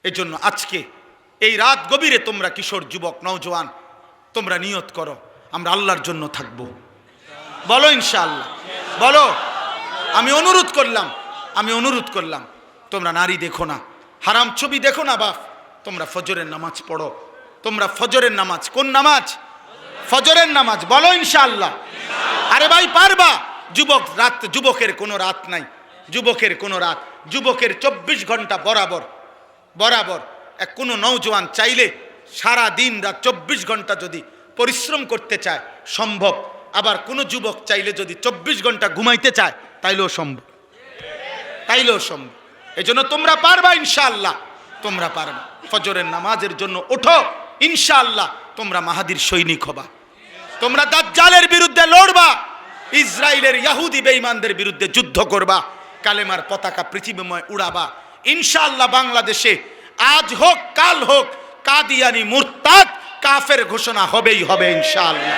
এজন্য আজকে এই রাত গভীরে তোমরা কিশোর যুবক নওজোয়ান তোমরা নিয়ত করো আমরা আল্লাহর জন্য থাকব। বলো ইনশাআল্লাহ, বলো। আমি অনুরোধ করলাম তোমরা নারী দেখো না, হারাম ছবি দেখো না বাপ, তোমরা ফজরের নামাজ পড়ো। তোমরা ফজরের নামাজ, কোন নামাজ? ফজরের নামাজ। বলো ইনশাআল্লাহ। আরে ভাই পারবা? যুবক রাত, যুবকের কোনো রাত নাই, যুবকের কোনো রাত, যুবকের 24 ঘন্টা বরাবর। এক কোনো নওজোয়ান চাইলে সারা দিন রাত 24 ঘন্টা যদি পরিশ্রম করতে চায় সম্ভব। আবার কোনো যুবক চাইলে যদি 24 ঘন্টা ঘুমাইতে চায় তাইলেও সম্ভব। এই জন্য তোমরা পারবা ইনশাআল্লাহ, তোমরা পারবা। ফজরের নামাজের জন্য ওঠো ইনশাআল্লাহ। তোমরা মাহাদির সৈনিক হবা, তোমরা দাজ্জালের বিরুদ্ধে লড়বা, ইসরায়েলের ইহুদি বেঈমানদের বিরুদ্ধে যুদ্ধ করবা, কালেমার পতাকা পৃথিবীময় উড়াবা ইনশাআল্লাহ। বাংলাদেশে আজ হোক কাল হোক কাদিয়ানি মুরতাদ কাফের ঘোষণা হবেই হবে ইনশাআল্লাহ।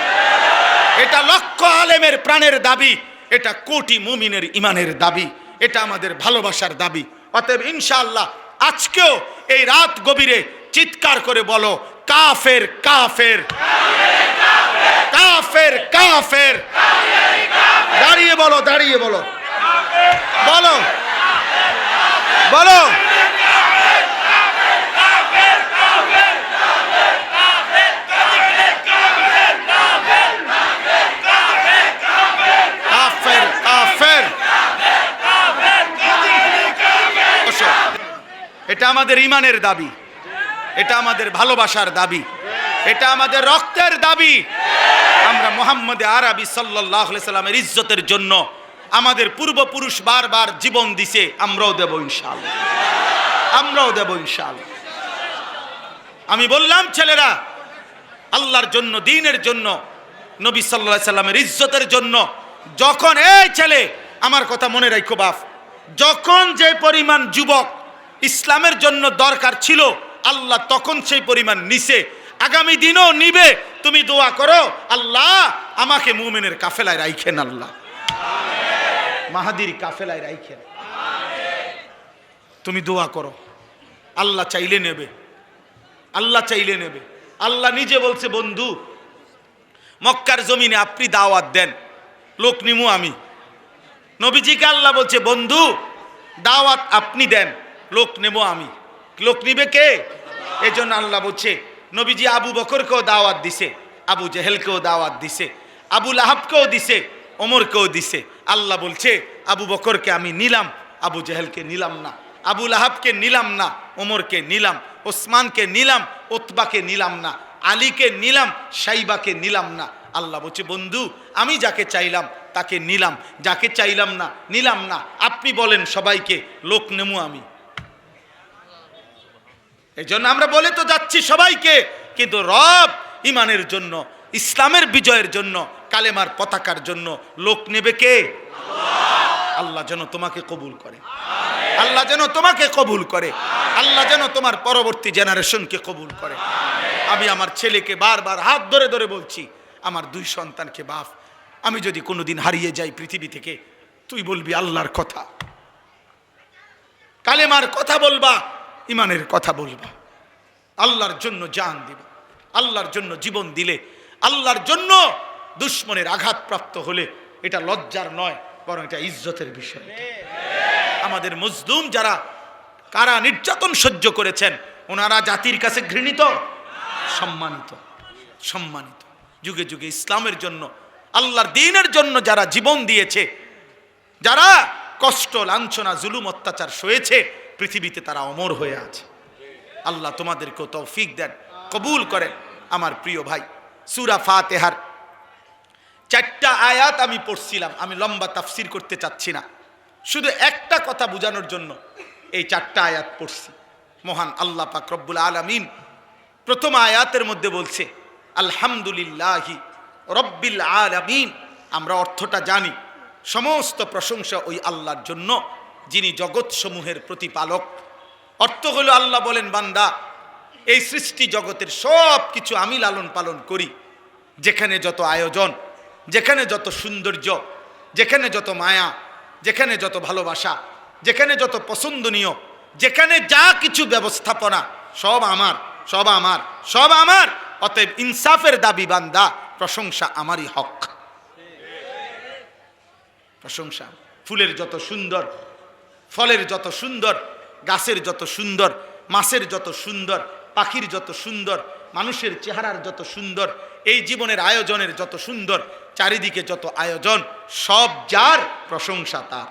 এটা লক্ষ আলেমের প্রাণের দাবি, এটা কোটি মুমিনের ইমানের দাবি, এটা আমাদের ভালোবাসার দাবি। অতএব ইনশাআল্লাহ আজকেও এই রাত গভীরে চিৎকার করে বলো কাফের কাফের কাফের কাফের। দাঁড়িয়ে বলো, দাঁড়িয়ে বলো, বলো বলো। এটা আমাদের ইমানের দাবি, এটা আমাদের ভালোবাসার দাবি, এটা আমাদের রক্তের দাবি। আমরা মুহাম্মদ আরবি সাল্লাল্লাহু আলাইহি সাল্লামের ইজ্জতের জন্য আমাদের পূর্বপুরুষ বারবার জীবন দিছে, আমরাও দেব ইনশাআল্লাহ, আমরাও দেব ইনশাআল্লাহ। আমি বললাম ছেলেরা, আল্লাহর জন্য, দ্বীনের জন্য, নবী সাল্লাল্লাহু আলাইহি সাল্লামের ইজ্জতের জন্য যখন, এই ছেলে আমার কথা মনে রাখো বাপ, যখন যে পরিমাণ যুবক ইসলামের জন্য দরকার ছিল আল্লাহ তখন সেই পরিমাণ নিছে, আগামী দিনও নিবে। তুমি দোয়া করো আল্লাহ আমাকে মুমিনের কাফেলায় রাখেন, আল্লাহ মাহাদির কাফেলায় রাখেন। তুমি দোয়া করো, আল্লাহ চাইলে নেবে, আল্লাহ চাইলে নেবে। আল্লাহ নিজে বলছে বন্ধু মক্কার জমিনে আপনি দাওয়াত দেন, লোক নিমু আমি। নবীজিকে আল্লাহ বলছে বন্ধু দাওয়াত আপনি দেন, লোক নেব আমি। লোক নিবে কে? এজন্য আল্লাহ বলছে নবীজি আবু বকরকেও দাওয়াত দিছে, আবু জেহেলকেও দাওয়াত দিছে, আবু লাহাবকেও দিছে, ওমরকেও দিছে। আল্লাহ বলছে আবু বকরকে আমি নিলাম, আবু জেহেলকে নিলাম না, আবু লাহাবকে নিলাম না, ওমরকে নিলাম, ওসমানকে নিলাম, উতবাকে নিলাম না, আলীকে নিলাম, সাইবাকে নিলাম না। আল্লাহ বলছে বন্ধু আমি যাকে চাইলাম তাকে নিলাম, যাকে চাইলাম না নিলাম না। আপনি বলেন সবাইকে লোক নেমু আমি। এই জন্য আমরা বলে তো যাচ্ছি সবাইকে, কিন্তু রব ইমানের জন্য, ইসলামের বিজয়ের জন্য, কালেমার পতাকার জন্য লোক নেবে কে? আল্লাহ যেন তোমাকে কবুল করে, আল্লাহ যেন তোমাকে কবুল করে, আল্লাহ যেন তোমার পরবর্তী জেনারেশনকে কবুল করে। আমি আমার ছেলেকে বারবার হাত ধরে ধরে বলছি, আমার 2 সন্তানকে বাপ, আমি যদি কোনোদিন হারিয়ে যাই পৃথিবী থেকে, তুই বলবি আল্লাহর কথা, কালেমার কথা বলবা, ইমানের কথা বলবা, আল্লাহর জন্য জান দিবা, আল্লাহর জন্য জীবন দিলে, আল্লাহর জন্য দুশ্মনের আঘাতপ্রাপ্ত হলে এটা লজ্জার নয়, বরং এটা ইজ্জতের বিষয়। আমাদের মজলুম যারা কারা নির্যাতন সহ্য করেছেন ওনারা জাতির কাছে ঘৃণিত, সম্মানিত, সম্মানিত। যুগে যুগে ইসলামের জন্য, আল্লাহর দ্বীনের জন্য যারা জীবন দিয়েছে, যারা কষ্ট লাঞ্ছনা জুলুম অত্যাচার সয়েছে, পৃথিবীতে তারা অমর হয়ে আছে। আল্লাহ তোমাদেরকেও তৌফিক দেন, কবুল করেন। আমার প্রিয় ভাই, সূরা ফাতিহার 4টা আয়াত আমি পড়ছিলাম, আমি লম্বা তাফসির করতে চাচ্ছি না, শুধু একটা কথা বোঝানোর জন্য এই 4টা আয়াত পড়ছি। মহান আল্লাহ পাক রব্বুল আলামিন প্রথম আয়াতের মধ্যে বলছে আলহামদুলিল্লাহি রব্বিল আলামিন। আমরা অর্থটা জানি, সমস্ত প্রশংসা ওই আল্লাহর জন্য যিনি জগৎ সমূহের প্রতিপালক। অর্থ হলো আল্লাহ বলেন বান্দা এই সৃষ্টি জগতের সব কিছু আমি লালন পালন করি, যেখানে যত আয়োজন, যেখানে যত সৌন্দর্য, যেখানে যত মায়া, যেখানে যত ভালোবাসা, যেখানে যত পছন্দনীয়, যেখানে যা কিছু ব্যবস্থাপনা সব আমার, সব আমার, সব আমার। অতএব ইনসাফের দাবি বান্দা, প্রশংসা আমারই হক। প্রশংসা, ফুলের যত সুন্দর, ফলের যত সুন্দর, গাছের যত সুন্দর, মাছের যত সুন্দর, পাখির যত সুন্দর, মানুষের চেহারার যত সুন্দর, এই জীবনের আয়োজনের যত সুন্দর, চারিদিকে যত আয়োজন, সব যার, প্রশংসা তার।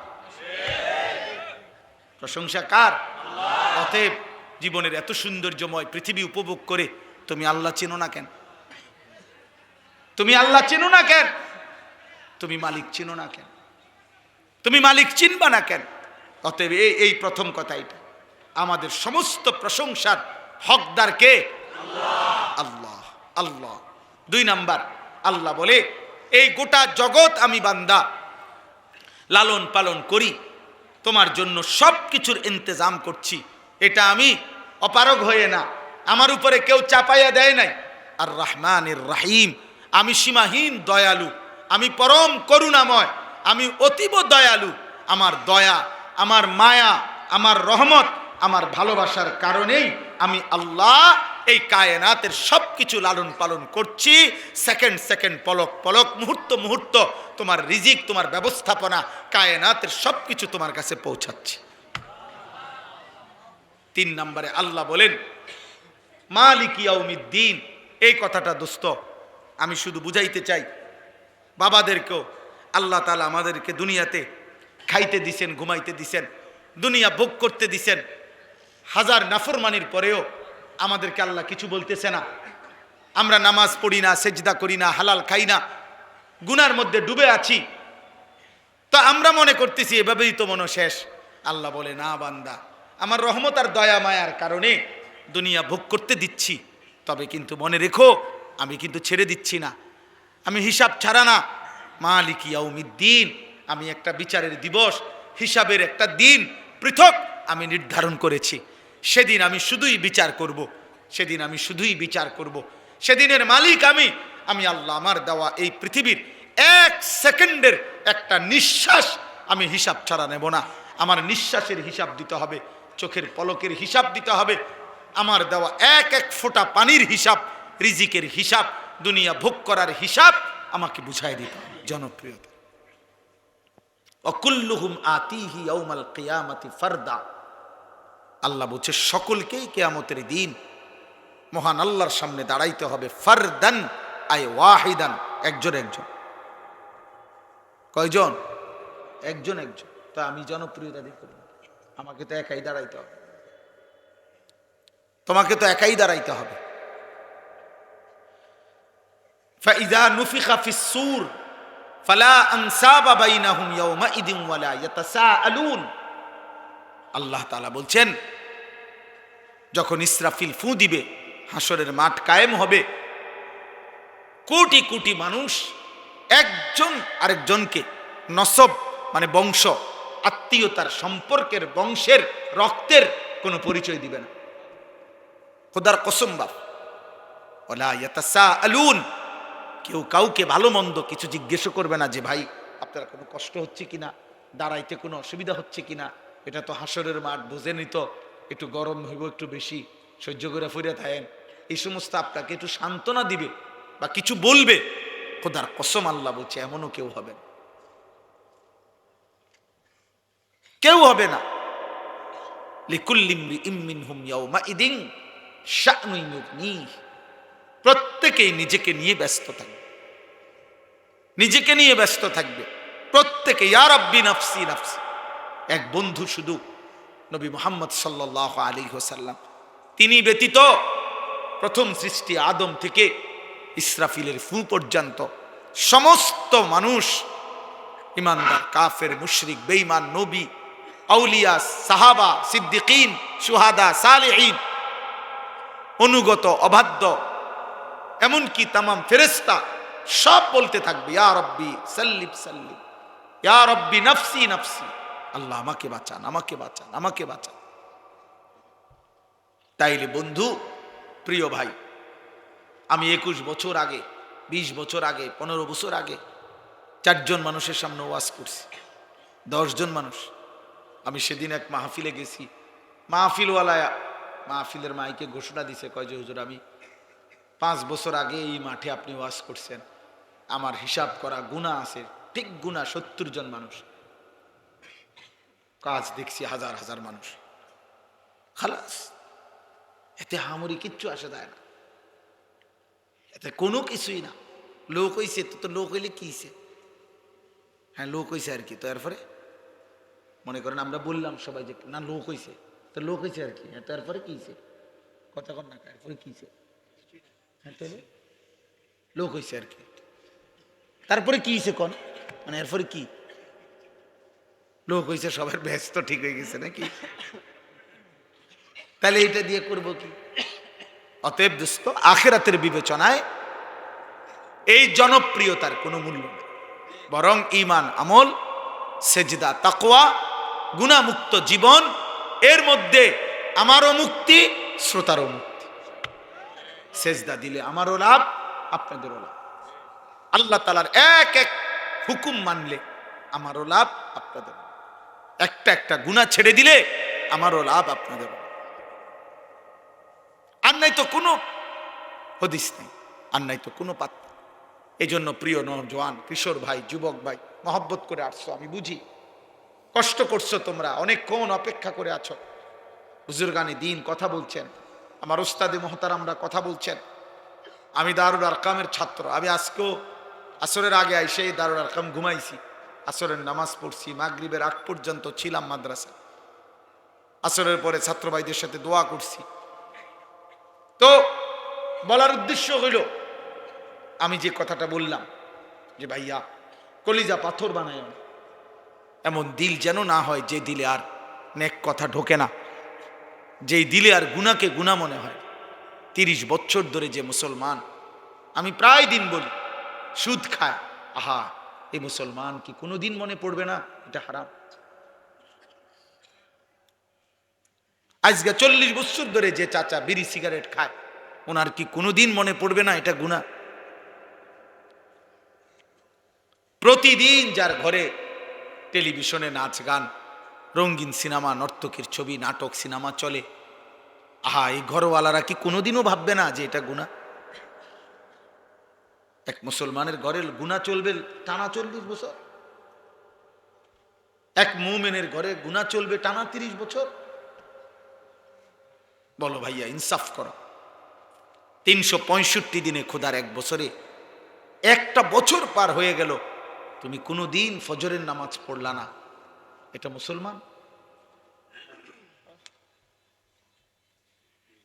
প্রশংসা কার? অতএব জীবনের এত সৌন্দর্যময় পৃথিবী উপভোগ করে তুমি আল্লাহ চেনো না কেন? তুমি আল্লাহ চেনো না কেন? তুমি মালিক চেনো না কেন? তুমি মালিক চিনবা না কেন? অতএব এই প্রথম কথা, এটা আমাদের সমস্ত প্রশংসার হকদার কে? আল্লাহ। আল্লাহ। 2 নাম্বার, আল্লাহ বলে এই গোটা জগৎ আমি বান্দা লালন পালন করি, তোমার জন্য সব কিছুর ইন্তজাম করছি। এটা আমি অপারগ হয়ে না, আমার উপরে কেউ চাপাইয়া দেয় নাই। আর রহমানির রহিম, আমি সীমাহীন দয়ালু, আমি পরম করুণাময়, আমি অতীব দয়ালু। আমার দয়া, আমার মায়া, আমার রহমত, আমার ভালোবাসার কারণেই আমি আল্লাহ এই কায়নাতের সব কিছু লালন পালন করছি। সেকেন্ড সেকেন্ড, পলক পলক, মুহূর্ত মুহূর্ত তোমার রিজিক, তোমার ব্যবস্থাপনা, কায়নাতের সব কিছু তোমার কাছে পৌঁছাচ্ছি। 3 নম্বরে আল্লাহ বলেন মালিক ইয়াউমিদ্দিন। এই কথাটা দোস্ত আমি শুধু বুঝাইতে চাই, বাবাদেরকেও আল্লাহ তাআলা আমাদেরকে দুনিয়াতে খাইতে দিছেন, ঘুমাইতে দিছেন, দুনিয়া ভোগ করতে দিছেন। হাজার নাফরমানির পরেও আমাদেরকে আল্লাহ কিছু বলতেছে না। আমরা নামাজ পড়ি না, সেজদা করি না, হালাল খাই না, গুনার মধ্যে ডুবে আছি, তো আমরা মনে করতেছি এভাবেই তো মনে শেষ। আল্লাহ বলে না বান্দা, আমার রহমত আর দয়া মায়ার কারণে দুনিয়া ভোগ করতে দিচ্ছি, তবে কিন্তু মনে রেখো আমি কিন্তু ছেড়ে দিচ্ছি না, আমি হিসাব ছাড়া না। মালিক ইয়াউমিদ্দিন, আমি একটা বিচারের দিবস, হিসাবের একটা দিন পৃথক আমি নির্ধারণ করেছি। সেদিন আমি শুধুই বিচার করব, সেদিন আমি শুধুই বিচার করব। সেদিনের মালিক আমি আল্লাহ। আমার দেওয়া এই পৃথিবীর 1 সেকেন্ডের একটা নিঃশ্বাস আমি হিসাব ছাড়া নেব না। আমার নিঃশ্বাসের হিসাব দিতে হবে, চোখের পলকের হিসাব দিতে হবে, আমার দেওয়া এক এক ফোঁটা পানির হিসাব, রিজিকের হিসাব, দুনিয়া ভোগ করার হিসাব আমাকে বুঝাই দিতে হবে। জনপ্রিয়তা, অকুল্লুহুম আতিহি ইয়াউমাল কিয়ামাতি ফারদা। আল্লাহ বলছে সকলকেই কিয়ামতের দিন মহান আল্লাহর সামনে দাঁড়াইতে হবে। ফারদান আই ওয়াহিদান, একজন একজন। কয়জন? একজন একজন। তো আমি জনপ্রিয়তা দিতে পারি, আমাকে তো একাই দাঁড়াইতে হবে, তোমাকে তো একাই দাঁড়াইতে হবে। ফাইযা নুফিখা ফিস সূর ফালা আনসাবা বাইনাহুম ইয়াওমাইদিন ওয়ালা ইয়াতাসাআলুন। আল্লাহ তাআলা বলছেন যখন ইসরাফিল ফু দিবে, হাসরের মাঠ কায়েম হবে, কোটি কোটি মানুষ একজন আরেকজনকে নসব মানে বংশ, আত্মীয়তার, সম্পর্কের, বংশের, রক্তের কোনো পরিচয় দিবে না। খোদার কসম বাপ, ওয়ালা ইয়াতাসাআলুন, কেউ কাউকে ভালো মন্দ কিছু জিজ্ঞেস করবে না যে ভাই আপনার কোনো কষ্ট হচ্ছে কিনা, দাঁড়াইতে কোনো অসুবিধা হচ্ছে কিনা। এটা তো হাসরের মাঠ, বোঝেনি তো, একটু গরম হইব, একটু বেশি সহ্য করে ফিরে থাকেন, এই সমস্ত আপনাকে একটু সান্ত্বনা দিবে বা কিছু বলবে। খোদার কসম আল্লাহ বলছে এমনও কেউ হবে না, কেউ হবে না। লিকুল্লি ইমরিইম মিনহুম ইয়াওমাইদিন শা'নুন ইউগনিহ। প্রত্যেকেই নিজেকে নিয়ে ব্যস্ত থাকবে, নিজেকে নিয়ে ব্যস্ত থাকবে প্রত্যেকে। ইয়া রাব্বি নাফসি নাফসি। এক বন্ধু শুধু নবী মুহাম্মদ সাল্লাল্লাহু আলাইহি ওয়াসাল্লাম, তিনি ব্যতীত প্রথম সৃষ্টি আদম থেকে ইসরাফিলের ফু পর্যন্ত সমস্ত মানুষ, ইমানদার, কাফের, মুশরিক, বেঈমান, নবী, আউলিয়া, সাহাবা, সিদ্দিকিন, শুহাদা, সালেহিন, অনুগত, অবাধ্য, এমনকি তামাম ফেরেশতা সব বলতে থাকবে ইয়া রব্বি সাল্লিম সাল্লিম, ইয়া রব্বি নাফসি নাফসি। আল্লাহ আমাকে বাঁচান, আমাকে বাঁচান, আমাকে বাঁচান। তাইলে বন্ধু, প্রিয় ভাই, আমি 21 বছর আগে, 20 বছর আগে, 15 বছর আগে 4 জন মানুষের সামনে ওয়াজ করছি, 10 জন মানুষ। আমি সেদিন এক মাহফিলে গেছি, মাহফিলের মাইকে ঘোষণা দিছে, কয় যে হুজুর আমি 5 বছর আগে এই মাঠে আপনি ওয়াজ করছেন, আমার হিসাব করা গুনাহ আছে, ঠিক গুনাহ 70 জন মানুষ, কাজ দেখছি হাজার হাজার মানুষ, খালাস। এতে হামরি কিচ্ছু আসে যায় না, এতে কোনো কিছুই না। লোক হইছে তো লোক হইলে কি হইছে, হ্যাঁ লোক হইছে আর কি, তো এরপরে মনে করেন আমরা বললাম সবাই যে না লোক হইছে, তো লোক হইছে আর কি, হ্যাঁ তো এরপরে কি হইছে, কথা কর না, এরপরে কি হইছে, হ্যাঁ তাহলে লোক হইছে আর কি, তারপরে কি হইছে কোন, মানে এরপরে কি লোক হইছে, সবার ব্যস্ত ঠিক হয়ে গেছে নাকি, তাহলে এটা দিয়ে করব কি? অতএব দোস্ত, আখিরাতের বিবেচনায় এই জনপ্রিয়তার কোনো মূল্য নেই, বরং ঈমান, আমল, সেজদা, তাকওয়া, গুনাহমুক্ত জীবন, এর মধ্যে আমারও মুক্তি, শ্রোতারও মুক্তি। সেজদা দিলে আমারও লাভ, আপনাদেরও লাভ। আল্লাহ তাআলার এক এক হুকুম মানলে আমারও লাভ, আপনাদেরও। একটা একটা গুনাহ ছেড়ে দিলে আমারও লাভ, আপনাদেরও। আর নাই তো কোনো হদিস নেই, আর নাই তো কোনো পাত্তা। এই জন্য প্রিয় নওজোয়ান, কিশোর ভাই, যুবক ভাই, মহব্বত করে আসছো, আমি বুঝি কষ্ট করছো, তোমরা অনেকক্ষণ অপেক্ষা করে আছো। বুজুর্গানি দিন কথা বলছেন, আমার উস্তাদে মুহতারামরা কথা বলছেন। আমি দারুল আরকামের ছাত্র, আমি আজকেও আসরের আগে আইসে দারুল আরকাম ঘুমাইছি, আসরের নামাজ পড়ছি, মাগরিবের আগ পর্যন্ত ছিলাম মাদ্রাসা, আসরের পরে ছাত্র ভাইদের সাথে দোয়া করছি। তো বলার উদ্দেশ্য হইল, আমি যে কথাটা বললাম যে ভাইয়া কলিজা পাথর বানায় না, এমন দিল যেন না হয় যে দিলে আর নেক কথা ঢোকে না, যেই দিলে আর গুনাহকে গুনাহ মনে হয়। 30 বছর ধরে যে মুসলমান, আমি প্রায় দিন বলি, সুদ খায়, আহা এই মুসলমান কি কোনোদিন মনে পড়বে না এটা হারাম? আজকে 40 বছর ধরে যে চাচা বিড়ি সিগারেট খায়, ওনার কি কোনোদিন মনে পড়বে না এটা গুনাহ? প্রতিদিন যার ঘরে টেলিভিশনে নাচ গান, রঙিন সিনেমা, নর্তকীর ছবি, নাটক, সিনেমা চলে, আহা এই ঘরওয়ালারা কি কোনোদিনও ভাববে না যে এটা গুনাহ? এক মুসলমানের ঘরে গুনাহ চলবে টানা 40 বছর, এক মুমিনের ঘরে গুনাহ চলবে টানা 30 বছর। বলো ভাইয়া, ইনসাফ করো। 365 দিনে, খোদার এক বছরে একটা বছর পার হয়ে গেল, তুমি কোনোদিন ফজরের নামাজ পড়লা না, এটা মুসলমান?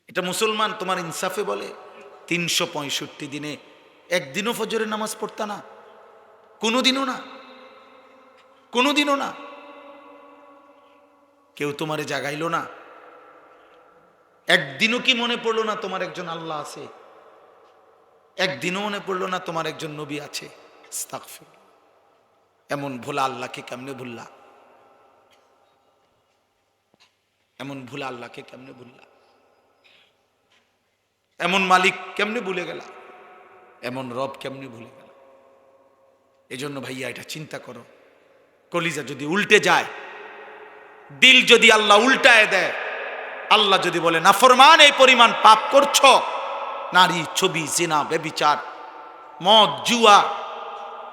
এটা মুসলমান তোমার ইনসাফে বলে? 365 দিনে একদিনও ফজরের নামাজ পড়তা না, কোনোদিনও না, কোনোদিনও না। কেউ তোমারে জাগাইলো না, একদিনও কি মনে পড়লো না তোমার একজন আল্লাহ আছে? একদিনও মনে পড়লো না তোমার একজন নবী আছে? আস্তাগফিরুল্লাহ। এমন ভোলা আল্লাহকে কেমনে ভুললা? এমন ভোলা আল্লাহকে কেমনে ভুললা? এমন মালিক কেমনে ভুলে গেলা? এমন রব কেমনে ভুলে গেল? এজন্য ভাইয়া এটা চিন্তা করো, কলিজা যদি উল্টে যায়, দিল যদি আল্লাহ উল্টায় দেয়, আল্লাহ যদি বলে নাফরমান এই পরিমাণ পাপ করছো, নারী, ছবি, জিনা, ব্যভিচার, মদ, জুয়া,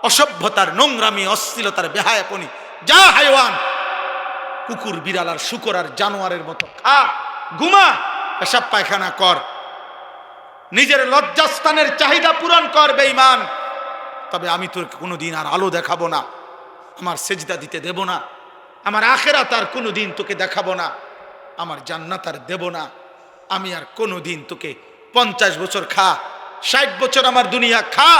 অসভ্যতার নোংরামি, অশ্লীলতার বেহায়াপনি, যা হাইওয়ান, কুকুর, বিড়াল আর শুকর আর জানোয়ারের মতো খা, ঘুমা, পেশাব পায়খানা কর, নিজের লজ্জাস্থানের চাহিদা পূরণ কর বেঈমান, তবে আমি তোর কোনোদিন আর আলো দেখাবো না, আমার সেজদা দিতে দেব না, আমার আখিরাত আর কোনোদিন তোকে দেখাবো না, আমার জান্নাত আর দেব না, আমি আর কোনোদিন তোকে 50 বছর খা, 60 বছর আমার দুনিয়া খা,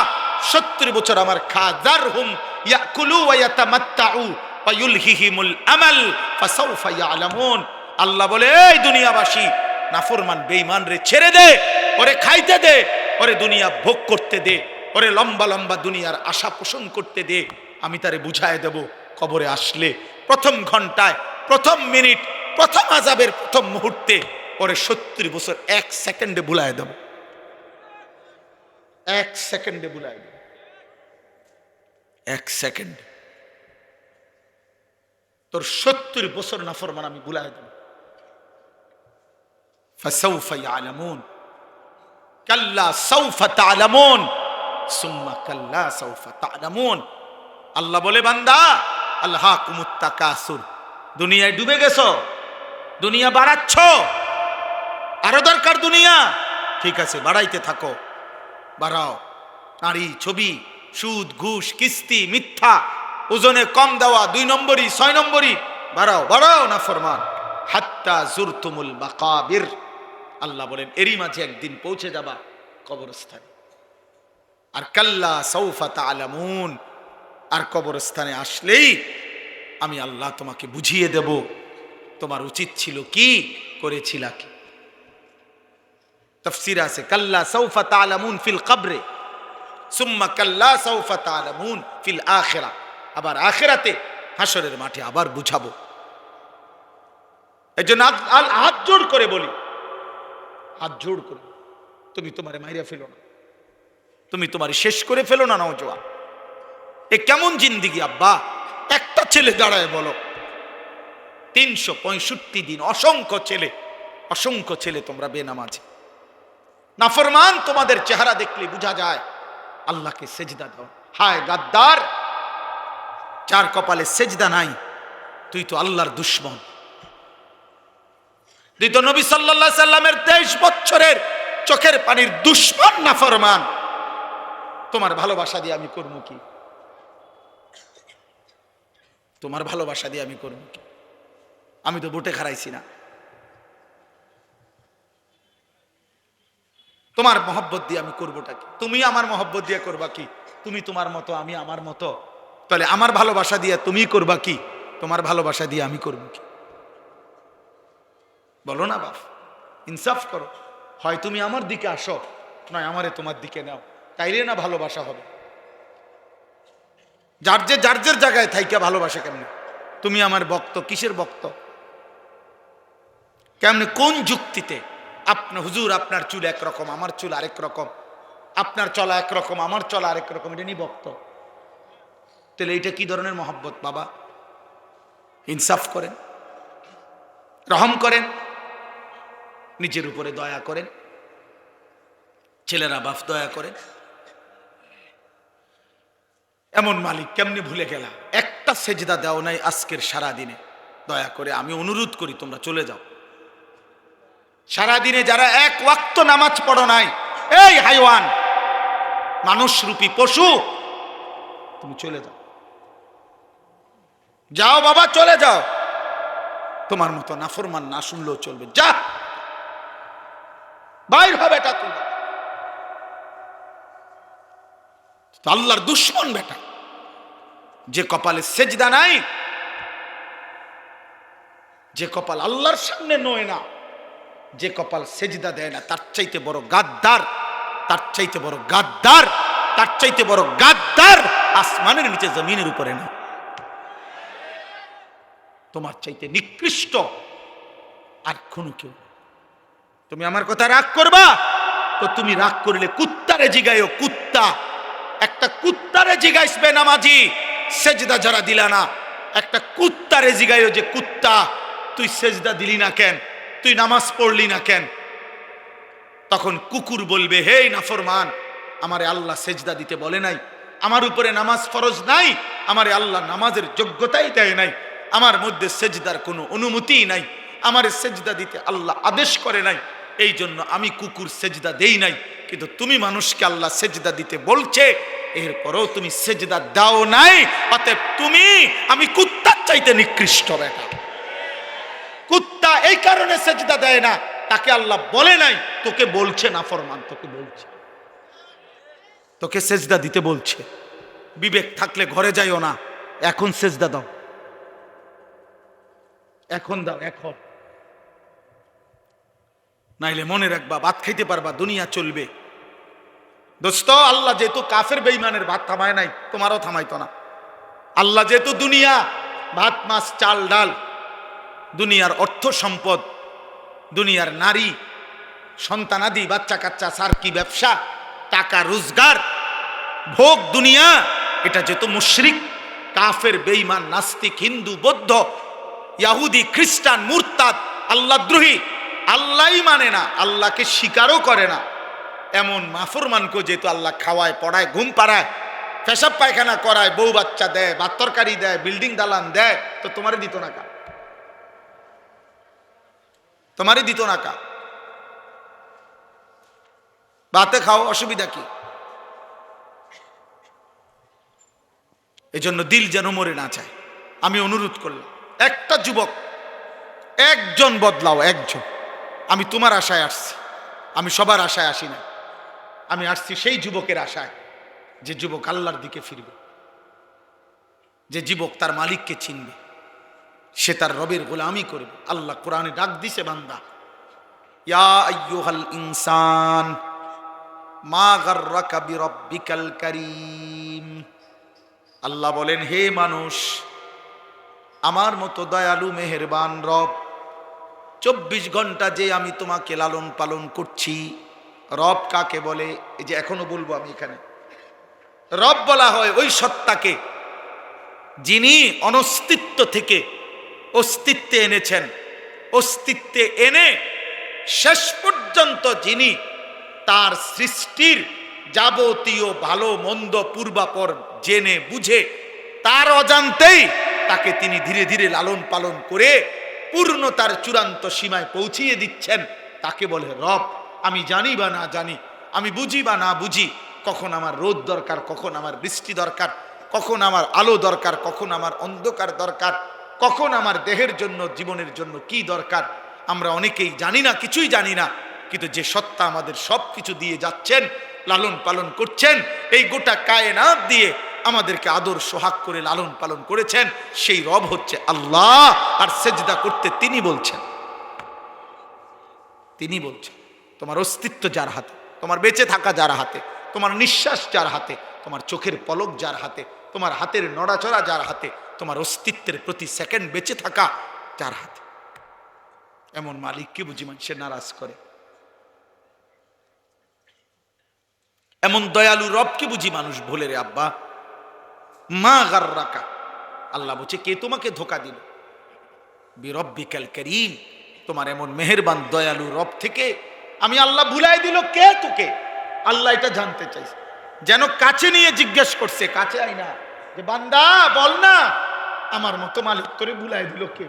70 বছর আমার খা, যারহুম ইয়াকুলু ওয়া ইয়াতামাত্তাউ ওয়া ইউলহিহিমুল আমাল ফাসাউফা ইয়ালামুন। আল্লাহ বলে, এই দুনিয়াবাসী, নাফরমান বেঈমান রে ছেড়ে দে, ওরে খাইতে দে, ওরে দুনিয়া ভোগ করতে দে, ওরে লম্বা লম্বা দুনিয়ার আশা পোষণ করতে দে, আমি তারে বুঝায় দেব কবরে আসলে প্রথম ঘন্টায়, প্রথম মিনিট, প্রথম আযাবের প্রথম মুহূর্তে ওরে 70 বছর 1 সেকেন্ডে ভুলায় দেব, 1 সেকেন্ডে ভুলায় দেব, 1 সেকেন্ড তোর 70 বছর নাফরমান আমি ভুলায় দেব। ফাসাউফা ইয়ালামুন কাল্লা সাউফা তা'লামুন সুম্মা কাল্লা সাউফা তা'লামুন। আল্লাহ বলে, বান্দা আলহাকুমুত তাকাসুর, দুনিয়ায় ডুবে গেছো, দুনিয়া বাড়াচ্ছ, আরো দরকার দুনিয়া, ঠিক আছে বাড়াইতে থাকো, বাড়াও। নারী, ছবি, সুদ, ঘুষ, কিস্তি, মিথ্যা, ওজনে কম দেওয়া, 2 নম্বরই 6 নম্বরই, বাড়াও বাড়াও না ফরমান। হাত্তা জুরতুমুল মাকাবির, আল্লাহ বলেন এরই মাঝে একদিন পৌঁছে যাবা কবরস্থানে। আর কাল্লা সাউফা তা'লামুন, আর কবরস্থানে আসলেই আমি আল্লাহ তোমাকে বুঝিয়ে দেব তোমার উচিত ছিল কি, করেছিলা কি। তাফসীর আছে কাল্লা সাউফা তা'লামুন ফিল কবরে সুম্মা কাল্লা সাউফা তা'লামুন ফিল আখিরা, আবার আখিরাতে হাসরের মাঠে আবার বুঝাবো। এজন্য হাত জোড় করে বলি, হাত জোড় করে, তুমি তোমারে মাইরা ফেলো না, তুমি তোমারে শেষ করে ফেলো না নওজোয়ান। এ কেমন জিন্দিগি আব্বা? একটা ছেলে দাঁড়ায় বলো, 365 দিন অসংখ্য ছেলে তোমরা বেনামাজি, নাফরমান, তোমাদের চেহারা দেখলে বোঝা যায় আল্লাহকে সেজদা দাও। হায় গাদ্দার, যার কপালে সেজদা নাই, তুই তো আল্লাহর দুশমন, তুই তো নবী সাল্লাল্লাহু আলাইহি সাল্লামের 23 বছরের চোখের পানির দুশমন, নাফরমান। তোমার ভালোবাসা দিয়ে আমি করব কি? তোমার ভালোবাসা দিয়ে আমি করব কি? আমি তো বুটে খারাইছি না। তোমার মহব্বত দিয়ে আমি করবোটা কি? তুমি আমার মহব্বত দিয়ে করবা কি? তুমি তোমার মতো, আমি আমার মতো, তাহলে আমার ভালোবাসা দিয়ে তুমি করবা কি? তোমার ভালোবাসা দিয়ে আমি করব কি? বলো না বাপ, ইনসাফ করো। হয় তুমি আমার দিকে আসো, নয় আমারে তোমার দিকে নাও, তাইলে না ভালোবাসা হবে। যার যে জায়গায় থাইকা ভালোবাসা কেমনে? তুমি আমার ভক্ত, কিসের ভক্ত? কেমনে, কোন যুক্তিতে? আপনার হুজুর, আপনার চুল একরকম, আমার চুল আরেক রকম, আপনার চলা একরকম, আমার চলা আরেক রকম, এটা নিয়ে ভক্ত? তাহলে এইটা কি ধরনের মহব্বত বাবা? ইনসাফ করেন, রহম করেন, নিজের উপরে দয়া করেন, ছেলেরা বাপ দয়া করেন। এমন মালিক কেমনে ভুলে গেলা? একটা সেজদা দাও নাই আজকের সারা দিনে, দয়া করে আমি অনুরোধ করি তোমরা চলে যাও। সারাদিনে যারা এক ওয়াক্ত নামাজ পড়ো নাই, এই হাইওয়ান, মানুষ রূপী পশু, তুমি চলে যাও, যাও বাবা চলে যাও। তোমার মতো নাফরমান না শুনলেও চলবে, যা বাইর হবে, এটা তুই আল্লাহর দুশমন বেটা। যে কপালে সেজদা নাই, যে কপাল আল্লাহর সামনে নয় না, যে কপাল সেজদা দেয় না, তার চাইতে বড় গাদ্দার, তার চাইতে বড় গাদ্দার, তার চাইতে বড় গাদ্দার আসমানের নিচে জমিনের উপরে না। তোমার চাইতে নিকৃষ্ট আর কোনো কেউ। তুমি আমার কথা রাগ করবা তো তুমি রাগ করলে কুত্তারে জিগাইও, কুত্তা, একটা কুত্তারে জিগাইসবে নামাজি, সেজদা যারা দিলা না, একটা কুত্তারে জিগাইও যে কুত্তা তুই সেজদা দিলি না কেন, তুই নামাজ পড়লি না কেন? তখন কুকুর বলবে, হে নাফরমান, আমারে আল্লাহ সেজদা দিতে বলে নাই, আমার উপরে নামাজ ফরজ নাই, আমারে আল্লাহ নামাজের যোগ্যতাই দেয় নাই, আমার মধ্যে সেজদার কোনো অনুমতিই নাই, আমারে সেজদা দিতে আল্লাহ আদেশ করে নাই, এই জন্য আমি কুকুর সেজদা দেই নাই। কিন্তু তুমি মানুষকে আল্লাহ সেজদা দিতে বলছে, এরপরও তুমি সেজদা দাও নাই, অতএব তুমি, আমি কুত্তার চাইতে নিকৃষ্ট বেটা। কুত্তা এই কারণে সেজদা দেয় না, তাকে আল্লাহ বলে নাই, তোকে বলছে নাফরমান, তোকে বলছে, তোকে সেজদা দিতে বলছে। বিবেক থাকলে ঘরে যাইও না, এখন সেজদা দাও, এখন দাও, এখন, নাইলে মনে রাখবা ভাত খাইতে পারবা, দুনিয়া চলবে। দোস্ত, আল্লাহ যেহেতু কাফের বেঈমানের ভাত থামায় নাই, তোমারও থামাইতো না। আল্লাহ যেহেতু দুনিয়া, ভাত মাছ চাল ডাল, দুনিয়ার অর্থ সম্পদ, দুনিয়ার নারী সন্তানাদি, বাচ্চা কাচ্চা, সার কি ব্যবসা, টাকা রোজগার, ভোগ দুনিয়া, এটা যেহেতু মুশরিক, কাফের, বেঈমান, নাস্তিক, হিন্দু, বৌদ্ধ, ইহুদি, খ্রিস্টান, মুরতাদ, আল্লাহদ্রোহী, আল্লাহই মানে না, আল্লাহকে স্বীকারও করে না, এমন নাফরমানকে যেহেতু আল্লাহ খাওয়ায়, পড়ায়, ঘুম পাড়ায়, পেশাব পায়খানা করায়, বউ বাচ্চা দেয়, ভাত তরকারি দেয়, বিল্ডিং দালান দেয়, তো তোমারই দিত না কা? তোমারই দিত না কা? ভাতে খাও, অসুবিধা কি? এজন্য দিল যেন মরে না চায়। আমি অনুরোধ করলাম, একটা যুবক, একজন বদলাও, একজন। আমি তোমার আশায় আসছি, আমি সবার আশায় আসি না। আমি আসছি সেই যুবকের আশায়, যে যুবক আল্লাহর দিকে ফিরবে, যে যুবক তার মালিককে চিনবে, সে তার রবের গোলামি করবে। আল্লাহ কোরআনে ডাক দিছে, বান্দা ইয়া আইয়ুহাল ইনসান মা গাররাকা বিরাব্বিকাল কারীম। আল্লাহ বলেন, হে মানুষ, আমার মতো দয়ালু মেহেরবান রব, 24 ঘন্টা যে আমি তোমাকে লালন পালন করছি। রব কাকে বলে? এই যে এখনো বলবো আমি এখানে, রব বলা হয় ওই সত্তাকে যিনি অনস্তিত্ব থেকে অস্তিত্বে এনেছেন, অস্তিত্বে এনে শেষ পর্যন্ত যিনি তার সৃষ্টির যাবতীয় ভালো মন্দ পূর্বাপর জেনে বুঝে তার অজান্তেই তাকে তিনি ধীরে ধীরে লালন পালন করে পূর্ণতার চূড়ান্ত সীমায় পৌঁছিয়ে দিচ্ছেন, তাকে বলে রব। আমি জানি বা না জানি, আমি বুঝি বা না বুঝি, কখন আমার রোদ দরকার, কখন আমার বৃষ্টি দরকার, কখন আমার আলো দরকার, কখন আমার অন্ধকার দরকার, কখন আমার দেহের জন্য, জীবনের জন্য কি দরকার, আমরা অনেকেই জানি না, কিছুই জানি না। কিন্তু যে সত্তা আমাদের সব কিছু দিয়ে যাচ্ছেন, লালন পালন করছেন, এই গোটা কায়নাত দিয়ে আমাদেরকে আদর সোহাগ করে লালন পালন করেছেন, সেই রব হচ্ছে আল্লাহ। আর সেজদা করতে তিনি বলছেন, তিনি বলছেন। তোমার অস্তিত্ব যার হাতে, তোমার বেঁচে থাকা যার হাতে, তোমার নিঃশ্বাস যার হাতে, তোমার চোখের পলক যার হাতে, তোমার হাতের নড়াচড়া যার হাতে, তোমার অস্তিত্বের প্রতি সেকেন্ড বেঁচে থাকা যার হাতে, এমন মালিককে বুঝি মানুষের নারাজ করে? এমন দয়ালু রবকে বুঝি মানুষ ভোলে রে আব্বা? মা গাররাকা, আল্লাহ বলছে, কে তোমাকে ধোকা দিল? বিরব্বিকাল কারীম, তোমার এমন মেহেরবান দয়ালু রব থেকে আমি আল্লাহ ভুলাই দিল কে তোকে? আল্লাহ এটা জানতে চাইছে, যেন কাছে নিয়ে জিজ্ঞেস করছে, কাছে আই না, যে বান্দা বল না, আমার মতো মালিক তোরে ভুলাই দিল কে?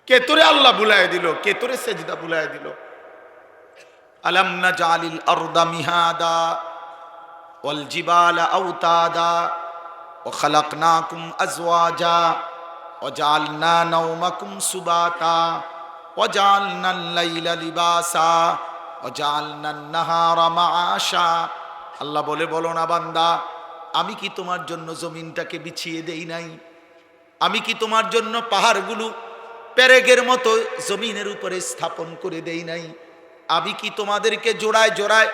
কে তোরে আল্লাহ ভুলাই দিল? কে তোরে সেজদা ভুলাই দিল? আলাম নাজালিল আরদা মিহাদা ওয়াল জিবালা আওতাদা ওয়া খালাকনাকুম আজওয়াজা ওয়া জাআলনা নাওমাকুম সুবাতা ওয়া জাআলনাল লাইলা লিবাসা ওয়া জাআলনান নাহারা মাআশা। আল্লাহ বলে, বলো না বান্দা, আমি কি তোমার জন্য জমিনটাকে বিছিয়ে দেই নাই? আমি কি তোমার জন্য পাহাড়গুলো পেরেকের মতো জমিনের উপরে স্থাপন করে দেই নাই? আমি কি তোমাদেরকে জোড়ায় জোড়ায়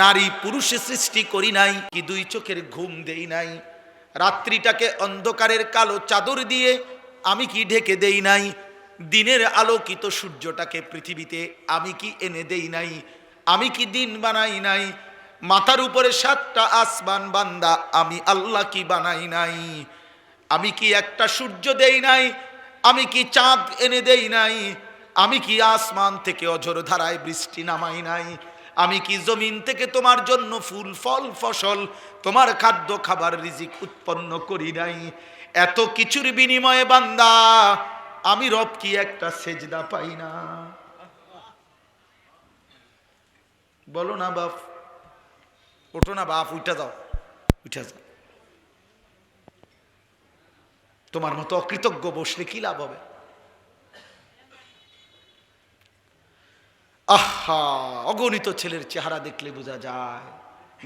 নারী পুরুষে সৃষ্টি করি নাই? কি দুই চোখের ঘুম দেই নাই? রাত্রিটাকে অন্ধকারের কালো চাদর দিয়ে আমি কি ঢেকে দেই নাই? দিনের আলোকিত সূর্যটাকে পৃথিবীতে আমি কি এনে দেই নাই? আমি কি দিন বানাই নাই? মাথার উপরে 7টা আসমান বান্দা আমি আল্লাহ কি বানাই নাই? আমি কি একটা সূর্য দেই নাই? আমি কি চাঁদ এনে দেই নাই? আমি কি আসমান থেকে অঝোর ধারায় বৃষ্টি নামাই নাই? আমি কি জমিন থেকে তোমার জন্য ফুল ফল ফসল, তোমার খাদ্য খাবার রিজিক উৎপন্ন করি নাই? এত কিছুর বিনিময়ে বান্দা আমি রব কি একটা সেজদা পাই না? বলো না বাপ, ওঠো না বাপ, উঠা যাও, উঠা যাও। তোমার মতো অকৃতজ্ঞ বসলে কি লাভ হবে? আহা, অগণিত ছেলের চেহারা দেখলে বোঝা যায়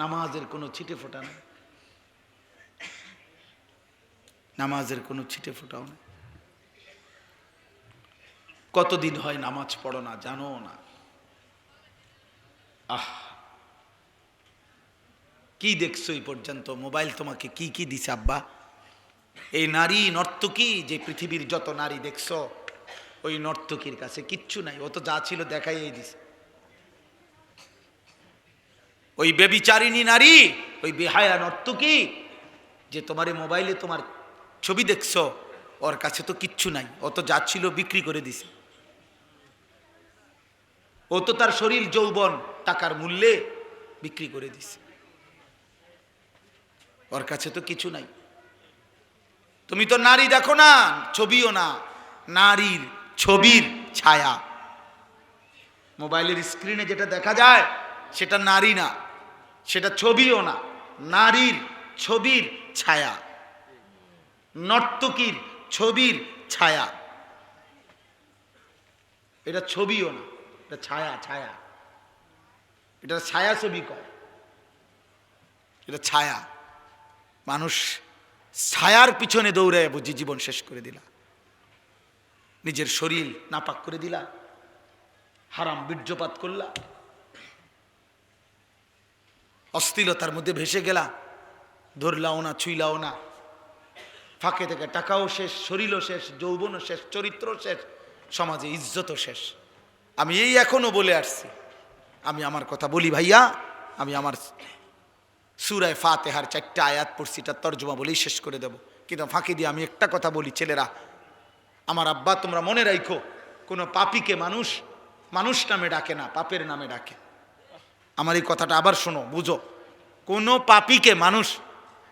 নামাজের কোনো ছিটে ফোটা নেই, নামাজের কোনো ছিটে ফোটাও নেই। কতদিন হয় নামাজ পড়ো না, জানো না? আহ, কি দেখছো এই পর্যন্ত? মোবাইল তোমাকে কি কি দিছে আব্বা? এই নারী নর্তকী, যে পৃথিবীর যত নারী দেখছো, ওই নর্তকীর কাছে কিচ্ছু নাই, ও তো যা ছিল দেখাই দিছে। ওই বেবিচারিণী নারী, ওই বেহায়া নর্তকী, যে তোমার এই মোবাইলে তোমার ছবি দেখছো, ওর কাছে তো কিচ্ছু নাই, ও তো যা ছিল বিক্রি করে দিছে। ও তো তার শরীর যৌবন টাকার মূল্যে বিক্রি করে দিছে, ওর কাছে তো কিছু নাই। তুমি তো নারী দেখো না, ছবিও না, নারীর ছবির ছায়া। মোবাইলের স্ক্রিনে যেটা দেখা যায় সেটা নারী না, সেটা ছবিও না, নারীর ছবির ছায়া, নর্তকীর ছবির ছায়া। এটা ছবিও না, এটা ছায়া। ছায়া, এটা ছায়া ছবি কয়, এটা ছায়া। মানুষ ছায়ার পিছনে দৌড়ে বুঝি জীবন শেষ করে দিলা, নিজের শরীর নাপাক করে দিলা, হারাম বীর্যপাত করলা, অশ্লীলতার মধ্যে ভেসে গেলা, ধরলাও না, ছুইলাও না, ফাঁকে থেকে টাকাও শেষ, শরীরও শেষ, যৌবনও শেষ, চরিত্র শেষ, সমাজে ইজ্জতও শেষ। আমি এই এখনো বলে আসছি, আমি আমার কথা বলি ভাইয়া, আমি আমার সূরা ফাতিহার 4টা আয়াত পড়ছি, তার তর্জমা বলেই শেষ করে দেব। কিন্তু ফাঁকি দিয়ে আমি একটা কথা বলি, ছেলেরা, আমার আব্বা তোমরা মনে রাখো, কোনো পাপীকে মানুষ মানুষ নামে ডাকে না, পাপের নামে ডাকে। আমার এই কথাটা আবার শোনো, বুঝো, কোনো পাপীকে মানুষ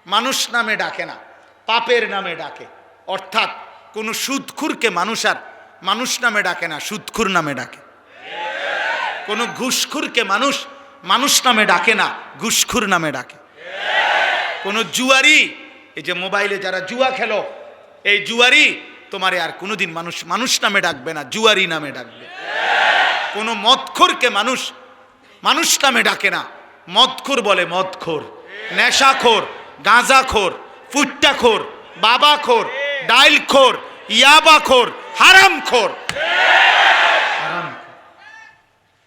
মানুষ নামে ডাকে না, পাপের নামে ডাকে। অর্থাৎ কোনো সুদখুরকে মানুষ আর মানুষ নামে ডাকে না, সুদখুর নামে ডাকে। কোনো ঘুষখুরকে মানুষ মানুষ নামে ডাকে না, ঘুষখুর নামে ডাকে। কোনো জুয়ারি, এই যে মোবাইলে যারা জুয়া খেলো, এই জুয়ারি তোমারে আর কোনোদিন মানুষ মানুষ নামে ডাকবে না, জুয়ারি নামে ডাকবে। কোনো মদখোরকে মানুষ মানুষ নামে ডাকে না, মদখোর বলে মদখোর, নেশাখোর, গাঁজাখোর, ফুট্টাখোর, বাবাখোর, ডাইলখোর, ইয়াবাখোর, হারামখোর।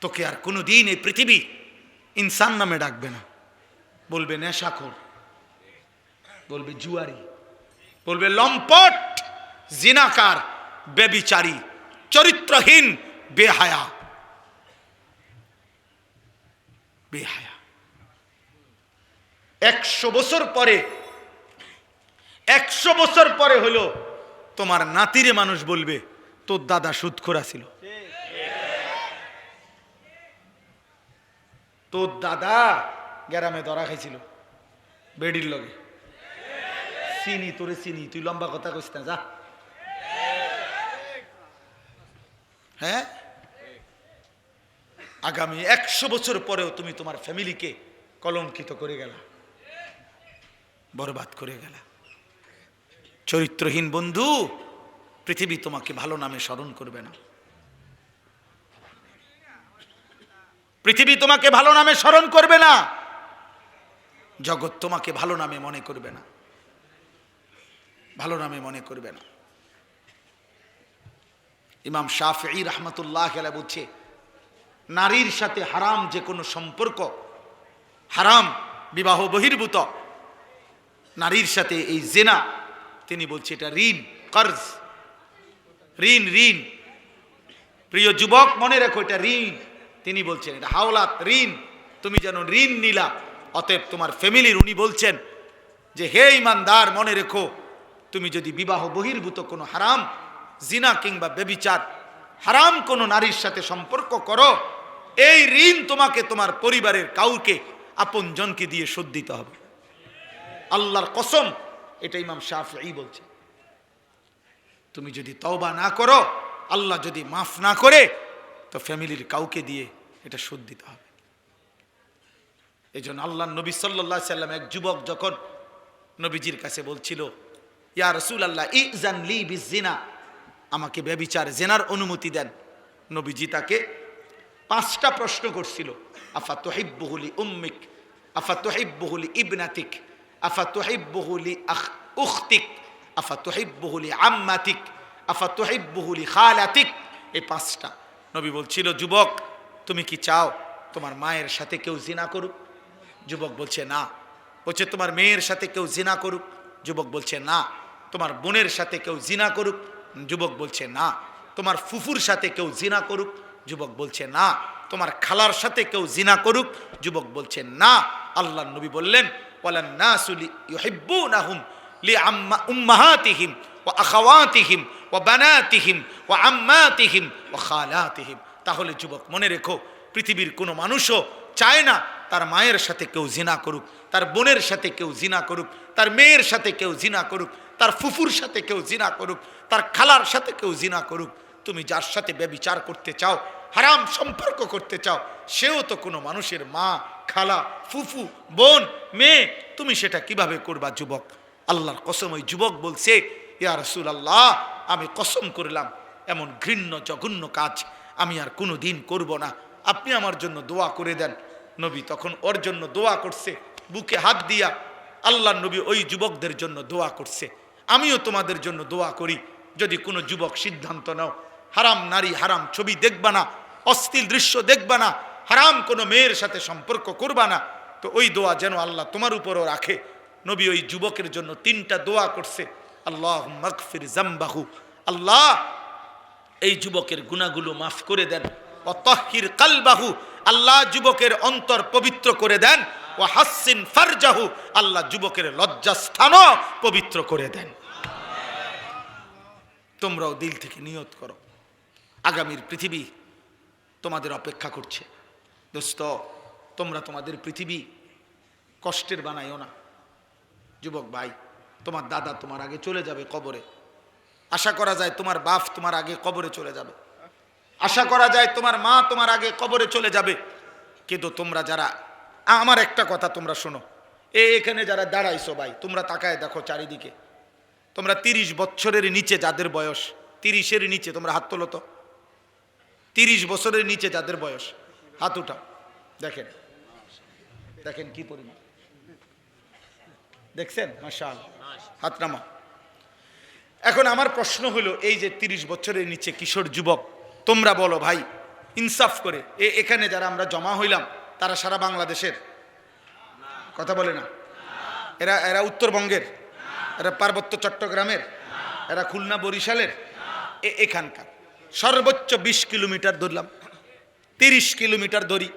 তোকে আর কোনোদিন এই পৃথিবী ইনসান নামে ডাকবে না, বলবে নেশাখোর, বলবে জুয়ারি, বলবে লম্পট, জিনাকার, বেবিচারী, চরিত্রহীন, বেহায়া। বেহায়া। 100 বছর পরে, 100 বছর পরে হলো তোমার নাতিরে মানুষ বলবে তোর দাদা সুদখোর ছিল, তোর দাদা গ্রামে ধরা খাইছিল বেডির লগে, চিনি তোরে চিনি, তুই লম্বা কথা কইস না, যা। হ্যাঁ, আগামী 100 বছর পরেও তুমি তোমার ফ্যামিলিকে কলঙ্কিত করে গেলা, বরবাদ করে গেলা। চরিত্রহীন বন্ধু, পৃথিবী তোমাকে ভালো নামে স্মরণ করবে না, পৃথিবী তোমাকে ভালো নামে স্মরণ করবে না, জগৎ তোমাকে ভালো নামে মনে করবে না, ভালো নামে মনে করবে না। ইমাম শাফিঈ রাহমাতুল্লাহ আলাইহি বলছে, নারীর সাথে হারাম যে কোনো সম্পর্ক, হারাম বিবাহ বহির্ভূত নারীর সাথে এই জিনা, তিনি বলছে এটা ঋণ, কর্জ, ঋণ, ঋণ। প্রিয় যুবক মনে রেখো, এটা ঋণ। তিনি বলছেন এটা হাওলাত, ঋণ, তুমি যেন ঋণ নিলা। অতএব তোমার ফ্যামিলির উনি বলছেন যে হে ইমানদার, মনে রেখো, তুমি যদি বিবাহ বহির্ভূত কোনো হারাম, জিনা কিংবা ব্যভিচার, হারাম কোনো নারীর সাথে সম্পর্ক করো, এই ঋণ তোমাকে তোমার পরিবারের কাউকে আপনজনকে দিয়ে শোধ দিতে হবে। আল্লাহর কসম, এটা ইমাম শাফিঈ বলছে। তুমি যদি তওবা না করো, আল্লাহ যদি মাফ না করে, তো ফ্যামিলির কাউকে দিয়ে এটা শোধ দিতে হবে। এই জন্য আল্লাহ নবী সাল্লাল্লাহু আলাইহি সাল্লাম, এক যুবক যখন নবীজির কাছে বলছিল, ইয়া রাসূলুল্লাহ ইযান লি বিজিনা, আমাকে ব্যভিচার জেনার অনুমতি দেন, নবীজি তাকে 5টা প্রশ্ন করছিল। আফা তুহিব্বুহু লি উম্মিক, আফা তুহিব্বুহু লি ইবনাতিক, আফা তুহিব্বুহু লি উখতিক, আফা তুহিব্বুহু লি আম্মাতিক, আফা তুহিব্বুহু লি খালাতিক। এই 5টা নবী বলছিল, যুবক তুমি কি চাও তোমার মায়ের সাথে কেউ জিনা করুক? যুবক বলছে না। বলছে তোমার মেয়ের সাথে কেউ জিনা করুক? যুবক বলছে না। তোমার বোনের সাথে কেউ জিনা করুক? যুবক বলছে না। তোমার ফুফুর সাথে কেউ জিনা করুক? যুবক বলছে না। তোমার খালার সাথে কেউ জিনা করুক? যুবক বলছে না। আল্লাহর নবী বললেন, ওয়ালান নাসু ইউহিব্বুনাহুম লিউম্মাহাতিহিম ওয়া আখাওয়াতিহিম ওয়া বানাতিহিম ওয়া আম্মাতিহিম ওয়া খালাতিহিম। তাহলে যুবক মনে রেখো, পৃথিবীর কোনো মানুষও চায় না তার মায়ের সাথে কেউ জিনা করুক, তার বোনের সাথে কেউ জিনা করুক, তার মেয়ের সাথে কেউ জিনা করুক, তার ফুফুর সাথে কেউ জিনা করুক, তার খালার সাথে কেউ জিনা করুক। তুমি যার সাথে ব্যভিচার করতে চাও, হারাম সম্পর্ক করতে চাও, সেও তো কোনো মানুষের মা, খালা, ফুফু, বোন, মেয়ে। তুমি সেটা কিভাবে করবা যুবক? আল্লাহর কসম, ওই যুবক বলছে, ইয়া রাসূলুল্লাহ, আমি কসম করলাম এমন ঘৃণ্য জঘন্য কাজ আমি আর কোনো দিন করব না, আপনি আমার জন্য দোয়া করে দেন। নবী তখন ওর জন্য দোয়া করছে, বুকে হাত দিয়া আল্লাহর নবী ওই যুবকদের জন্য দোয়া করছে। আমিও তোমাদের জন্য দোয়া করি, যদি কোনো যুবক সিদ্ধান্ত নাও হারাম নারী, হারাম ছবি দেখবা না, অশ্লীল দৃশ্য দেখবা না, হারাম কোনো মেয়ের সাথে সম্পর্ক করবা না, তো ওই দোয়া যেন আল্লাহ তোমার উপরও রাখে। নবী ওই যুবকের জন্য 3টা দোয়া করছে। আল্লাহুম্মা মাগফির যামবাহু, আল্লাহ এই যুবকের গুনাহগুলো মাফ করে দেন। ওয়া তাহহির কালবাহু, আল্লাহ যুবকের অন্তর পবিত্র করে দেন। ওয়া হাসসিন ফারজাহু, আল্লাহ যুবকের লজ্জাস্থানও পবিত্র করে দেন। তোমরাও দিল থেকে নিয়ত করো, আগামীর পৃথিবী তোমাদের অপেক্ষা করছে। দোস্ত, তোমরা তোমাদের পৃথিবী কষ্টের বানাইও না। যুবক ভাই, তোমার দাদা তোমার আগে চলে যাবে কবরে, আশা করা যায় তোমার বাপ তোমার আগে কবরে চলে যাবে, আশা করা যায় তোমার মা তোমার আগে কবরে চলে যাবে। কিন্তু তোমরা যারা, আমার একটা কথা তোমরা শোনো, এখানে যারা দাঁড়াইছো ভাই, তোমরা তাকায় দেখো চারিদিকে, তোমরা 30 বছরের নিচে যাদের বয়স, 30-এর নিচে, তোমরা হাত তোলো তো। 30 বছরের নিচে যাদের বয়স, হাত উঠাও। দেখেন দেখেন কি পরিমাণ, দেখছেন? মাশাআল্লাহ, হাত নামা। এখন আমার প্রশ্ন হলো, এই যে 30 বছরের নিচে কিশোর যুবক, তোমরা বলো ভাই ইনসাফ করে, এখানে যারা আমরা জমা হইলাম তারা সারা বাংলাদেশের? কথা বলে না। এরা এরা উত্তরবঙ্গের, এরা পার্বত্য চট্টগ্রামের, এরা খুলনা বরিশালের, এখানকার সর্বোচ্চ 20 কিলোমিটার ধরলাম, 30 কিলোমিটার ধরি,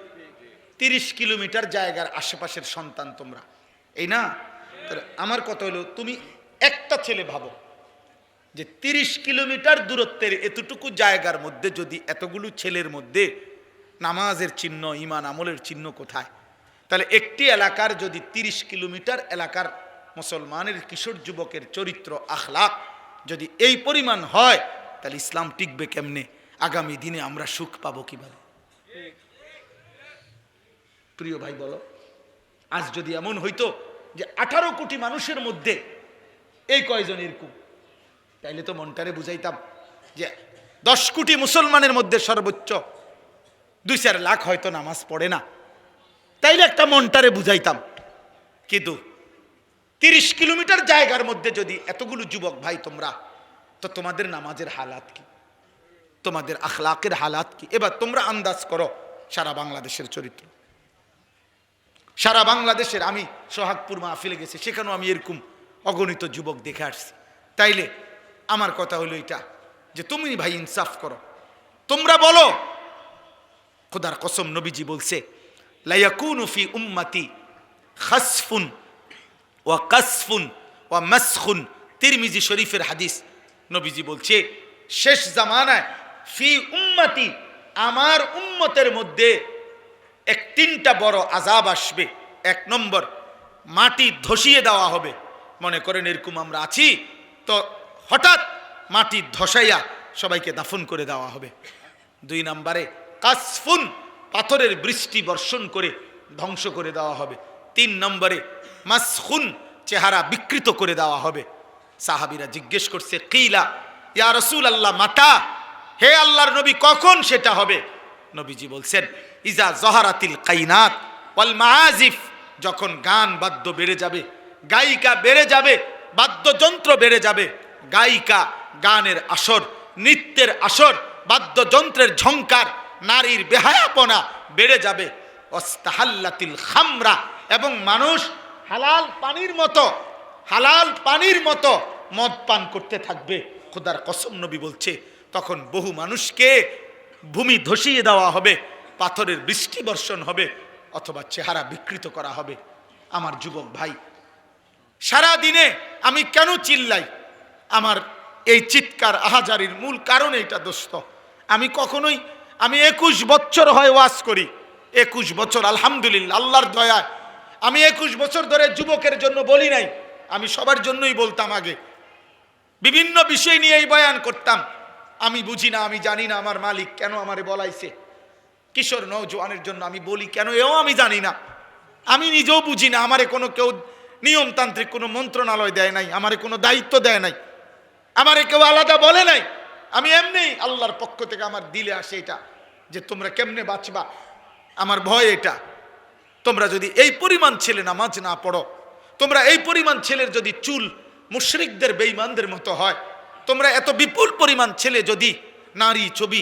30 কিলোমিটার জায়গার আশেপাশের সন্তান তোমরা, এই না? আমার কথা হলো, তুমি একটা ছেলে ভাবো যে 30 কিলোমিটার দূরত্বের এতটুকু জায়গার মধ্যে যদি এতগুলো ছেলের মধ্যে নামাজের চিহ্ন, ঈমান আমলের চিহ্ন কোথায়? তাহলে একটি এলাকার যদি 30 কিলোমিটার এলাকার মুসলমানের কিশোর যুবকের চরিত্র, আখলাক যদি এই পরিমাণ হয়, তাহলে ইসলাম টিকবে কেমনে? আগামী দিনে আমরা সুখ পাবো কিভাবে? প্রিয় ভাই বলো, আজ যদি এমন হইতো যে 18 কোটি মানুষের মধ্যে এই কয়জন এরকম, তাইলে তো মনটারে বুঝাইতাম যে 10 কোটি মুসলমানের মধ্যে সর্বোচ্চ 2-4 লাখ হয়তো নামাজ পড়ে না, তাইলে একটা মনটারে বুঝাইতাম। কিন্তু 30 কিলোমিটার জায়গার মধ্যে যদি এতগুলো যুবক ভাই তোমরা, তো তোমাদের নামাজের হালাত কি, তোমাদের আখলাকের হালাত কি? এবার তোমরা আন্দাজ করো সারা বাংলাদেশের চরিত্র। সারা বাংলাদেশের, আমি সোহাগপুর মাহফিলে গেছি, সেখানেও আমি এরকম অগণিত যুবক দেখে আসছি। তাইলে আমার কথা হলো এটা যে তুমি ভাই ইনসাফ করো, তোমরা বলো। খোদার কসম, নবীজি বলছে, লা ইয়াকুনু ফি উম্মতি খাসফুন ওয়া কাসফুন ওয়া মাসখুন, তিরমিজি শরীফের হাদিস। নবীজি বলছে, শেষ জামানায় ফি উম্মতি, আমার উম্মতের মধ্যে 3টা বড় আযাব আসবে। 1 নম্বর, মাটি ধসিয়ে দেওয়া হবে। মনে করেন এরকম আমরা আছি, তো হঠাৎ মাটি ধসাইয়া সবাইকে দাফন করে দেওয়া হবে। 2 নম্বরে কাসফুন, পাথরের বৃষ্টি বর্ষণ করে ধ্বংস করে দেওয়া হবে। 3 নম্বরে মাসখুন, চেহারা বিকৃত করে দেওয়া হবে। সাহাবীরা জিজ্ঞেস করছে, কিলা ইয়া রাসূলুল্লাহ মাতা, হে আল্লাহর নবী কখন সেটা হবে? নবীজি বলছেন, ইজা জহারাতিল কাইনাত ওয়াল মাআজিফ, যখন গান বাদ্য বেড়ে যাবে, গায়িকা বেড়ে যাবে, বাদ্যযন্ত্র বেড়ে যাবে, গায়িকা, গানের আসর, নৃত্যের আসর, বাদ্যযন্ত্রের ঝংকার, নারীর বেহায়াপনা বেড়ে যাবে। ওয়াস্তাহাল্লাতিল খামরা, এবং মানুষ হালাল পানির মতো মদ পান করতে থাকবে। খোদার কসম, নবী বলছে, তখন বহু মানুষকে ভূমি ধসিয়ে দেওয়া হবে, পাথরের বৃষ্টি বর্ষণ হবে, অথবা চেহারা বিকৃত করা হবে। আমার যুবক ভাই, সারা দিনে আমি কেন চিল্লাই? আমার এই চিৎকার আহাজারির মূল কারণ এইটা দোস্ত। আমি কখনোই আমি 21 বছর হয় ওয়াজ করি, 21 বছর আলহামদুলিল্লাহ আল্লাহর দয়ায়। আমি 21 বছর ধরে যুবকের জন্য বলি নাই, আমি সবার জন্যই বলতাম। আগে বিভিন্ন বিষয় নিয়ে এই বয়ান করতাম। আমি বুঝি না, আমি জানি না আমার মালিক কেন আমারে বলাইছে। কিশোর নওজোয়ানের জন্য আমি বলি কেন, এও আমি জানি না। আমি নিজেও বুঝি না। আমারে কোনো কেউ নিয়মতান্ত্রিক কোনো মন্ত্রণালয় দেয় নাই, আমারে কোনো দায়িত্ব দেয় নাই, আমারে কেউ আলাদা বলে নাই। আমি এমনি আল্লাহর পক্ষ থেকে আমার দিলে আসে এটা, যে তোমরা কেমনে বাঁচবা, আমার ভয় এটা। তোমরা যদি এই পরিমাণ ছেলে নামাজ না পড়ো, তোমরা এই পরিমাণ ছেলের যদি চুল মুশরিকদের বেঈমানদের মতো হয়, তোমরা এত বিপুল পরিমাণ ছেলে যদি নারী ছবি,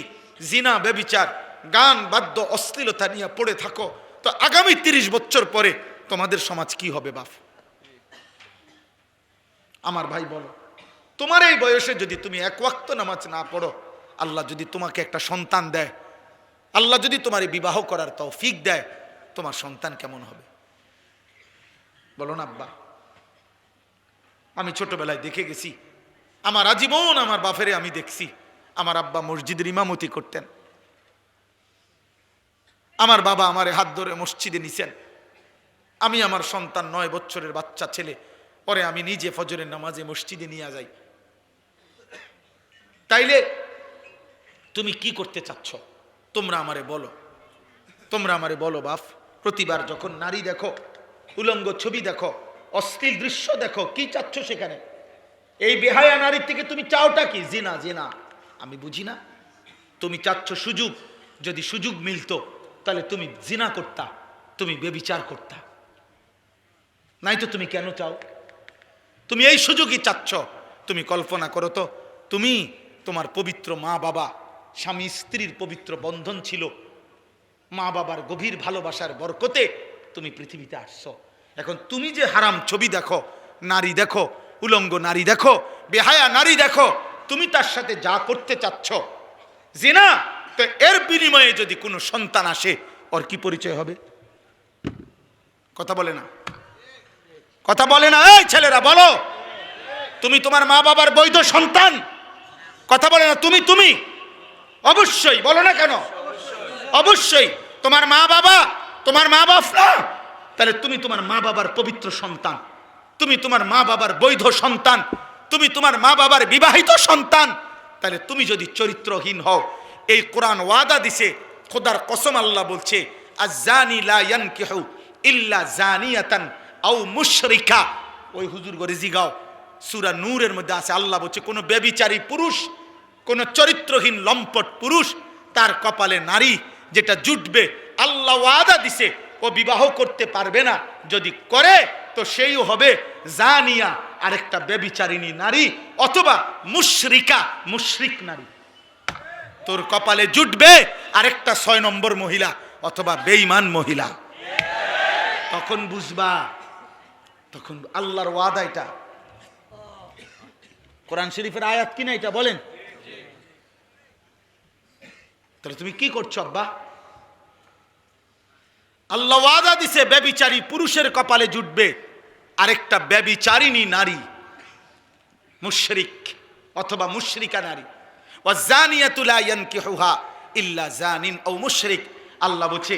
জিনা, ব্যভিচার, গান, বাদ্য, অশ্লীলতা নিয়ে পড়ে থাকো, তো আগামী 30 বছর পরে তোমাদের সমাজ কি হবে বাপ? আমার ভাই বলো, তোমার এই বয়সে যদি তুমি এক ওয়াক্ত নামাজ না পড়ো, আল্লাহ যদি তোমাকে একটা সন্তান দেয়, আল্লাহ যদি তোমার বিবাহ করার তৌফিক দেয়, তোমার সন্তান কেমন হবে বলো না আব্বা? আমি ছোটবেলায় দেখে গেছি, আমার আজীবন আমার বাপেরে আমি দেখছি। আমার আব্বা মসজিদের ইমামতি করতেন, আমার বাবা আমারে হাত ধরে মসজিদে নিছেন। আমি আমার সন্তান 9 বছরের বাচ্চা ছেলে, পরে আমি নিজে ফজরের নামাজে মসজিদে নিয়ে যাই। তাইলে তুমি কি করতে চাচ্ছ? তোমরা আমারে বলো, তোমরা আমারে বলো বাপ। প্রতিবার যখন নারী দেখো, উলঙ্গ ছবি দেখো, অশ্লীল দৃশ্য দেখো, কি চাচ্ছ সেখানে? এই বেহায়া নারীর থেকে তুমি চাওটা কি? জিনা। জিনা আমি বুঝি না। তুমি চাচ্ছ সুযোগ, যদি সুযোগ মিলতো তাহলে তুমি জিনা করতা, তুমি ব্যভিচার করতা। নাই তো তুমি কেন চাও? তুমি এই সুযোগই চাচ্ছ। তুমি কল্পনা করো তো, তুমি তোমার পবিত্র মা বাবা, স্বামী স্ত্রীর পবিত্র বন্ধন ছিল, মা বাবার গভীর ভালোবাসার বরকতে তুমি পৃথিবীতে আসছো। এখন তুমি যে হারাম ছবি দেখো, নারী দেখো, উলঙ্গ নারী দেখো, বেহায়া নারী দেখো, তুমি তার সাথে যা করতে চাচ্ছ জিনা, তো এর বিনিময়ে যদি কোনো সন্তান আসে, ওর কি পরিচয় হবে? কথা বলে না, কথা বলে না। এই ছেলেরা বলো, তুমি তোমার মা বাবার বৈধ সন্তান? কথা বলে না। তুমি অবশ্যই বলো না কেন? অবশ্যই তোমার মা বাবা, তোমার মা বাপ না, তাহলে তুমি তোমার মা বাবার পবিত্র সন্তান, তুমি তোমার মা বাবার বৈধ সন্তান, তুমি তোমার মা বাবার বিবাহিত সন্তান। তাহলে তুমি যদি চরিত্রহীন হও, এই কোরআন ওয়াদা দিছে, খোদার কসম আল্লাহ বলছে, আয-জানি লা ইয়ানকিহু ইল্লা জানিয়াতান আও মুশরিকা। ওই হুজুর করে জিগাও, সূরা নূরের মধ্যে আছে। আল্লাহ বলছে, কোন ব্যভিচারী পুরুষ, কোন চরিত্রহীন লম্পট পুরুষ, তার কপালে নারী যেটা জুটবে, আল্লাহ ওয়াদা দিছে ও বিবাহ করতে পারবে না। যদি করে তো সেই হবে জানিয়া, আরেকটা ব্যভিচারিণী নারী, অথবা মুশরিকা, মুশরিক নারী। তোর কপালে জুটবে আরেকটা 6 নম্বর মহিলা, অথবা বেঈমান মহিলা। তখন বুঝবা, তখন আল্লাহর ওয়াদা। এটা কোরআন শরীফের আয়াত কিনা এটা বলেন? তাহলে তুমি কি করছো আব্বা? আল্লাহ ওয়াদা দিছে, ব্যভিচারী পুরুষের কপালে জুটবে আরেকটা ব্যভিচারিণী নারী, মুশরিক অথবা মুশরিকা নারী। ওয়াজানিয়াতু লা ইয়ানকিহুহা ইল্লা জানিন আও মুশরিক। আল্লাহ বলছে,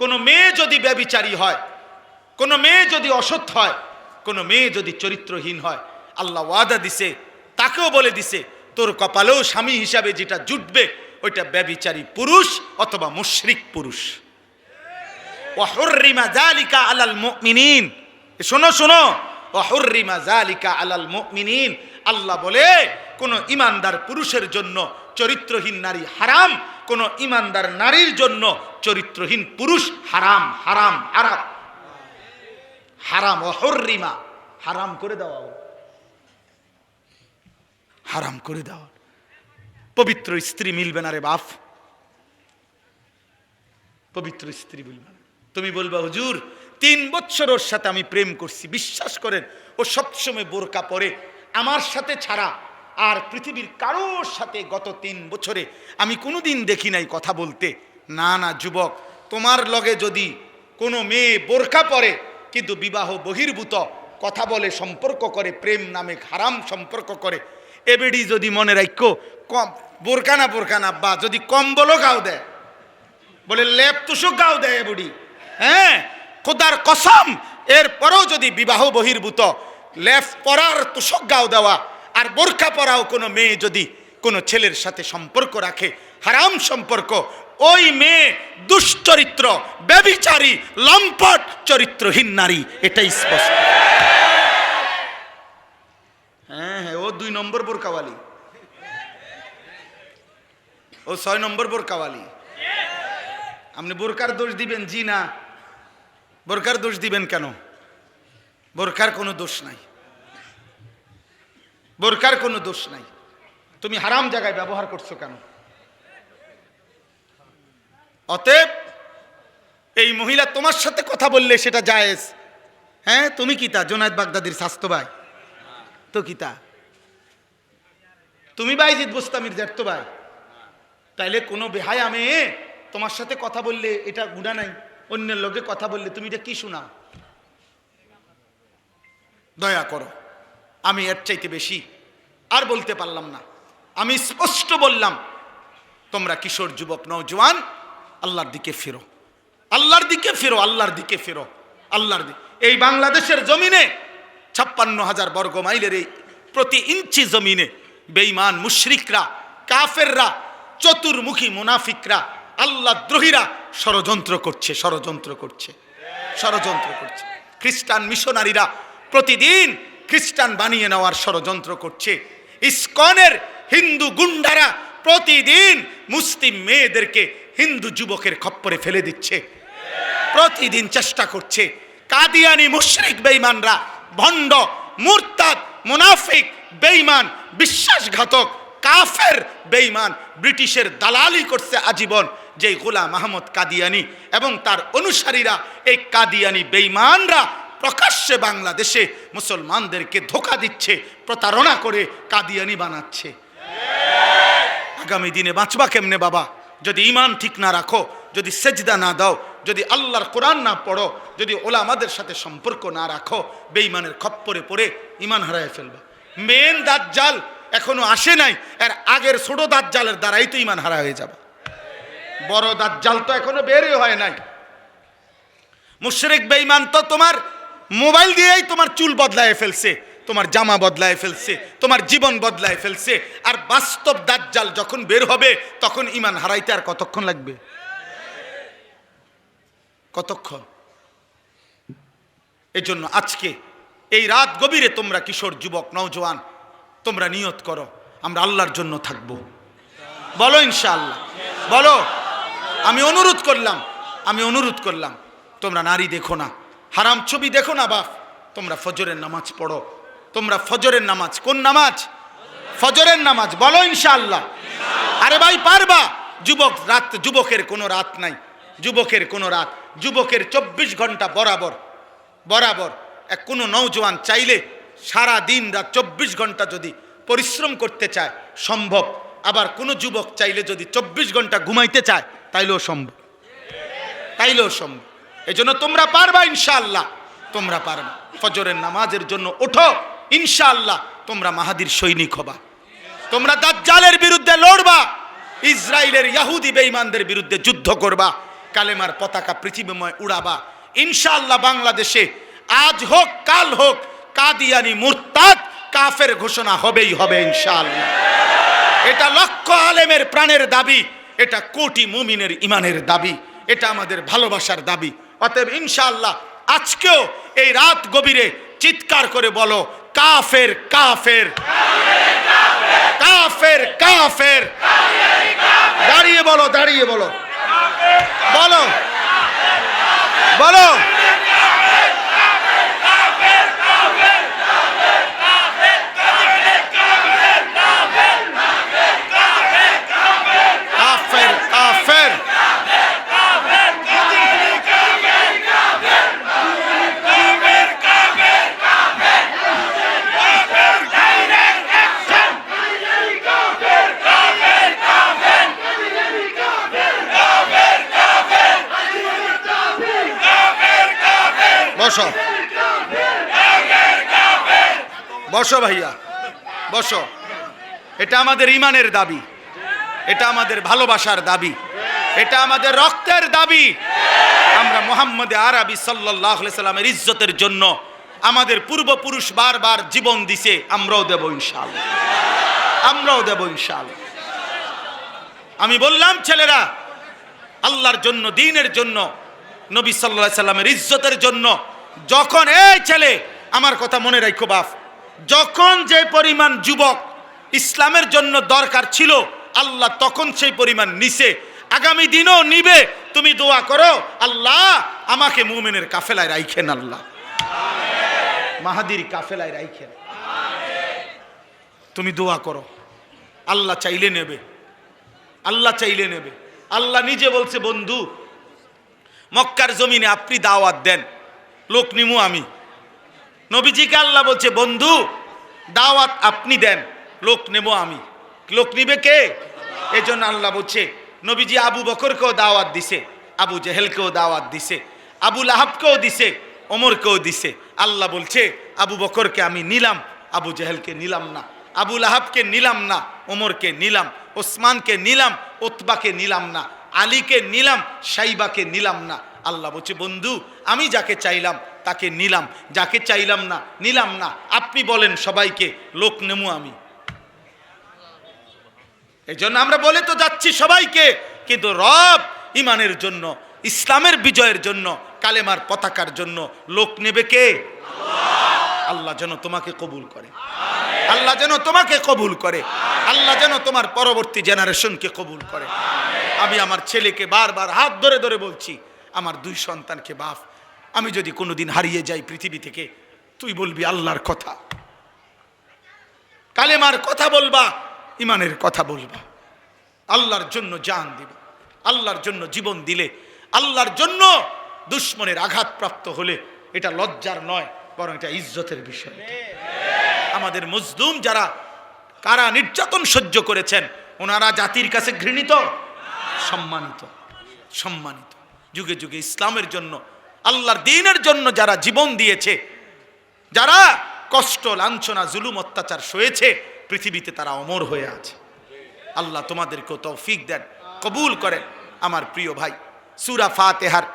কোন মেয়ে যদি ব্যভিচারী হয়, কোন মেয়ে যদি অসৎ হয়, কোন মেয়ে যদি চরিত্রহীন হয়, আল্লাহ ওয়াদা দিছে, তাকেও বলে দিছে, তোর কপালেও স্বামী হিসাবে যেটা জুটবে ওইটা ব্যভিচারী পুরুষ অথবা মুশরিক পুরুষ। ওয়া হুররিমা যালিকা আলাল মুমিনিন। শোনো শোনো, ওয়া হুররিমা যালিকা আলাল মুমিনিন। আল্লাহ বলে, কোন ইমানদার পুরুষের জন্য চরিত্রহীন নারী হারাম, কোন ইমানদার নারীর জন্য চরিত্রহীন পুরুষ হারাম। হারাম হারাম হারাম। ওয়া হুররিমা, হারাম করে দেওয়া, হারাম করে দেওয়া। পবিত্র স্ত্রী মিলবে না রে বাপ, পবিত্র স্ত্রী মিলবে না। তুমি বলবা, হুজুর 3 বছর ওর সাথে আমি প্রেম করছি, বিশ্বাস করেন ও সবসময় বোরকা পরে, আমার সাথে ছাড়া আর পৃথিবীর কারোর সাথে গত 3 বছরে আমি কোনোদিন দেখি নাই কথা বলতে। না না যুবক, তোমার লগে যদি কোনো মেয়ে বোরকা পরে কিন্তু বিবাহ বহির্ভূত কথা বলে, সম্পর্ক করে, প্রেম নামে হারাম সম্পর্ক করে, এবেডি যদি মনে রাখো, কম বোরকা না বা যদি কম্বলও গাও দেয়, বলে লেপ তুষক গাও দেয় বুড়ি, হ্যাঁ খোদার কসম, এরপরেও যদি বিবাহ বহির্ভূত লেপ পরার তুষক গাও দেওয়া আর বোরকা পরাও কোনো মেয়ে যদি কোনো ছেলের সাথে সম্পর্ক রাখে, হারাম সম্পর্ক, ওই মেয়ে দুশ্চরিত্র, ব্যভিচারী, লম্পট, চরিত্রহীন নারী, এটাই স্পষ্ট। হ্যাঁ হ্যাঁ, ও 2 নম্বর বোরকাওয়ালি, ও 6 নম্বর বোরকাওয়ালি। আপনি বোরকার দোষ দিবেন? জি না। বোরকার দোষ দিবেন কেন? বোরকার কোনো দোষ নাই, বোরকার কোনো দোষ নাই। তুমি হারাম জায়গায় ব্যবহার করছো কেন? অতএব এই মহিলা তোমার সাথে কথা বললে সেটা জায়েজ। হ্যাঁ, তুমি কি তা জোনায়েদ বাগদাদির স্বাস্থ্য ভাই তো? কি তা তুমি বাইজিদ বুস্তামির জ্যাঠতো ভাই? তাইলে কোনো বেহায়া মেয়ে তোমার সাথে কথা বললে এটা গুনাহ নাই? অন্যের লোকে কথা বললে তুমি এটা কি শোনাও? দয়া করো, আমি এর চাইতে বেশি আর বলতে পারলাম না। আমি স্পষ্ট বললাম, তোমরা কিশোর যুবক নওজোয়ান আল্লাহর দিকে ফিরো, আল্লাহর দিকে ফিরো, আল্লাহর দিকে ফিরো, আল্লাহর দিকে। এই বাংলাদেশের জমিনে 56,000 বর্গ মাইলের এই প্রতি ইঞ্চি জমিনে বেঈমান মুশরিকরা, কাফেররা, চতুর্মুখী মুনাফিকরা, আল্লাহ দ্রোহীরা ষড়যন্ত্র করছে, ষড়যন্ত্র করছে, ষড়যন্ত্র করছে। খ্রিস্টান মিশনারিরা প্রতিদিন খ্রিস্টান বানিয়ে নেওয়ার ষড়যন্ত্র করছে। ইসকনের হিন্দু গুন্ডারা প্রতিদিন মুসলিম মেয়েদেরকে হিন্দু যুবকের খপ্পরে ফেলে দিচ্ছে, প্রতিদিন চেষ্টা করছে। কাদিয়ানি মুশরিক বেঈমানরা, ভণ্ড, মুরতাদ, মুনাফিক, বেঈমান, বিশ্বাসঘাতক, কাফের, বেঈমান, ব্রিটিশের দালালি করছে আজীবন। যে গোলাম আহমদ কাদিয়ানি এবং তার অনুসারীরা, এই কাদিয়ানি বেঈমানরা প্রকাশ্যে বাংলাদেশে মুসলমানদেরকে ধোঁকা দিচ্ছে, প্রতারণা করে কাদিয়ানি বানাচ্ছে। আগামী দিনে বাঁচবা কেমনে বাবা? যদি ঈমান ঠিক না রাখো, যদি সেজদা না দাও, যদি আল্লাহর কোরআন না পড়ো, যদি ওলামাদের সাথে সম্পর্ক না রাখো, বেঈমানের খপ্পরে পড়ে ঈমান হারায় ফেলবা। মেন দাজ্জাল এখনো আসে নাই, এর আগের ছোট দাজ্জালের দ্বারাই তো ঈমান হারা হয়ে যাবে। বড় দাজ্জাল তো এখনো বেরই হয় নাই। মুশরিক বেঈমান তো তোমার মোবাইল দিয়েই তোমার চুল বদলায় ফেলছে, তোমার জামা বদলায় ফেলছে, তোমার জীবন বদলায় ফেলছে। আর বাস্তব দাজ্জাল যখন বের হবে তখন ঈমান হারাইতে আর কতক্ষণ লাগবে? কতক্ষণ? এই জন্য আজকে এই রাত গভীরে তোমরা কিশোর যুবক নওজোয়ান, তোমরা নিয়ত করো আমরা আল্লাহর জন্য থাকব। বলো ইনশাআল্লাহ, বলো। আমি অনুরোধ করলাম, আমি অনুরোধ করলাম, তোমরা নারী দেখো না, হারাম ছবি দেখো না বাপ, তোমরা ফজরের নামাজ পড়ো। তোমরা ফজরের নামাজ, কোন নামাজ? ফজরের নামাজ। বলো ইনশাআল্লাহ। আরে ভাই পারবা? যুবক রাত, যুবকের কোনো রাত নাই, যুবকের কোনো রাত, যুবকের 24 ঘন্টা বরাবর, বরাবর। এক কোনো নওজোয়ান চাইলে সারা দিন রাত 24 ঘন্টা যদি পরিশ্রম করতে চায় সম্ভব। আবার কোনো যুবক চাইলে যদি 24 ঘন্টা ঘুমাইতে চায় তাইলেও সম্ভব, তাইলেও সম্ভব। এই জন্য তোমরা পারবা ইনশাআল্লাহ, তোমরা পারবা। ফজরের নামাজের জন্য ওঠো ইনশাআল্লাহ, তোমরা মাহাদির সৈনিক হবা, তোমরা দাজ্জালের বিরুদ্ধে লড়বা, ইসরায়েলের ইহুদি বেঈমানদের বিরুদ্ধে যুদ্ধ করবা, কালেমার পতাকা পৃথিবীময় উড়াবা ইনশাআল্লাহ। বাংলাদেশে আজ হোক কাল হোক কাদিয়ানি মুরতাদ কাফের ঘোষণা হবেই হবে ইনশাআল্লাহ। এটা লক্ষ আলেমের প্রাণের দাবি, এটা কোটি মুমিনের ইমানের দাবি, এটা আমাদের ভালোবাসার দাবি। অতএব ইনশাআল্লাহ আজকেও এই রাত গভীরে চিৎকার করে বলো কাফের কাফের কাফের কাফের। দাঁড়িয়ে বলো, দাঁড়িয়ে বলো, বলো বলো। বসো বসো ভাইয়া, বসো। এটা আমাদের ইমানের দাবি, এটা আমাদের ভালোবাসার দাবি। এটা আমাদের রক্তের দাবি। আমরা মুহাম্মদ আরবি সাল্লাল্লাহু আলাইহি সাল্লামের ইজ্জতের জন্য আমাদের পূর্বপুরুষ বারবার জীবন দিছে, আমরাও দেব ইনশাআল্লাহ, আমরাও দেব ইনশাআল্লাহ। আমি বললাম ছেলেরা, আল্লাহর জন্য, দ্বীনের জন্য, নবী সাল্লাল্লাহু আলাইহি সাল্লামের ইজ্জতের জন্য যখন, এই ছেলে আমার কথা মনে রাখো বাপ, যখন যে পরিমাণ যুবক ইসলামের জন্য দরকার ছিল আল্লাহ তখন সেই পরিমাণ নিছে, আগামী দিনও নিবে। তুমি দোয়া করো, আল্লাহ আমাকে মুমিনের কাফেলায় রাখেন, আল্লাহ মাহাদির কাফেলায় রাখেন। তুমি দোয়া করো, আল্লাহ চাইলে নেবে, আল্লাহ চাইলে নেবে। আল্লাহ নিজে বলছে, বন্ধু মক্কার জমিনে আপনি দাওয়াত দেন, লোক নিমু আমি। নবীজিকে আল্লাহ বলছে, বন্ধু দাওয়াত আপনি দেন, লোক নেব আমি। লোক নিবে কে? এজন্য আল্লাহ বলছে, নবীজি আবু বকরকেও দাওয়াত দিছে, আবু জেহেলকেও দাওয়াত দিছে, আবু লাহাবকেও দিছে, ওমরকেও দিছে। আল্লাহ বলছে, আবু বকরকে আমি নিলাম, আবু জেহেলকে নিলাম না, আবু লাহাবকে নিলাম না, ওমরকে নিলাম, ওসমানকে নিলাম, উতবাকে নিলাম না, আলীকে নিলাম, সাইবাকে নিলাম না। আল্লাহ বলছে, বন্ধু আমি যাকে চাইলাম তাকে নিলাম, যাকে চাইলাম না নিলাম না। আপনি বলেন সবাইকে লোক নেমু আমি। এই জন্য আমরা বলে তো যাচ্ছি সবাইকে, কিন্তু রব ইমানের জন্য, ইসলামের বিজয়ের জন্য, কালেমার পতাকার জন্য লোক নেবে কে? আল্লাহ যেন তোমাকে কবুল করে, আল্লাহ যেন তোমাকে কবুল করে, আল্লাহ যেন তোমার পরবর্তী জেনারেশনকে কবুল করে। আমি আমার ছেলেকে বারবার হাত ধরে ধরে বলছি, আমার দুই সন্তানকে, বাপ আমি যদি কোনোদিন হারিয়ে যাই পৃথিবী থেকে, তুই বলবি আল্লাহর কথা, কালেমার কথা বলবা, ইমানের কথা বলবা, আল্লাহর জন্য জান দিবা, আল্লাহর জন্য জীবন দিলে, আল্লাহর জন্য দুশমনের আঘাতপ্রাপ্ত হলে এটা লজ্জার নয়, বরং এটা ইজ্জতের বিষয়। আমাদের মজলুম যারা কারা নির্যাতন সহ্য করেছেন, ওনারা জাতির কাছে ঘৃণিত, সম্মানিত, সম্মানিত। যুগে যুগে ইসলামের জন্য, আল্লাহর দ্বীনের জন্য যারা জীবন দিয়েছে, যারা কষ্ট, লাঞ্ছনা, জুলুম, অত্যাচার সয়েছে, পৃথিবীতে তারা অমর হয়ে আছে। আল্লাহ তোমাদেরকেও তৌফিক দেন, কবুল করেন। আমার প্রিয় ভাই, সূরা ফাতিহার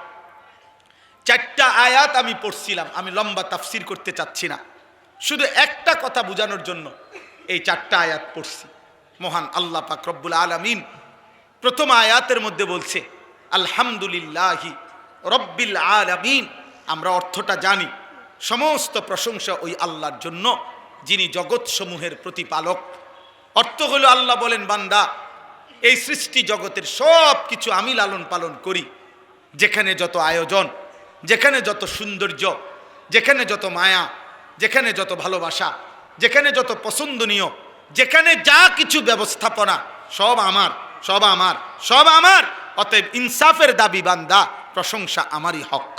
4টা আয়াত আমি পড়ছিলাম, আমি লম্বা তাফসির করতে চাচ্ছি না, শুধু একটা কথা বোঝানোর জন্য এই 4টা আয়াত পড়ছি। মহান আল্লাহ পাক রব্বুল আলামিন প্রথম আয়াতের মধ্যে বলছে, আলহামদুলিল্লাহি রব্বিল আলামিন। আমরা অর্থটা জানি, সমস্ত প্রশংসা ওই আল্লাহর জন্য যিনি জগৎসমূহের প্রতিপালক। অর্থ হলো, আল্লাহ বলেন, বান্দা এই সৃষ্টি জগতের সব কিছু আমি লালন পালন করি। যেখানে যত আয়োজন, যেখানে যত সৌন্দর্য, যেখানে যত মায়া, যেখানে যত ভালোবাসা, যেখানে যত পছন্দনীয়, যেখানে যা কিছু ব্যবস্থাপনা, সব আমার, সব আমার, সব আমার। অতএব ইনসাফের দাবি বান্দা, প্রশংসা আমারই হক।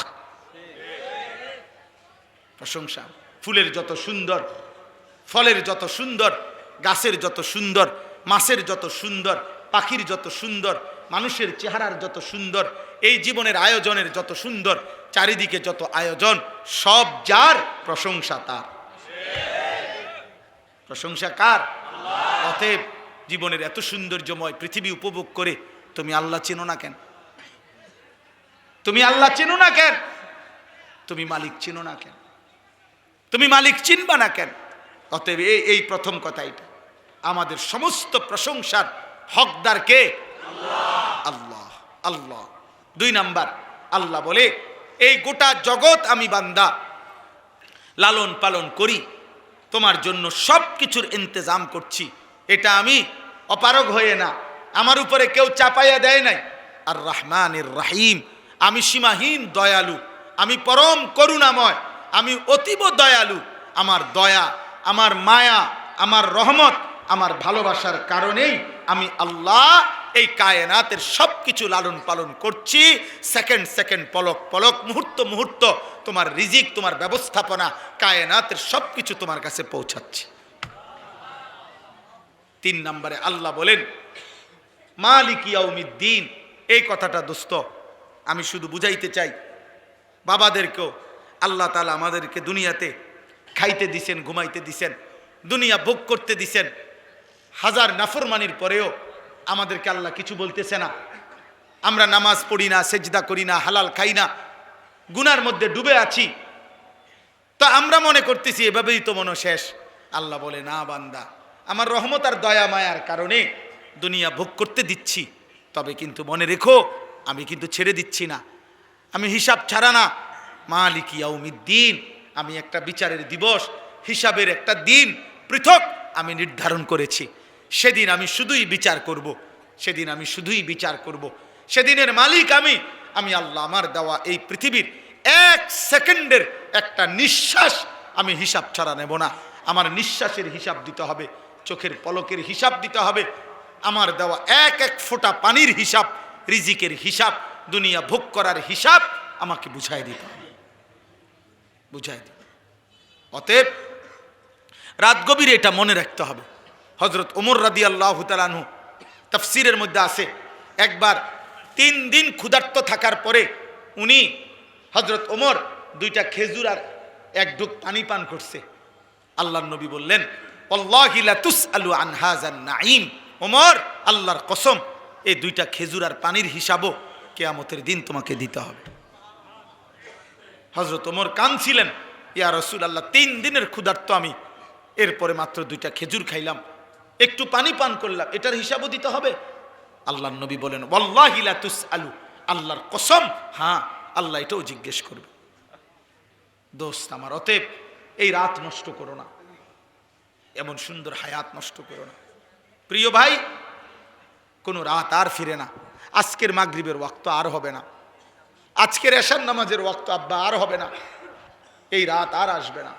প্রশংসা, ফুলের যত সুন্দর, ফলের যত সুন্দর, গাছের যত সুন্দর, মাছের যত সুন্দর, পাখির যত সুন্দর, মানুষের চেহারার যত সুন্দর, এই জীবনের আয়োজনের যত সুন্দর, চারিদিকে যত আয়োজন, সব যার, প্রশংসা তার। প্রশংসা কার? অতএব জীবনের এত সৌন্দর্যময় পৃথিবী উপভোগ করে তুমি আল্লাহ চেনো না কেন? তুমি আল্লাহ চেনো না কেন? তুমি মালিক চেনো না কেন? তুমি মালিক চিনবা না কেন? অতএব এই প্রথম কথা, এটা আমাদের সমস্ত প্রশংসার হকদার কে? আল্লাহ, আল্লাহ। 2 নাম্বার, আল্লাহ বলে, এই গোটা জগৎ আমি বান্দা লালন পালন করি, তোমার জন্য সব কিছুর ইন্তজাম করছি। এটা আমি অপারগ হয়ে না, আমার উপরে কেউ চাপাইয়া দেয় নাই। আর রহমানির রহিম, আমি সীমাহীন দয়ালু, আমি পরম করুণাময়, আমি অতীব দয়ালু। আমার দয়া, আমার মায়া, আমার রহমত, আমার ভালোবাসার কারণেই আমি আল্লাহ এই কায়নাতের সব কিছু লালন পালন করছি। সেকেন্ড সেকেন্ড, পলক পলক, মুহূর্ত মুহূর্ত তোমার রিজিক, তোমার ব্যবস্থাপনা, কায়নাতের সব কিছু তোমার কাছে পৌঁছাচ্ছে। 3 নম্বরে আল্লাহ বলেন, মালিক ইয়াউমিদ্দিন। এই কথাটা দোস্ত আমি শুধু বুঝাইতে চাই, বাবাদেরকেও আল্লাহ তাআলা আমাদেরকে দুনিয়াতে খাইতে দিছেন, ঘুমাইতে দিছেন, দুনিয়া ভোগ করতে দিছেন। হাজার নাফরমানির পরেও আমাদেরকে আল্লাহ কিছু বলতেছে না। আমরা নামাজ পড়ি না, সেজদা করি না, হালাল খাই না, গুনার মধ্যে ডুবে আছি, তো আমরা মনে করতেছি এভাবেই তো মনে শেষ। আল্লাহ বলে, না বান্দা, আমার রহমত আর দয়া মায়ার কারণে দুনিয়া ভোগ করতে দিচ্ছি, তবে কিন্তু মনে রেখো আমি কিন্তু ছেড়ে দিচ্ছি না, আমি হিসাব ছাড়া না। মালিক ইয়াউমিদ্দিন, আমি একটা বিচারের দিবস, হিসাবের একটা দিন পৃথক আমি নির্ধারণ করেছি। সেদিন আমি শুধুই বিচার করব, সেদিন আমি শুধুই বিচার করব। সেদিনের মালিক আমি আল্লাহ। আমার দেওয়া এই পৃথিবীর এক সেকেন্ডের একটা নিঃশ্বাস আমি হিসাব ছাড়া নেব না। আমার নিঃশ্বাসের হিসাব দিতে হবে, চোখের পলকের হিসাব দিতে হবে, আমার দেওয়া এক এক ফোঁটা পানির হিসাব, রিজিকের হিসাব, দুনিয়া ভোগ করার হিসাব আমাকে বুঝাই দিতে হবে, বুঝাই দিতে। অতএব রাত গভীরে এটা মনে রাখতে হবে। হযরত ওমর রাদিয়াল্লাহু তাআলা আনহু তাফসীরের মধ্যে আছে, একবার 3 দিন ক্ষুধার্ত থাকার পরে উনি হযরত ওমর 2টা খেজুর আর 1 ঢোক পানি পান করছে। আল্লাহর নবী বললেন, ওয়াল্লাহি লা তুসআলু আন হাযান নাঈম। ওমর, আল্লাহর কসম, এই 2টা খেজুর আর পানির হিসাবও কিয়ামতের দিন তোমাকে দিতে হবে। হযরত ওমর কাঁদছিলেন, ইয়া রাসূলুল্লাহ, 3 দিনের ক্ষুধার্ত আমি, এরপরে মাত্র 2টা খেজুর খাইলাম, একটু পানি পান করলাম, এটার হিসাবও দিতে হবে? আল্লাহর নবী বলেন, ওয়াল্লাহি লা তুসআলু, আল্লাহর কসম, হ্যাঁ আল্লাহ এটাও জিজ্ঞেস করবে। দোস্ত আমার, অতএব এই রাত নষ্ট করো না, এমন সুন্দর হায়াত নষ্ট করো না। প্রিয় ভাই, কোনো রাত আর ফিরে না। আজকের মাগরিবের ওয়াক্ত আর হবে না, আজকের এশার নামাজের ওয়াক্ত আব্বা আর হবে না, এই রাত আর আসবে না।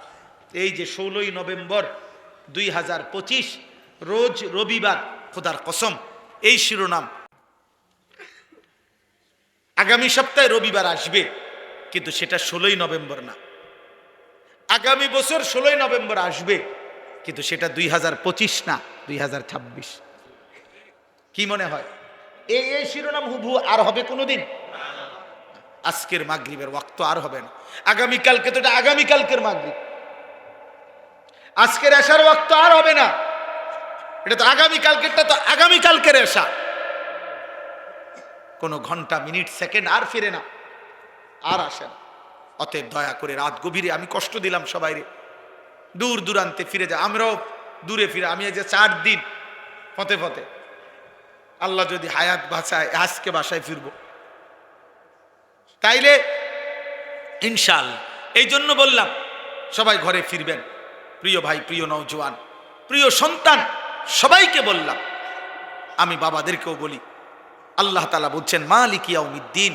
এই যে 16ই নভেম্বর 2025 রোজ রবিবার, খোদার কসম এই শিরোনাম, আগামী সপ্তাহে রবিবার আসবে, কিন্তু সেটা 16ই নভেম্বর না। আগামী বছর 16ই নভেম্বর আসবে, কিন্তু সেটা 2025 না, 2026। কি মনে হয় এই শিরোনাম হুবহু আর হবে কোনোদিন? আজকের মাগরিবের ওয়াক্ত আর হবে না। আগামীকালকে তো এটা আগামীকালকের মাগরিব, আজকের এশার ওয়াক্ত আর হবে না, এটা তো আগামীকালকেরটা তো আগামীকালকের এশা। কোনো ঘন্টা, মিনিট, সেকেন্ড আর ফিরে না, আর আসে না। অতএব দয়া করে রাত গভীরে, আমি কষ্ট দিলাম সবাইরে, দূর দূরান্তে ফিরে যায়, আমরাও দূরে ফিরে। আমি এই যে 4 দিন ফতে ফতে, আল্লাহ যদি হায়াত বাঁচায় আজকে বাসায় ফিরব, তাইলে ইনশাআল্লাহ। এই জন্য বললাম সবাই ঘরে ফিরবেন। প্রিয় ভাই, প্রিয় নওজোয়ান, প্রিয় সন্তান, সবাইকে বললাম, আমি বাবাদেরকেও বলি, আল্লাহ তাআলা বলছেন মালিক ইয়াউমিদ্দিন,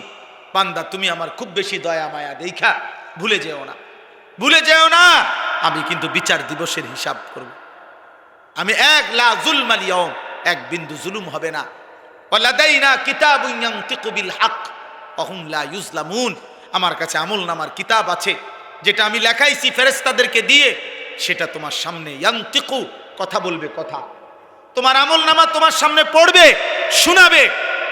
বান্দা তুমি আমার খুব বেশি দয়া মায়া দেখা ভুলে যেও না, ভুলে যেও না, আমি কিন্তু বিচার দিবসের হিসাব করব। আমি লা যুলমাল ইয়াউম, এক বিন্দু জুলুম হবে না। ওয়ালাদাইনা কিতাবুন ইয়ানতিকু বিল হক ওয়া হুম লা ইউজলামুন, আমার কাছে আমলনামার কিতাব আছে, যেটা আমি লেখাইছি ফেরেশতাদেরকে দিয়ে, সেটা তোমার সামনে ইয়ানতিকু, কথা বলবে, কথা তোমার আমলনামা তোমার সামনে পড়বে, শোনাবে,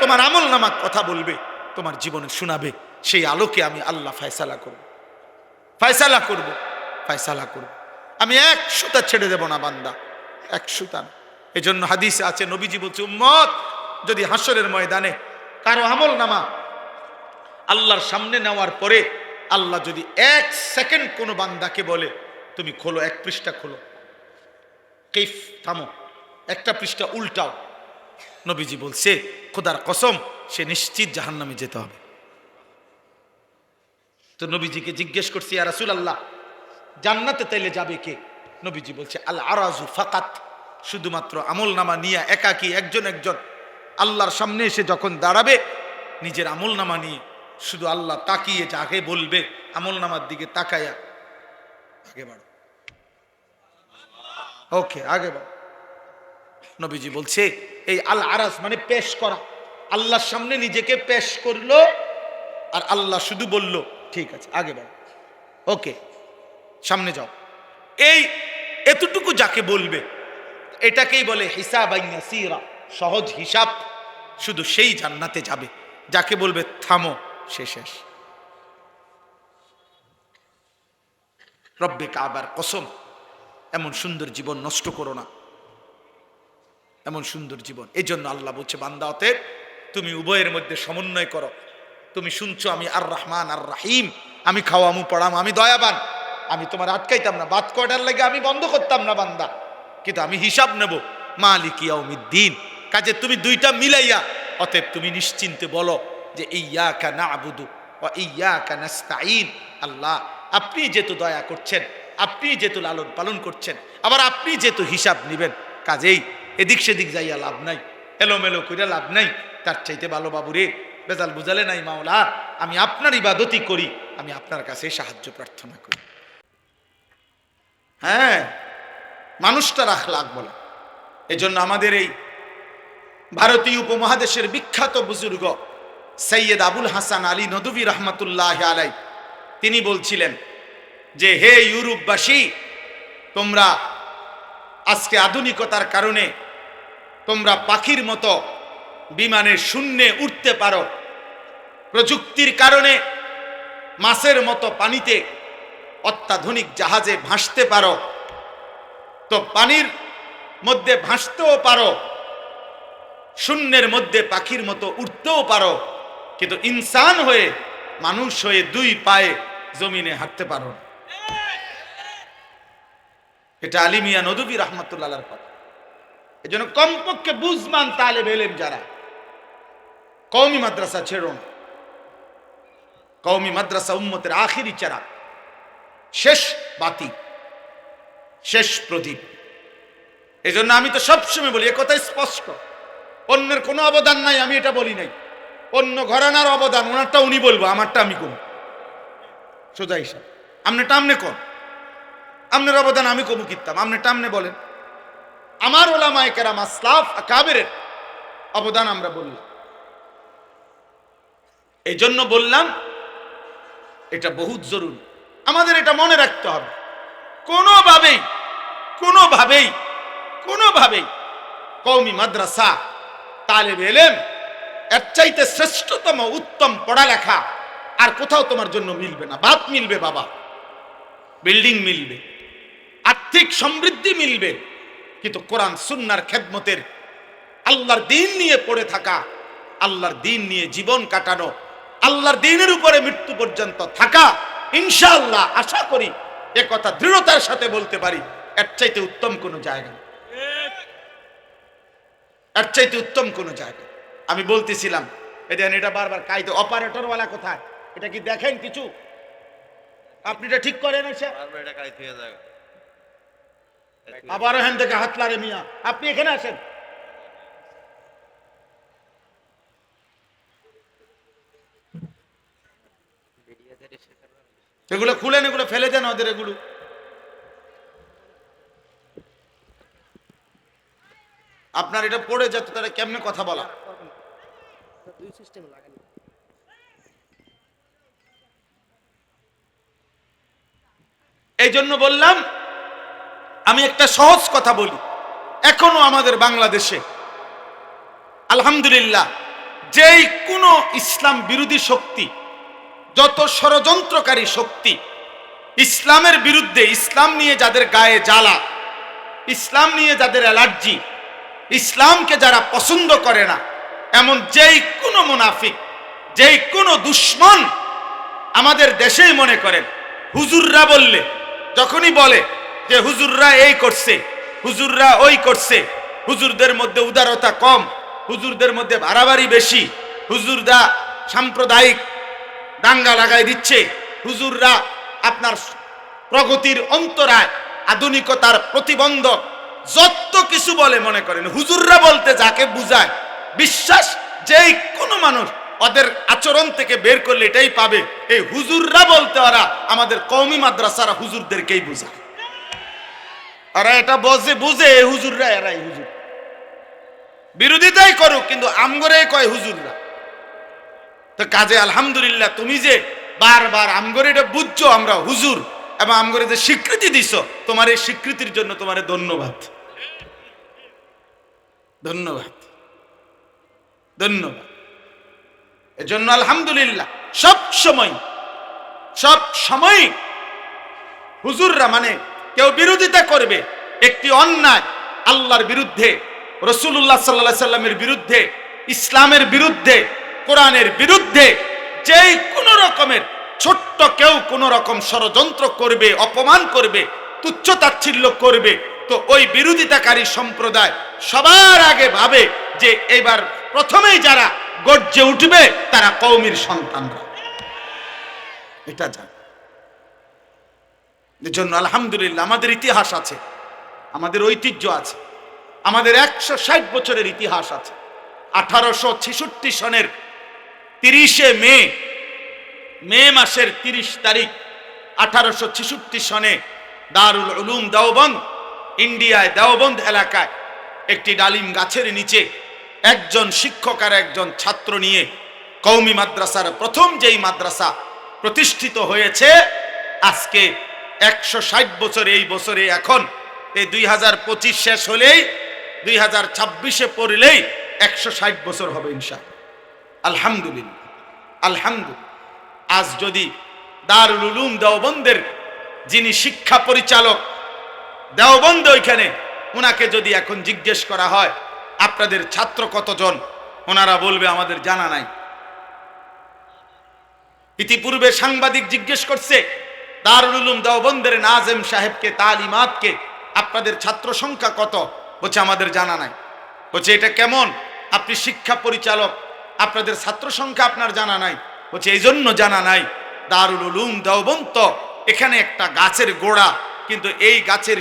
তোমার আমলনামা কথা বলবে, তোমার জীবনে শোনাবে। সেই আলোকে আমি আল্লাহ ফয়সালা করব, ফয়সালা করব, ফয়সালা করব। আমি 1 সুতা ছেড়ে দেব না বান্দা, 1 সুতা। এজন্য হাদিসে আছে, নবীজি বলছে, উম্মত যদি হাসরের ময়দানে কারো আমলনামা আল্লাহর সামনে নেওয়ার পরে আল্লাহ যদি 1 সেকেন্ড কোনো বান্দাকে বলে, তুমি খোলো 1 পৃষ্ঠা খোলো, কাইফ, থামো, 1টা পৃষ্ঠা উল্টাও, নবীজি বলছে খোদার কসম সে নিশ্চিত জাহান্নামে যেতে হবে। তো নবীজিকে জিজ্ঞেস করছি, ইয়া রাসূলুল্লাহ, জান্নাতে তাইলে যাবে কে? নবীজি বলছে, আল আরাজু ফাকাত, শুধুমাত্র আমলনামা নিয়ে একাকী একজন একজন আল্লাহর সামনে এসে যখন দাঁড়াবে, নিজের আমলনামা নিয়ে শুধু আল্লাহ তাকিয়ে যাকে বলবে, আমলনামার দিকে তাকায়া আগে বাড়ো, ওকে আগে বাড়ো। নবীজি বলছে এই আল আরাজ মানে পেশ করা, আল্লাহর সামনে নিজেকে পেশ করলো, আর আল্লাহ শুধু বলল ঠিক আছে আগে বাড়ো, ওকে সামনে যাও। এই এতটুকু যাকে বলবে, এটাকেই বলে হিসাবান ইয়াসীরা, সহজ হিসাব, শুধু সেই জান্নাতে যাবে। যাকে বলবে থামো, সে শেষ। রব্বে কাবার কসম, এমন সুন্দর জীবন নষ্ট করো না, এমন সুন্দর জীবন। এই জন্য আল্লাহ বলছে, বান্দা অতএব তুমি উভয়ের মধ্যে সমন্বয় করো। তুমি শুনছো আমি আর রহমান আর রাহিম, আমি খাওয়ামু পড়ামু, আমি দয়াবান, আমি তোমার আটকাইতাম না, বাদ কয়টার লাগে আমি বন্ধ করতাম না বান্দা, কিন্তু আমি হিসাব নেব মালিক ইয়াউমিদ্দিন। কাজে তুমি দুইটা মিলাইয়া অতএব তুমি নিশ্চিন্তে বলো যে ইয়্যাকা না'বুদু ওয়া ইয়্যাকা নাস্তাঈন। আল্লাহ আপনি যেহেতু দয়া করছেন, আপনি যেহেতু লালন পালন করছেন, আবার আপনি যেহেতু হিসাব নেবেন, কাজেই এদিক সেদিক যাইয়া লাভ নাই, এলোমেলো কইরা লাভ নাই। তার চাইতে ভালো বাবুরে বেজাল বুঝালে নাই মাওলা, আমি আপনার ইবাদতই করি, আমি আপনার কাছে সাহায্য প্রার্থনা করি। হ্যাঁ, মানুষটা আখলাক বলে। এজন্য আমাদের এই ভারতীয় উপমহাদেশের বিখ্যাত বুজুর্গ সৈয়দ আবুল হাসান আলী নদভী রহমতুল্লাহ আলাই তিনি বলছিলেন যে হে ইউরোপবাসী, তোমরা আজকে আধুনিকতার কারণে তোমরা পাখির মতো বিমানের শূন্যে উঠতে পারো, প্রযুক্তির কারণে মাছের মতো পানিতে অত্যাধুনিক জাহাজে ভাসতে পারো, তো পানির মধ্যে ভাসতেও পারো, শূন্যের মধ্যে পাখির মতো উঠতেও পারো, কিন্তু ইনসান হয়ে মানুষ হয়ে দুই পায়ে জমিনে হাঁটতে পারো। এটা আলী মিয়া নদভী রহমতুল্লাহর কথা। এই জন্য কমপক্ষে বুঝমান তালেব ইলম যারা, কওমি মাদ্রাসা ছেড়ো না। কওমি মাদ্রাসা উম্মতের আখিরি চারা, শেষ বাতি, শেষ প্রদীপ। এই জন্য আমি তো সবসময় বলি, এ কথা স্পষ্ট, অন্যের কোনো অবদান নাই আমি এটা বলি নাই, অন্য ঘরানার অবদান ওনারটা উনি বলবো, আমারটা আমি কম, সোজা হিসাব। আমনেটা আমনে কম, আমনের অবদান আমি কমু কিতাম, আমনেটা আমনে বলেন। আমার ওলামায়ে কেরাম আসলাফ আকাবেরের অবদান আমরা বললাম। এই জন্য বললাম এটা বহুত জরুরি, আমাদের এটা মনে রাখতে হবে। কোনোভাবেই কোনোভাবেই কোনোভাবেই কওমি মাদ্রাসা তালেবে ইলম এর চাইতে শ্রেষ্ঠতম উত্তম পড়ালেখা আর কোথাও তোমার জন্য মিলবে না। বাত মিলবে বাবা, বিল্ডিং মিলবে, আর্থিক সমৃদ্ধি মিলবে, কিন্তু কোরআন সুন্নাহর খেদমতের, আল্লাহর দ্বীন নিয়ে পড়ে থাকা, আল্লাহর দ্বীন নিয়ে জীবন কাটানো, আল্লাহর দ্বীনের উপরে মৃত্যু পর্যন্ত থাকা, ইনশাআল্লাহ আশা করি এ কথা দৃঢ়তার সাথে বলতে পারি, এর চাইতে উত্তম কোনো জায়গা, এর চাইতে উত্তম কোনো জায়গা। আমি বলতেছিলাম এটা বারবার কাইতে অপারেটর ওয়ালা কোথায়, এটা কি দেখেন কিছু? আপনি এটা ঠিক করেন, আবার এখান থেকে হাত লারে মিয়া, আপনি এখানে আসেন। এগুলো খুলেন, এগুলো ফেলে দেন ওদের, এগুলো আপনার এটা পড়ে যেত, তারা কেমনে কথা বলা। এই জন্য বললাম, আমি একটা সহজ কথা বলি, এখনো আমাদের বাংলাদেশে আলহামদুলিল্লাহ যেই কোনো ইসলাম বিরোধী শক্তি, যত ষড়যন্ত্রকারী শক্তি, ইসলামের বিরুদ্ধে, ইসলাম নিয়ে যাদের গায়ে জ্বালা, ইসলাম নিয়ে যাদের অ্যালার্জি, ইসলামকে যারা পছন্দ করে না, এমন যেই কোনো মুনাফিক, যেই কোনো দুশ্মন আমাদের দেশেই মনে করেন হুজুররা বললে, যখনই বলে যে হুজুররা এই করছে, হুজুররা ওই করছে, হুজুরদের মধ্যে উদারতা কম, হুজুরদের মধ্যে বাড়াবাড়ি বেশি, হুজুররা সাম্প্রদায়িক দাঙ্গা লাগাই দিচ্ছে, হুজুররা আপনার প্রগতির অন্তরায়, আধুনিকতার প্রতিবন্ধক, যত কিছু বলে মনে করেন হুজুররা বলতে যাকে বুঝায়, বিশ্বাস যেই কোনো মানুষ ওদের আচরণ থেকে বের করলে এটাই পাবে, এই হুজুররা বলতে ওরা আমাদের কওমি মাদ্রাসারা হুজুরদেরকেই বুঝায়। ওরা এটা বুঝে হুজুররা, এরাই হুজুর, বিরোধিতাই করুক কিন্তু আমগরে কয় হুজুররা। তো কাজে আলহামদুলিল্লাহ তুমি যে বারবার আমগরে এটা বুঝছো আমরা হুজুর, এবং আমগরে যে স্বীকৃতি দিছ, তোমার এই স্বীকৃতির জন্য তোমার ধন্যবাদ, ধন্যবাদ, ধন্যবাদ। এজন্য আলহামদুলিল্লাহ সব সময় হুজুররা মানে কেউ বিরোধিতা করবে একটি অন্যায়, আল্লাহর বিরুদ্ধে, রাসূলুল্লাহ সাল্লাল্লাহু আলাইহি সাল্লামের বিরুদ্ধে, ইসলামের বিরুদ্ধে, কোরআনের বিরুদ্ধে যেই কোনো রকমের ছোট্ট কেউ কোনো রকম ষড়যন্ত্র করবে, অপমান করবে, তুচ্ছ তাচ্ছিল্য করবে, তো ওই বিরোধিতাকারী সম্প্রদায় সবার আগে ভাবে যে এবার প্রথমেই যারা গর্জে উঠবে তারা কওমির সন্তানরা। এটা জান। এজন্য আলহামদুলিল্লাহ আমাদের ইতিহাস আছে, আমাদের ঐতিহ্য আছে, আমাদের 160 বছরের ইতিহাস আছে। 1866 সনের 30 মে মাসের 30 তারিখ 1866 সনে দারুল উলুম দেওবন্দ, ইন্ডিয়ায় দেওবন্দ এলাকায় একটি ডালিম গাছের নিচে একজন শিক্ষক আর একজন ছাত্র নিয়ে কওমি মাদ্রাসার প্রথম যেই মাদ্রাসা প্রতিষ্ঠিত হয়েছে, আজকে 160 বছর, এই বছরে এখন এই 2025 শেষ হলেই 2026-এ পড়লেই 160 বছর হবে ইনশাআল্লাহ। আলহামদুলিল্লাহ, আলহামদুলিল্লাহ। আজ যদি দারুল উলুম দেওবন্দের যিনি শিক্ষা পরিচালক দেওবন্দ, ওইখানে ওনাকে যদি এখন জিজ্ঞেস করা হয় আপনাদের ছাত্র কতজন, ওনারা বলবে আমাদের জানা নাই। ইতিপূর্বে সাংবাদিক জিজ্ঞেস করছে দারুল উলুম দেওবন্দের নাজেম সাহেবকে, তালিমাতকে, আপনাদের ছাত্র সংখ্যা কত? বলছে আমাদের জানা নাই। বলছে এটা কেমন? আপনি শিক্ষা পরিচালক, আপনাদের ছাত্র সংখ্যা আপনার জানা নাই? বলছে এই জন্য জানা নাই, দারুল উলুম দেওবন্দ এখানে একটা গাছের গোড়া, কিন্তু এই গাছের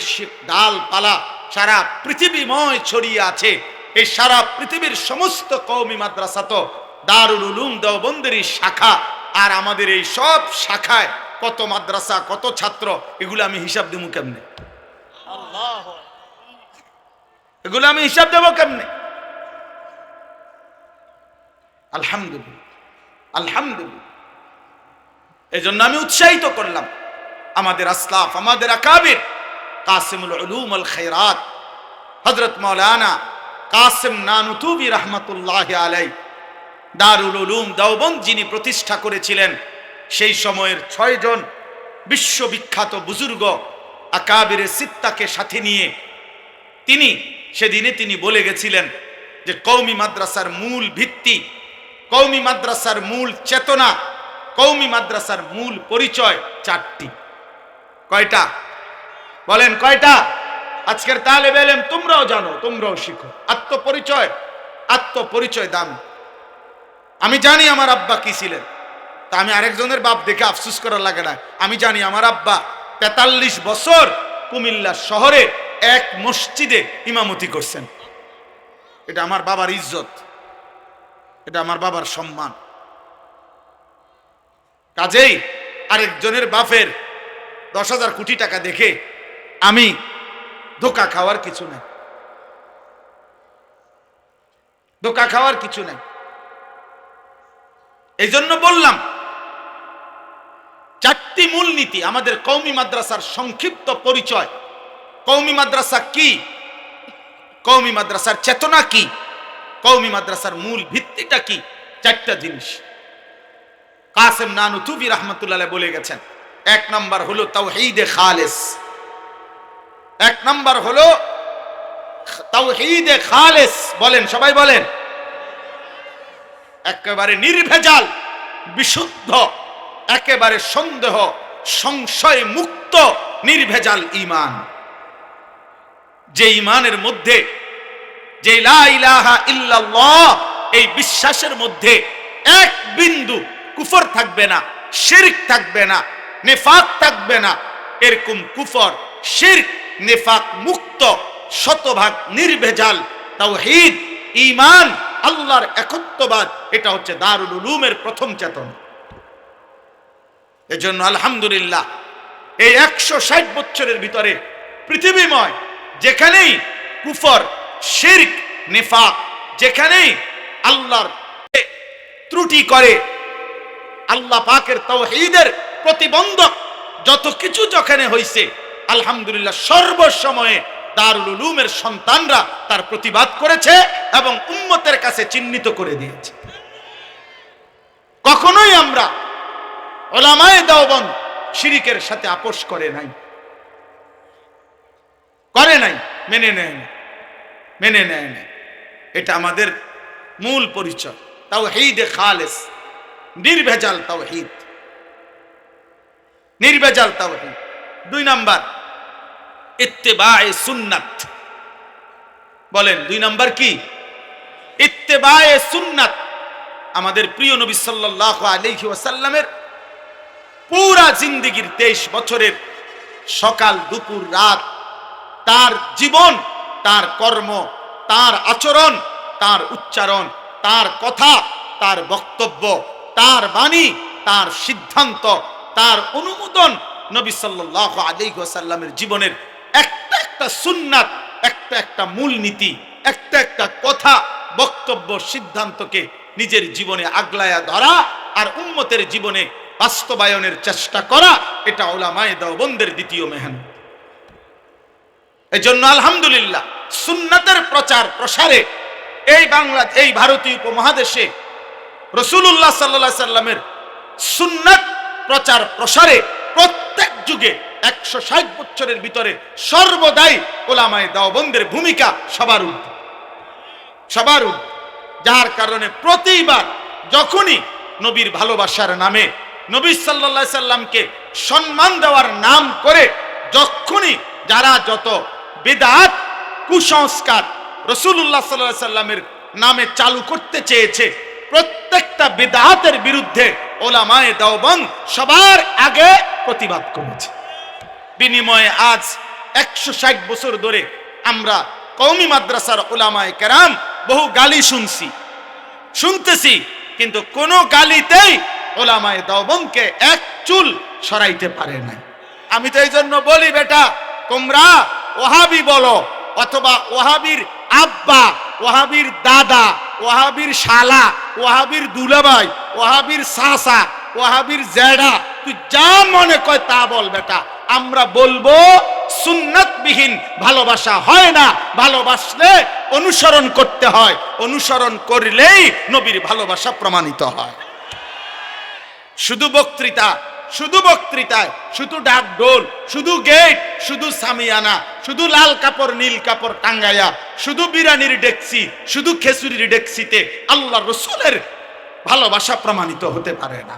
ডালপালা সারা পৃথিবীময় ছড়িয়ে আছে। এই সারা পৃথিবীর সমস্ত কওমি মাদ্রাসা তো দারুল উলুম দেওবন্দেরই শাখা, আর আমাদের এই সব শাখায় কত মাদ্রাসা, কত ছাত্র, এগুলো আমি হিসাব দেবো কেমনে? এগুলো আমি হিসাব দেবো কেমনে? আলহামদুলিল্লাহ, আলহামদুলিল্লাহ। এই জন্য আমি উৎসাহিত করলাম আমাদের আসলাফ, আমাদের আকাবির, কাসিমুল উলুম আল খায়রাত হযরত মাওলানা কাসিম নানুতুবি রহমাতুল্লাহ আলাই দারুল উলুম দেওবন্দ যিনি প্রতিষ্ঠা করেছিলেন, সেই সময়ের 6 জন বিশ্ববিখ্যাত বুজুর্গ আকাবিরে সিত্তাকে সাথে নিয়ে তিনি সেদিনে তিনি বলে গেছিলেন যে কওমি মাদ্রাসার মূল ভিত্তি, কওমি মাদ্রাসার মূল চেতনা, কওমি মাদ্রাসার মূল পরিচয় 4টি। কয়টা? বলেন কয়টা? আজকের তালেবে ইলম তোমরাও জানো, তোমরাও শিখো। আত্মপরিচয়, আত্মপরিচয় দাম। আমি জানি আমার আব্বা কি ছিলেন, তা আমি আরেকজনের বাপ দেখে আফসোস করা লাগে না। আমি জানি আমার আব্বা 43 বছর কুমিল্লা শহরে এক মসজিদে ইমামতি করছেন। এটা আমার বাবার ইজ্জত, এটা আমার বাবার সম্মান। কাজেই আরেকজনের বাপের 10,000 কোটি টাকা দেখে আমি ধোঁকা খাওয়ার কিছু নাই, ধোঁকা খাওয়ার কিছু নাই। এই জন্য বললাম 4টি মূলনীতি আমাদের কওমি মাদ্রাসার সংক্ষিপ্ত পরিচয়। কওমি মাদ্রাসা কি? কওমি মাদ্রাসার চেতনা কি? কওমি মাদ্রাসার মূল ভিত্তিটা কি? 4টা জিনিস কাসিম নানুতুবি রহমাতুল্লাহ আলাইহি বলে গেছেন। 1 নাম্বার হলো তাওহীদে খালেস। 1 নাম্বার হলো তাওহীদে খালেস। বলেন, সবাই বলেন। একেবারে নির্ভেজাল, বিশুদ্ধ, একেবারে সন্দেহ সংশয় মুক্ত নির্ভেজাল ঈমান। যে ঈমানের মধ্যে, যে লা ইলাহা ইল্লাল্লাহ, এই বিশ্বাসের মধ্যে এক বিন্দু কুফর থাকবে না, শিরক থাকবে না, নেফাক থাকবে না। এরকম কুফর, শিরক, নেফাক মুক্ত, শতভাগ নির্ভেজাল তাওহীদ, ঈমান, আল্লাহর একত্ববাদ, এটা হচ্ছে দারুল উলুমের প্রথম চেতনা। এজন্য আলহামদুলিল্লাহ এই 160 বছরের ভিতরে পৃথিবীময় যেখানেই কুফর, শিরক, নেফাক, যেখানেই আল্লাহর ত্রুটি করে, আল্লাহ পাকের তাওহীদের প্রতিবন্ধক যত কিছু যেখানে হয়েছে, আলহামদুলিল্লাহ সর্বসময়ে দারুল উলুমের সন্তানরা তার প্রতিবাদ করেছে এবং উম্মতের কাছে চিহ্নিত করে দিয়েছে। কখনোই আমরা উলামায়ে দেওবন্দ শিরকের সাথে আপোষ করে নাই, মেনে নেয় না। এটা আমাদের মূল পরিচয় তাওহীদে খালেস, নির্ভেজাল তাওহীদ, নির্ভেজাল তাওহীদ। 2 নাম্বার ইত্তেবায়ে সুন্নাত। বলেন 2 নাম্বার কি? ইত্তেবায়ে সুন্নাত। আমাদের প্রিয় নবী সাল্লাল্লাহু আলাইহি ওয়াসাল্লামের পুরা জিন্দেগীর 23 বছরের সকাল দুপুর রাত, তার জীবন, তার কর্ম, তার আচরণ, তার উচ্চারণ, তার কথা, তার বক্তব্য, তার বাণী, তার সিদ্ধান্ত, তার অনুমোদন, নবী সাল্লাল্লাহু আলাইহি ওয়াসাল্লামের জীবনের একটা একটা সুন্নাত, একটা একটা মূলনীতি, একটা একটা কথা, বক্তব্য, সিদ্ধান্তকে নিজের জীবনে আগলায়া ধরা আর উম্মতের জীবনে বাস্তবায়নের চেষ্টা করা, এটা উলামায়ে দেওবন্দের দ্বিতীয় মেহনত। এজন্য আলহামদুলিল্লাহ সুন্নাতের প্রচার প্রসারে এই ভারতীয় উপমহাদেশে রাসূলুল্লাহ সাল্লাল্লাহু আলাইহি সাল্লামের সুন্নাত প্রচার প্রসারে প্রত্যেক যুগে 160 বছরের ভিতরে সর্বদাই উলামায়ে দেওবন্দের ভূমিকা সবার ঊর্ধ্বে, সবার ঊর্ধ্বে। যার কারণে প্রতিবার যখনই নবীর ভালোবাসার নামে, নবী সাল্লাল্লাহু আলাইহি সাল্লামকে সম্মান দেওয়ার নাম করে যখনই যারা যত বিদআত, কুসংস্কার রাসূলুল্লাহ সাল্লাল্লাহু আলাইহি সাল্লামের নামে চালু করতে চেয়েছে, প্রত্যেকটা বিদআতের বিরুদ্ধে উলামায়ে দেওবন্দ সবার আগে প্রতিবাদ করেছে। বিনিময়ে আজ 160 বছর ধরে আমরা কওমি মাদ্রাসার উলামায়ে কেরাম বহু গালি শুনতেছি, কিন্তু কোন গালিতেই উলামায়ে দেওবন্দকে এক চুল সরাইতে পারে নাই। আমি তো এই জন্য বলি, বেটা তোমরা ওহাবি বলো, অথবা ওহাবির আব্বা, ওহাবির দাদা, ওহাবির শালা, ওহাবির দুলাভাই, ওহাবির সাসা, ওহাবির জেডা, তুই যা মনে কয় তা বল বেটা। আমরা বলবো সুন্নাতবিহীন ভালোবাসা হয় না, ভালোবাসলে অনুসরণ করতে হয়, অনুসরণ করলেই নবীর ভালোবাসা প্রমাণিত হয়। শুধু বক্তৃতায়, শুধু ডাকডোল, শুধু গেট, শুধু সামিয়ানা, শুধু লাল কাপড় নীল কাপড় টাঙ্গাইয়া, শুধু বিরানির ডেকসি, শুধু খেসুরির ডেকসিতে আল্লাহ রসুলের ভালোবাসা প্রমাণিত হতে পারে না।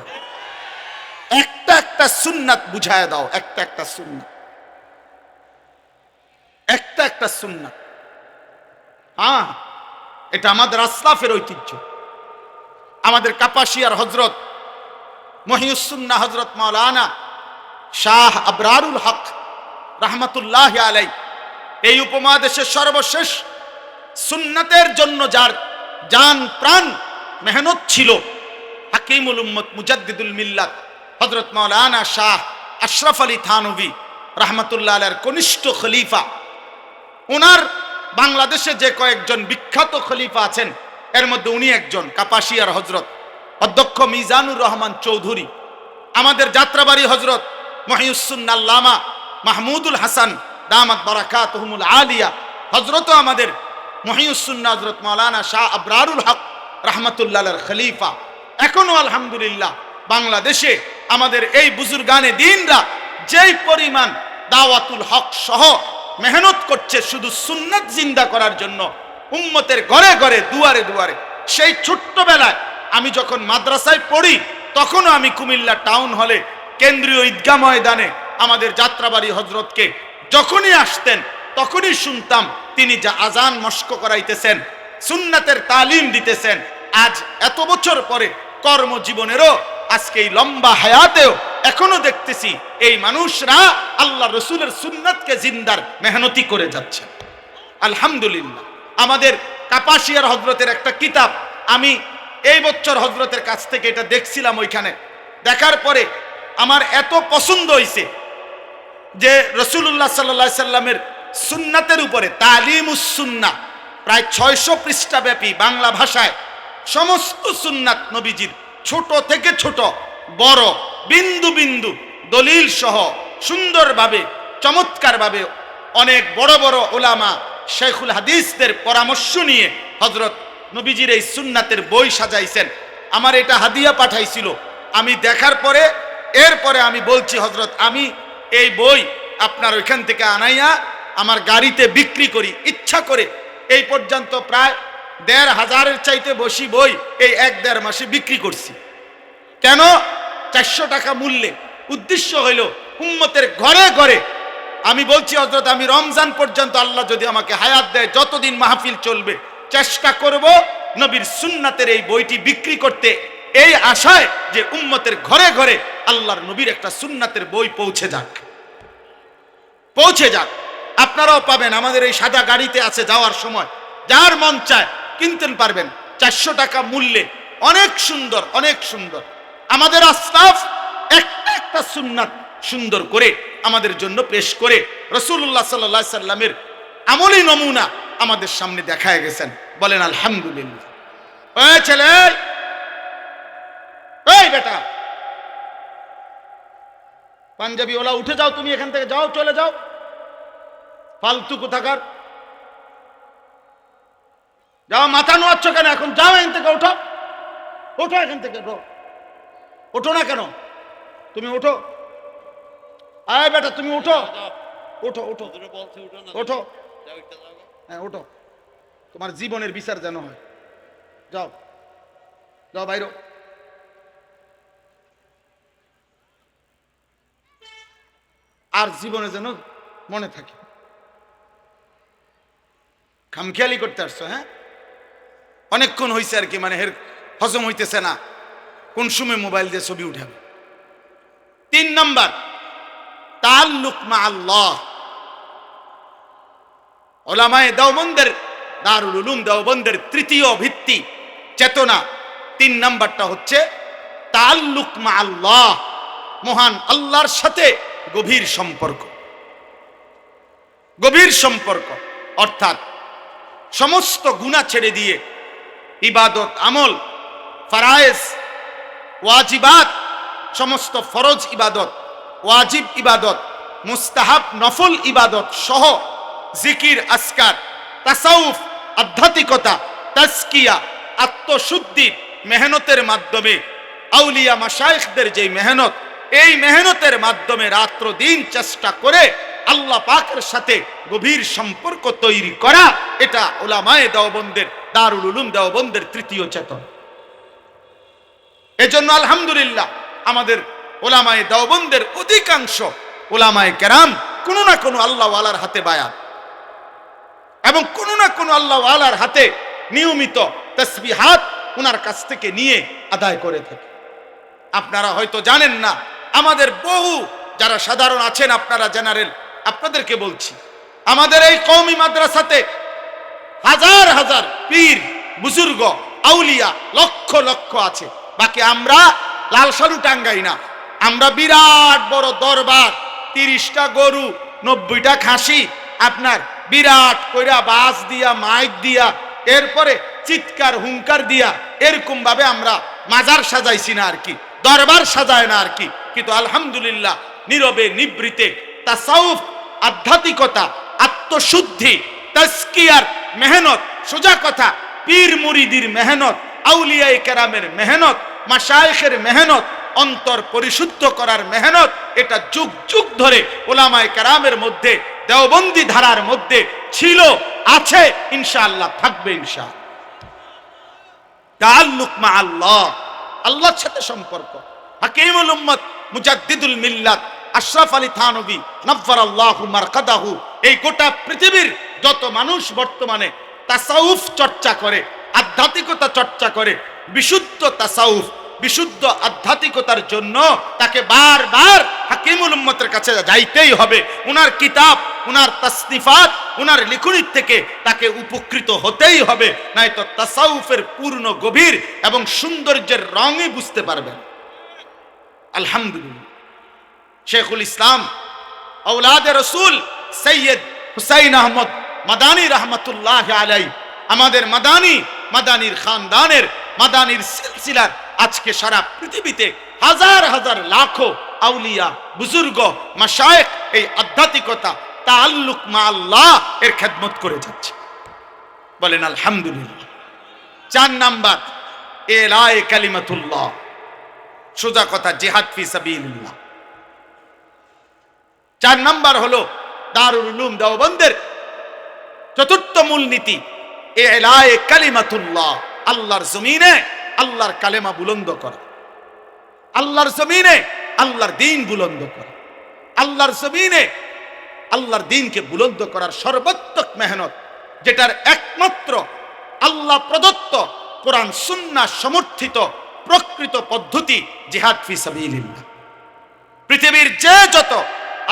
একটা একটা সুন্নাত বুঝায় দাও, একটা একটা সুন্নাত, একটা একটা সুন্নাত। এটা আমাদের আসলাফের ঐতিহ্য। আমাদের কাপাসিয়ার হযরত মহিউস সুন্নাহ হযরত মাওলানা শাহ আবরারুল হক রাহমাতুল্লাহি আলাইহি এই উপমহাদেশের সর্বশেষ সুন্নাতের জন্য যার জান প্রাণ মেহনত ছিল, হাকিমুল উম্মত মুজাদ্দিদুল মিল্লাত হযরত মাওলানা শাহ আশরাফ আলী থানভী রাহমাতুল্লাহ আলাইহির কনিষ্ঠ খলিফা। ওনার বাংলাদেশে যে কয়েকজন বিখ্যাত খলিফা আছেন, এর মধ্যে উনি একজন। কাপাসিয়ার হযরত অধ্যক্ষ মিজানুর রহমান চৌধুরী, আমাদের যাত্রাবাড়ি হযরত মহিউস সুন্নাহ আল্লামা মাহমুদুল হাসান দামাত বারাকাতুহুমুল আলিয়া, হযরত আমাদের মহিউস সুন্নাহ হযরত মাওলানা শাহ আবরারুল হক রাহমাতুল্লাহ আলাইহির খলিফা। এখনো আলহামদুলিল্লাহ বাংলাদেশে আমাদের এই বুজুর্গানে দ্বীনরা যেই পরিমাণ দাওয়াতুল হক সহ মেহনত করছে শুধু সুন্নাত জিন্দা করার জন্য, উম্মতের ঘরে ঘরে দুয়ারে দুয়ারে। সেই ছোট্টবেলায় আমি যখন মাদ্রাসায় পড়ি, তখনও আমি কুমিল্লা টাউন হলে কেন্দ্রীয় ঈদগাহ ময়দানে আমাদের যাত্রাবাড়ি হযরতকে যখনই আসতেন তখনই শুনতাম তিনি যা আজান মস্ক করাইতেছেন, সুন্নাতের তালিম দিতেছেন। আজ এত বছর পরে কর্মজীবনেরও আজকে এই লম্বা হায়াতেও এখনো দেখতেছি এই মানুষরা আল্লাহ রসুলের সুন্নাতকে জিন্দার মেহনতি করে যাচ্ছেন। আলহামদুলিল্লাহ। আমাদের কাপাসিয়ার হযরতের একটা কিতাব আমি এই বছর হযরতের কাছ থেকে এটা দেখছিলাম, ওইখানে দেখার পরে আমার এত পছন্দ হয়েছে যে রাসূলুল্লাহ সাল্লাল্লাহু আলাইহি সাল্লামের সুন্নাতের উপরে তালিমুস সুন্নাহ প্রায় 600 পৃষ্ঠা ব্যাপী বাংলা ভাষায় সমস্ত সুন্নাত নবীজির, ছোট থেকে ছোট বড়, বিন্দু বিন্দু দলিল সহ সুন্দরভাবে চমৎকারভাবে অনেক বড় বড় উলামা শেখুল হাদিসদের পরামর্শ নিয়ে হযরত নবীজির এই সুন্নাতের বই সাজাইছেন। আমার এটা হাদিয়া পাঠাইছিল। আমি দেখার পরে এরপরে আমি বলছি, হযরত আমি এই বই আপনার ওইখান থেকে আনাইয়া আমার গাড়িতে বিক্রি করি ইচ্ছা করে। এই পর্যন্ত প্রায় 1,500-এর চাইতে বেশি বই এই 1-1.5 মাসে বিক্রি করছি। কেন? 400 টাকা মূল্যে। উদ্দেশ্য হইল উম্মতের ঘরে ঘরে। আমি বলছি হযরত, আমি রমজান পর্যন্ত আল্লাহ যদি আমাকে হায়াত দেয়, যতদিন মাহফিল চলবে চেষ্টা করব নবীর সুন্নাতের এই বইটি বিক্রি করতে, এই আশায় যে উম্মতের ঘরে ঘরে আল্লাহর নবীর একটা সুন্নাতের বই পৌঁছে যাক। আপনারাও পাবেন, আমাদের এই সাদা গাড়িতে আছে, যাওয়ার সময় যার মন চায় কিনতে পারবেন। 400 টাকা মূল্যে, অনেক সুন্দর, অনেক সুন্দর। আমাদের আসলাফ একটা একটা সুন্নাত সুন্দর করে আমাদের জন্য পেশ করে রাসূলুল্লাহ সাল্লাল্লাহু আলাইহি সাল্লামের আমলি নমুনা আমাদের সামনে দেখায় গেছেন। বলেন আলহামদুলিল্লাহ। ওই ছেলে, ওই বেটা, পাঞ্জাবি ওলা, উঠে যাও তুমি এখান থেকে, যাও, চলে যাও, ফালতু কোথাকার। যাও, মাথা নোয়াচ্ছ কেন এখন? যাও এখান থেকে, ওঠো, ওঠো এখান থেকে, ওঠো না কেন? তুমি ওঠো। আয় বেটা, তুমি ওঠো, ওঠো, ওঠো, ওঠো, হ্যাঁ ওঠো, তোমার জীবনের বিচার যেন হয়। যাও, যাও বাইরো। আর জীবনে যেন মনে থাকে। খামখেয়ালি করতে আসছো? হ্যাঁ, অনেকক্ষণ হয়েছে আর কি, মানে হজম হইতেছে না, কোন সময় মোবাইল দিয়ে ছবি উঠাবে। 3 নাম্বার, তাআল্লুক মা আল্লাহ। উলামায়ে দেওবন্দের, দারুল উলুম দেওবন্দের তৃতীয় ভিত্তি চেতনা 3 নাম্বারটা হচ্ছে তাআল্লুক মা আল্লাহ, মহান আল্লাহর সাথে গভীর সম্পর্ক। গভীর সম্পর্ক অর্থাৎ সমস্ত গুনাহ ছেড়ে দিয়ে ইবাদত, আমল, ফরায়েজ, ওয়াজিবাত, সমস্ত ফরজ ইবাদত, ওয়াজিব ইবাদত, মুস্তাহাব নফল ইবাদত সহ জিকির, আসকার, তাসাউফ, আধ্যাত্মিকতা, তাজকিয়া, আত্মশুদ্ধি মেহনতের মাধ্যমে আউলিয়া মাশায়েখদের যে মেহনত, এই মেহনতের মাধ্যমে রাত্র দিন চেষ্টা করে আল্লাহ পাকের সাথে গভীর সম্পর্ক তৈরি করা, এটা উলামায়ে দেওবন্দের, দারুল উলুম দেওবন্দের তৃতীয় চেতনা। এজন্য আলহামদুলিল্লাহ আমাদের উলামায়ে দেওবন্দের অধিকাংশ উলামায়ে কেরাম কোনো না কোনো আল্লাহ ওয়ালার হাতে বায়াত এবং কোনো না কোনো আল্লাহ ওয়ালার হাতে নিয়মিত তাসবিহাত ওনার কাছ থেকে নিয়ে আদায় করে থাকে। আপনারা হয়তো জানেন না, আমাদের বহু যারা সাধারণ আছেন, আপনারা জেনারেল, আপনাদেরকে বলছি, আমাদের এই কওমি মাদ্রাসাতে হাজার হাজার পীর, বুজুর্গ, আউলিয়া লক্ষ লক্ষ আছে। বাকি আমরা লাল সালু টাঙ্গাই না, আমরা বিরাট বড় দরবার, 30টা গরু, 90টা খাসি, আপনার বিরাট কইরা বাস দিয়া, মাইক দিয়া, এরপরে চিৎকার হুঙ্কার দিয়া, এরকম ভাবে আমরা মাজার সাজাইছি না আর কি, দরবার সাজায় না আর কি। কিন্তু আলহামদুলিল্লাহ নীরবে নিবৃতে তাসাউফ, আধ্যাত্মিকতা, আত্মশুদ্ধি, তাজকিয়ার মেহনত, সোজা কথা পীর মুরিদির মেহনত, আউলিয়ায়ে কেরামের মেহনত, মাশায়েখের মেহনত, অন্তর পরিশুদ্ধ করার মেহনত, এটা যুগ যুগ ধরে উলামায়ে কেরামের মধ্যে, দেওবন্দি ধারার মধ্যে ছিল, আছে, ইনশাআল্লাহ থাকবে ইনশাআল্লাহ। তাআল্লুক মা আল্লাহ, আল্লাহর সাথে সম্পর্ক। হাকিমুল উম্মত, মুজাদ্দিদুল মিল্লাত আশরাফ আলী থানভী নফফারাল্লাহু মারকাদাহু, এই গোটা পৃথিবীর যত মানুষ বর্তমানে তাসাউফ চর্চা করে, আধ্যাত্মিকতা চর্চা করে, বিশুদ্ধ তাসাউফ, বিশুদ্ধ আধ্যাত্মিকতার জন্য তাকে বারবার হাকিমুল উম্মতের কাছে যাইতেই হবে। উনার কিতাব, উনার তাসনিফাত, উনার লিখনির থেকে তাকে উপকৃত হতেই হবে, নয়তো তাসাউফের পূর্ণ গভীর এবং সৌন্দর্যের রঙই বুঝতে পারবেন। আলহামদুলিল্লাহ, শেখুল ইসলাম আওলাদে রসুল সৈয়দ হুসাইন আহমদ মাদানী রহমতুল্লাহ আলাইহি, আমাদের মাদানীর খানদানের, মাদানীর সিলসিলার আজকে সারা পৃথিবীতে হাজার হাজার লাখো আউলিয়া, বুজুর্গ, মাশায়েখ এই আধ্যাত্মিকতা, তাআল্লুক মা আল্লাহ এর খেদমত করে যাচ্ছে। বলেন আলহামদুলিল্লাহ। 4 নাম্বার, এলায়ে কালিমাতুল্লাহ, সোজা কথা জিহাদ ফি সাবিলিল্লাহ। 4 নাম্বার হলো দারুল উলুম দেওবন্দের চতুর্থ মূলনীতি, ইলায়ে কালিমাতুল্লাহ, আল্লাহর জমিনে আল্লাহর কালেমা বুলন্দ করা, আল্লাহর জমিনে আল্লাহর দ্বীন বুলন্দ করা, আল্লাহর জমিনে আল্লাহর দ্বীনকে বুলন্দ করার সর্বাত্মক মেহনত, যেটার একমাত্র আল্লাহ প্রদত্ত কোরআন সুন্নাহ সমর্থিত প্রকৃত পদ্ধতি জিহাদ ফি সাবিলিল্লাহ। পৃথিবীর যে যত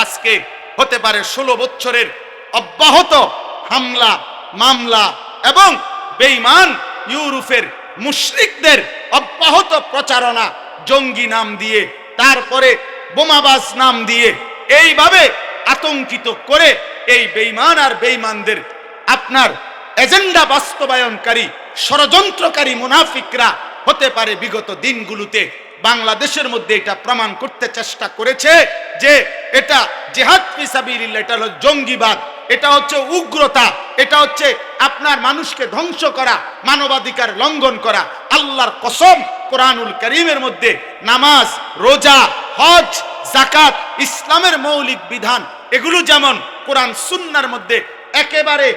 আজকে হতে পারে 16 বছরের অব্যাহত হামলা মামলা এবং বেঈমান ইউরোপের মুশরিকদের অব্যাহত প্রচারণা, জঙ্গি নাম দিয়ে, তারপরে বোমাবাজ নাম দিয়ে এইভাবে আতঙ্কিত করে এই বেঈমান আর বেঈমানদের আপনার এজেন্ডা বাস্তবায়নকারী ষড়যন্ত্রকারী মুনাফিকরা হতে পারে বিগত দিনগুলোতে বাংলাদেশের মধ্যে এটা প্রমাণ করতে চেষ্টা করেছে যে এটা জিহাদ ফি সাবিলিল্লাহ, এটা হলো জঙ্গিবাদ, এটা হচ্ছে উগ্রতা, এটা হচ্ছে আপনার মানুষকে ধ্বংস করা, মানবাধিকার লঙ্ঘন করা। আল্লাহর কসম, কোরআনুল কারীমের মধ্যে নামাজ, রোজা, হজ, যাকাত, ইসলামের মৌলিক বিধান, এগুলো যেমন কোরআন সুন্নাহর মধ্যে একেবারে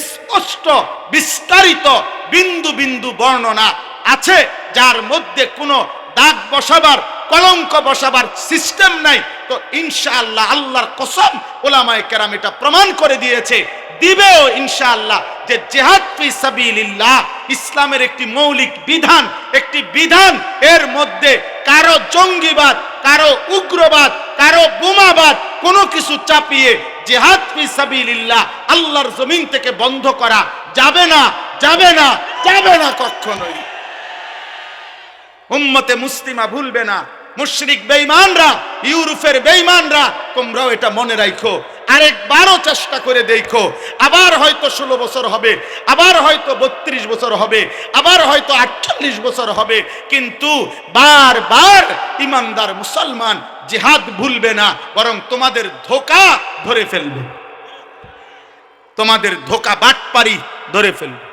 স্পষ্ট বিস্তারিত বিন্দু বিন্দু বর্ণনা আছে, যার মধ্যে কোনো দাগ বসাবার, কলঙ্ক বসাবার সিস্টেম নাই। তো ইনশাআল্লাহ আল্লাহর কসম উলামায়ে কেরাম এটা প্রমাণ করে দিয়েছে, দিবেও ইনশাআল্লাহ, যে জিহাদ ফি সাবিলিল্লাহ ইসলামের একটি মৌলিক বিধান, একটি বিধান, এর মধ্যে কারো জঙ্গিবাদ, কারো উগ্রবাদ, কারো বোমাবাদ কোনো কিছু চাপিয়ে জিহাদ ফি সাবিলিল্লাহ আল্লাহর জমিন থেকে বন্ধ করা যাবে না, যাবে না, যাবে না কখনোই। উম্মতে মুসলিমা ভুলবে না, মুশরিক বেঈমানরা, ইউরোপের বেঈমানরা, তোমরাও এটা মনে রাখো, আরেকবারও চেষ্টা করে দেখো। আবার হয়তো 16 বছর হবে, আবার হয়তো 32 বছর হবে, আবার হয়তো 48 বছর হবে, কিন্তু বারবার ইমানদার মুসলমান জিহাদ ভুলবে না, বরং তোমাদের ধোঁকা ধরে ফেলবে, তোমাদের ধোঁকা বাটপারি ধরে ফেলবে।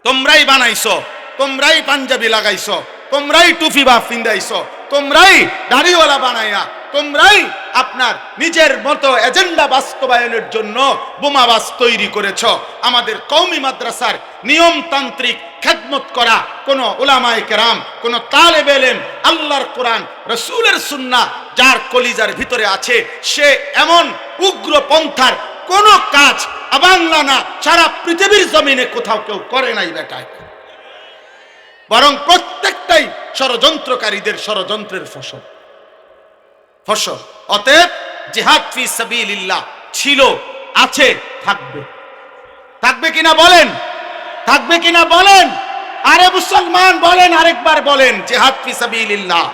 তোমরাই বানাইছো, তোমরাই পাঞ্জাবি লাগাইছো, তোমরাই টুপি বা ফিন্দাইছো, তোমরাই দাড়িওয়ালা বানাইয়া, তোমরাই আপনার নিজের মতো এজেন্ডা বাস্তবায়নের জন্য বোমাবাজ তৈরি করেছো। আমাদের কওমি মাদ্রাসার নিয়মতান্ত্রিক খেদমত করা কোন উলামায়ে কেরাম, কোন তালেবে ইলম, আল্লাহর কোরআন, রাসূলের সুন্নাহ যার কলিজার ভিতরে আছে, সে এমন উগ্র পন্থার কোন কাজ বাংলা না, সারা পৃথিবীর জমিনে কোথাও কেউ করে নাই বেটায়, বরং প্রত্যেকটাই ষড়যন্ত্রকারীদের ষড়যন্ত্রের ফসল। অতএব জিহাদ ফি সাবিলিল্লাহ ছিল, আছে, থাকবে। থাকবে কিনা বলেন, থাকবে কিনা বলেন? আরে মুসলমান বলেন, আরেকবার বলেন, জিহাদ ফি সাবিলিল্লাহ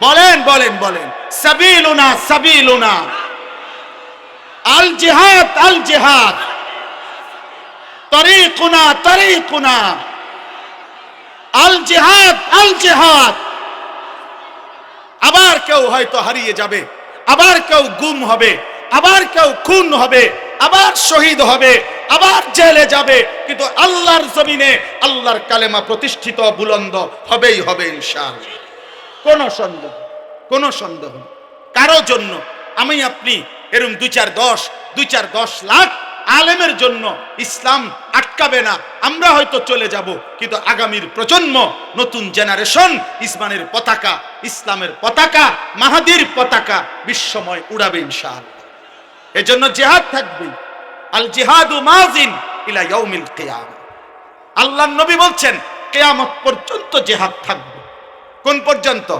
বলেন, বলেন, বলেন। সাবিলুনা, সাবিলুনা, আল জিহাদ, আল জিহাদ, তরিকুনা, তরিকুনা, আল জিহাদ, আল জিহাদ। আবার কেউ হয়তো হারিয়ে যাবে, আবার কেউ গুম হবে, আবার কেউ খুন হবে, আবার শহীদ হবে, আবার জেলে যাবে, কিন্তু আল্লাহর জমিনে আল্লাহর কালেমা প্রতিষ্ঠিত বুলন্দ হবেই হবে ইনশাআল্লাহ। কোন সন্দেহ, কোন সন্দেহ কারো জন্য আমি আপনি এরকম 2-4-10 লাখ আলেমের জন্য ইসলাম আটকাবে না। আমরা হয়তো চলে যাব, কিন্তু আগামীর প্রজন্ম, নতুন জেনারেশন ইসমানের পতাকা, ইসলামের পতাকা, মাহাদির পতাকা বিশ্বময় উড়াবে ইনশাআল্লাহ। এজন্য জিহাদ থাকবে। আল জিহাদু মাযিন ইলা ইয়াউমিল কিয়ামা। আল্লাহর নবী বলছেন কিয়ামত পর্যন্ত জিহাদ থাকবে। কোন পর্যন্ত?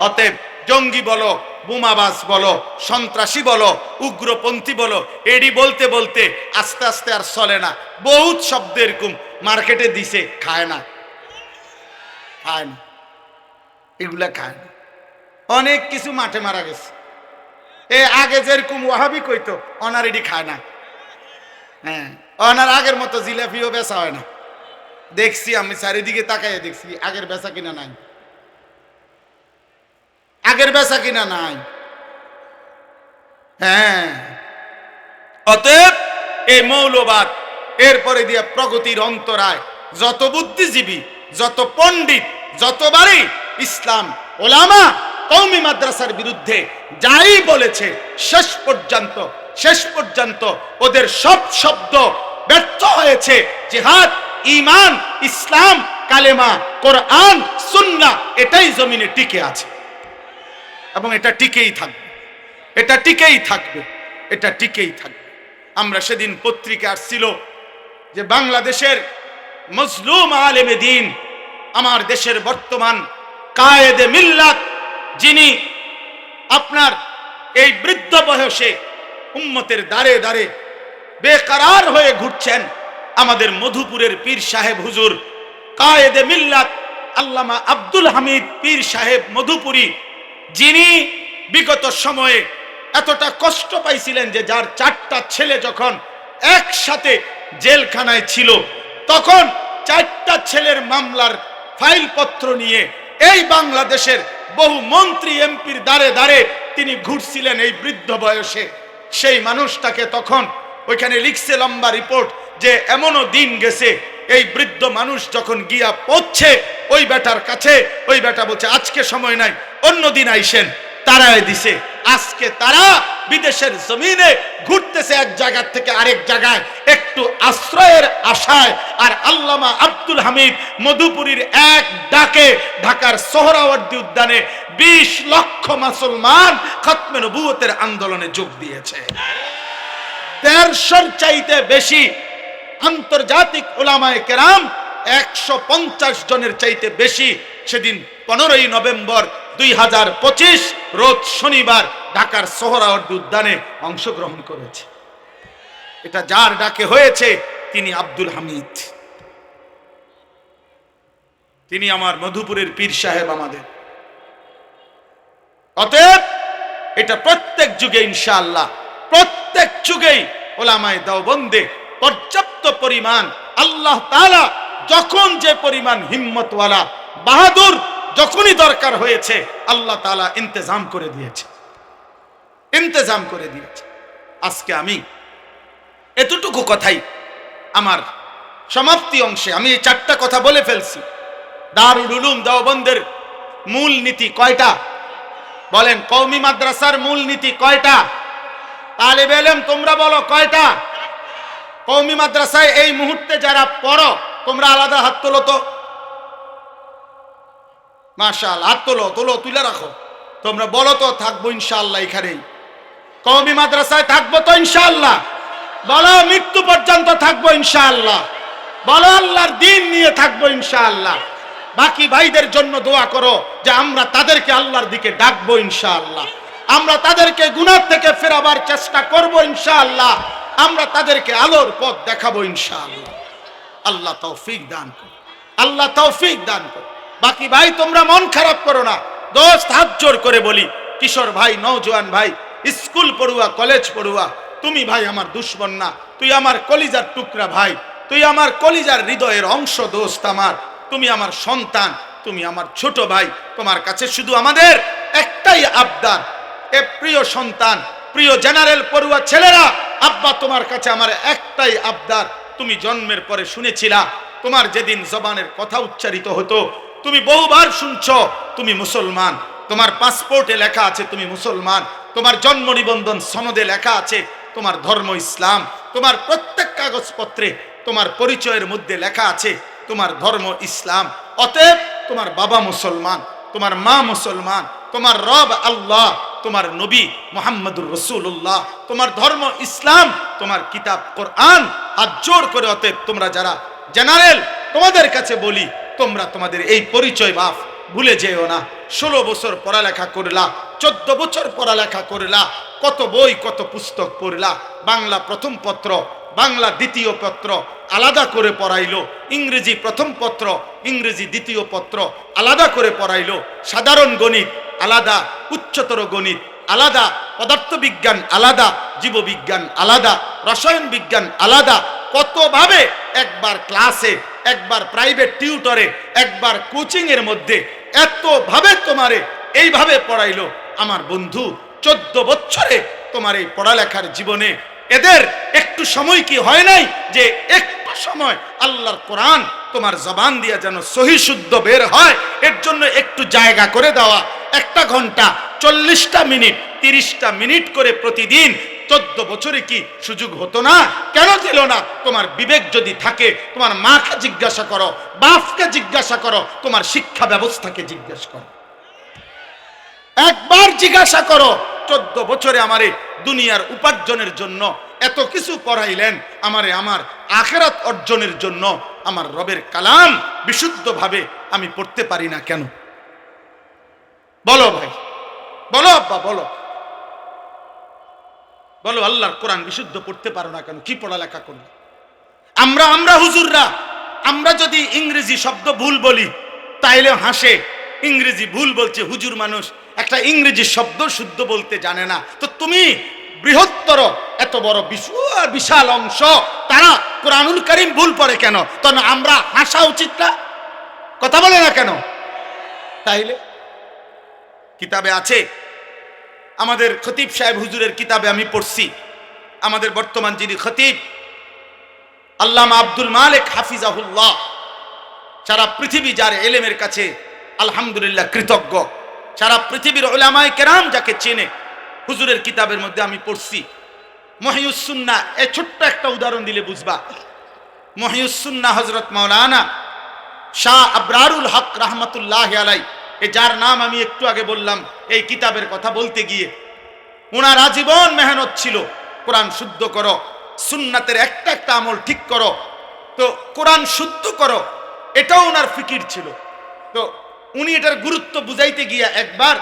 অতএব জঙ্গি বলো, বোমাবাজ বলো, সন্ত্রাসী বলো, উগ্রপন্থী বলো, এডি বলতে বলতে আস্তে আস্তে আর চলে না। বহুত শব্দ এরকম মার্কেটে দিছে, খায় না, খায় না, এগুলা খায় না। অনেক কিছু মাঠে মারা গেছে। এ আগে যেরকম ওয়াহাবি কইতো, অনার এডি খায় না। হ্যাঁ, অনার আগের মতো জিলাপিও বেচা হয় না। দেখছি আমি চারিদিকে তাকাইয়া দেখছি, আগের বেচা কিনা নাই, আগের বেচা কিনা নাই। হ্যাঁ, অতএব এই মৌলবাদ, এরপরে দিয়ে প্রগতির অন্তরায়, যত বুদ্ধিজীবী, যত পণ্ডিত, যতবারই ইসলাম ওলামা কওমি মাদ্রাসার বিরুদ্ধে যাই বলেছে, শেষ পর্যন্ত ওদের সব শব্দ ব্যর্থ হয়েছে। জিহাদ, ঈমান, ইসলাম, কালেমা, কোরআন, সুন্নাহ এটাই জমিনে টিকে আছে এবং এটা টিকেই থাকবে, এটা টিকেই থাকবে, এটা টিকেই থাকবে। আমরা সেদিন পত্রিকা আসছিল যে বাংলাদেশের মজলুম আলেমে দ্বীন, আমার দেশের বর্তমান কায়েদে মিল্লাত, যিনি আপনার এই বৃদ্ধ বয়সে উম্মতের দাঁড়ে দাঁড়ে বেকরার হয়ে ঘুরছেন, আমাদের মধুপুরের পীর সাহেব হুজুর কায়েদে মিল্লাত আল্লামা আব্দুল হামিদ পীর সাহেব মধুপুরী, যিনি বিগত সময়ে এতটা কষ্ট পাইছিলেন যে যার 4টা ছেলে যখন একসাথে জেলখানায় ছিল, তখন 4টা ছেলের মামলার ফাইলপত্র নিয়ে এই বাংলাদেশের বহু মন্ত্রী এমপির দ্বারে দ্বারে তিনি ঘুরছিলেন এই বৃদ্ধ বয়সে। সেই মানুষটাকে তখন ওইখানে লিখছে লম্বা রিপোর্ট যে এমনও দিন গেছে, এই বৃদ্ধ মানুষ যখন গিয়া পৌঁছে ওই বেটার কাছে, ওই বেটা বলছে আজকে সময় নাই, অন্যদিন আইসেন, তারাই দিছে। আজকে তারা বিদেশের জমিনে ঘুরতেছে এক জায়গা থেকে আরেক জায়গায় একটু আশ্রয়ের আশায়। আর আল্লামা আব্দুল হামিদ মধুপুরীর এক ডাকে ঢাকার সোহরাওয়ার্দী উদ্যানে 20 লক্ষ মুসলমান খতমে নবুয়তের আন্দোলনে যোগ দিয়েছে। 150 চাইতে বেশি আন্তর্জাতিক উলামায়ে কেরাম, 150 জনের চাইতে বেশি সেদিন 15ই নভেম্বর 2025 রোজ শনিবার ঢাকার সোহরাওয়ার্দী উদ্যানে অংশগ্রহণ করেছে। এটা যার ডাকে হয়েছে তিনি আব্দুল হামিদ, তিনি আমার মধুপুরের পীর সাহেব আমাদের। অতএব এটা প্রত্যেক যুগে ইনশাআল্লাহ, প্রত্যেক যুগেই উলামায়ে দেওবন্দে পর্যাপ্ত পরিমাণ আল্লাহ তাআলা যখন যে পরিমাণ হিম্মতওয়ালা বাহাদুর যখনই দরকার হয়েছে আল্লাহ তাআলা ইন্তজাম করে দিয়েছে, ইন্তজাম করে দিয়েছে। আজকে আমি এতটুকু কথাই আমার সমাপ্তি অংশে আমি এই 4টা কথা বলে ফেলছি। দারুল উলুম দেওবন্দের মূল নীতি কয়টা বলেন? কওমি মাদ্রাসার মূল নীতি কয়টা? তালেবে ইলম তোমরা বলো কয়টা? কওমি মাদ্রাসায় এই মুহূর্তে যারা পড়ো তোমরা আলাদা হাত তোলো তো, মাশাআল্লাহ, হাত তোলো, তোলো, তুলে রাখো। তোমরা বলো তো থাকবো ইনশাআল্লাহ এখানেই, কওমি মাদ্রাসায় থাকবো তো ইনশাআল্লাহ, বলো মৃত্যু পর্যন্ত থাকবো ইনশাআল্লাহ, বলো আল্লাহর দ্বীন নিয়ে থাকবো ইনশাআল্লাহ। বাকি ভাইদের জন্য দোয়া করো যে আমরা তাদেরকে আল্লাহর দিকে ডাকবো ইনশাআল্লাহ, আমরা তাদেরকে গুনাহ থেকে ফেরাবার চেষ্টা করবো ইনশাআল্লাহ, আমরা তাদেরকে আলোর পথ দেখাবো ইনশাআল্লাহ। আল্লাহ তৌফিক দান করো, আল্লাহ তৌফিক দান করো। বাকি ভাই তোমরা মন খারাপ করো না, দোস্ত হাত জোর করে বলি, কিশোর ভাই, নওজোয়ান ভাই, স্কুল পড়ুয়া, কলেজ পড়ুয়া, তুমি ভাই আমার দুশ্মন না, তুই আমার কলিজার টুকরা ভাই, তুই আমার কলিজার হৃদয়ের অংশ দোস্ত আমার, তুমি আমার সন্তান, তুমি আমার ছোট ভাই। তোমার কাছে শুধু আমাদের একটাই আবদার, এ প্রিয় সন্তান, প্রিয় জেনারেল পড়ুয়া ছেলেরা, আব্বা তোমার কাছে আমার একটাই আবদার। তুমি জন্মের পরে শুনেছিলা, তোমার যেদিন জবানের কথা উচ্চারিত হতো তুমি বহুবার শুনছো তুমি মুসলমান, তোমার পাসপোর্টে লেখা আছে তুমি মুসলমান, তোমার জন্ম নিবন্ধন সনদে লেখা আছে তোমার ধর্ম ইসলাম, তোমার প্রত্যেক কাগজপত্রে তোমার পরিচয়ের মধ্যে লেখা আছে তোমার ধর্ম ইসলাম। অতএব তোমার বাবা মুসলমান, তোমার মা মুসলমান, তোমার রব আল্লাহ, তোমার নবী মুহাম্মদুর রাসূলুল্লাহ, তোমার ধর্ম ইসলাম, তোমার কিতাব কোরআন। হাত জোর করে অতএব তোমরা যারা জেনারেল, তোমাদের কাছে বলি, তোমরা তোমাদের এই পরিচয় বাপ ভুলে যেও না। 16 বছর পড়ালেখা করলা, 14 বছর পড়ালেখা করলা, কত বই কত পুস্তক পড়লা, বাংলা প্রথম পত্র, বাংলা দ্বিতীয় পত্র আলাদা করে পড়াইলো, ইংরেজি প্রথম পত্র, ইংরেজি দ্বিতীয় পত্র আলাদা করে পড়াইলো, সাধারণ গণিত আলাদা, উচ্চতর গণিত আলাদা, পদার্থবিজ্ঞান আলাদা, জীববিজ্ঞান আলাদা, রসায়ন বিজ্ঞান আলাদা। কতভাবে একবার ক্লাসে, একবার প্রাইভেট টিউটরে, একবার কোচিং এর মধ্যে এতভাবে তোমারে এইভাবে পড়াইলো। আমার বন্ধু 14 বছরে তোমার এই পড়ালেখার জীবনে এদের একটু সময় কি হয় নাই যে একটু সময় আল্লাহর কোরআন তোমার জবান দিয়ে যেন সহি শুদ্ধ বের হয়, এর জন্য একটু জায়গা করে দেওয়া। 1 ঘন্টা 40টা মিনিট 30টা মিনিট করে প্রতিদিন 14 বছরে কি সুযোগ হতো না? কেন দিল না? তোমার বিবেক যদি থাকে, তোমার মাকে জিজ্ঞাসা করো, বাপকে জিজ্ঞাসা করো, তোমার শিক্ষা ব্যবস্থাকে জিজ্ঞাসা করো, একবার জিজ্ঞাসা করো। 14 বছরে আমারে দুনিয়ার উপার্জনের জন্য এত কিছু পড়াইলেন, আমারে আমার আখিরাত অর্জনের জন্য আমার রবের কালাম বিশুদ্ধভাবে আমি পড়তে পারি না কেন? বলো ভাই, বলো আব্বা, বলো বলো, আল্লাহর কোরআন বিশুদ্ধ পড়তে পারো না কেন? কি পড়ালেখা করবে? আমরা হুজুররা আমরা যদি ইংরেজি শব্দ ভুল বলি তাইলে হাসে, ইংরেজি ভুল বলছে হুজুর মানুষ, একটা ইংরেজি শব্দ শুদ্ধ বলতে জানে না। তো তুমি বৃহত্তর এত বড় বিশাল অংশ তারা কোরআনুল কারীম ভুল পড়ে কেন? তখন আমরা হাসা উচিত না? কথা বলে না কেন? তাইলে কিতাবে আছে, আমাদের খতিব সাহেব হুজুরের কিতাবে আমি পড়ছি, আমাদের বর্তমান যিনি খতিব আল্লামা আব্দুল মালিক হাফিজাহুল্লাহ, সারা পৃথিবী যার এলেমের কাছে আলহামদুলিল্লাহ কৃতজ্ঞ, সারা পৃথিবীর উলামায়ে কেরাম যাকে চেনে, হুজুরের কিতাবের মধ্যে আমি পড়ছি মহিউস সুন্নাহ। এই ছোট্ট একটা উদাহরণ দিলে বুঝবা। মহিউস সুন্নাহ হযরত মাওলানা শাহ আবরারুল হক রাহমাতুল্লাহ আলাইহি, যার নাম আমি একটু আগে বললাম, এই কিতাবের কথা বলতে গিয়ে ওনার আজীবন মেহনত ছিল, কোরআন শুদ্ধ করো, সুন্নাতের একটা একটা আমল ঠিক করো, তো কোরআন শুদ্ধ করো, এটাও ওনার ফিকির ছিল। তো উনি এটার গুরুত্ব বুঝাইতে গিয়া একবার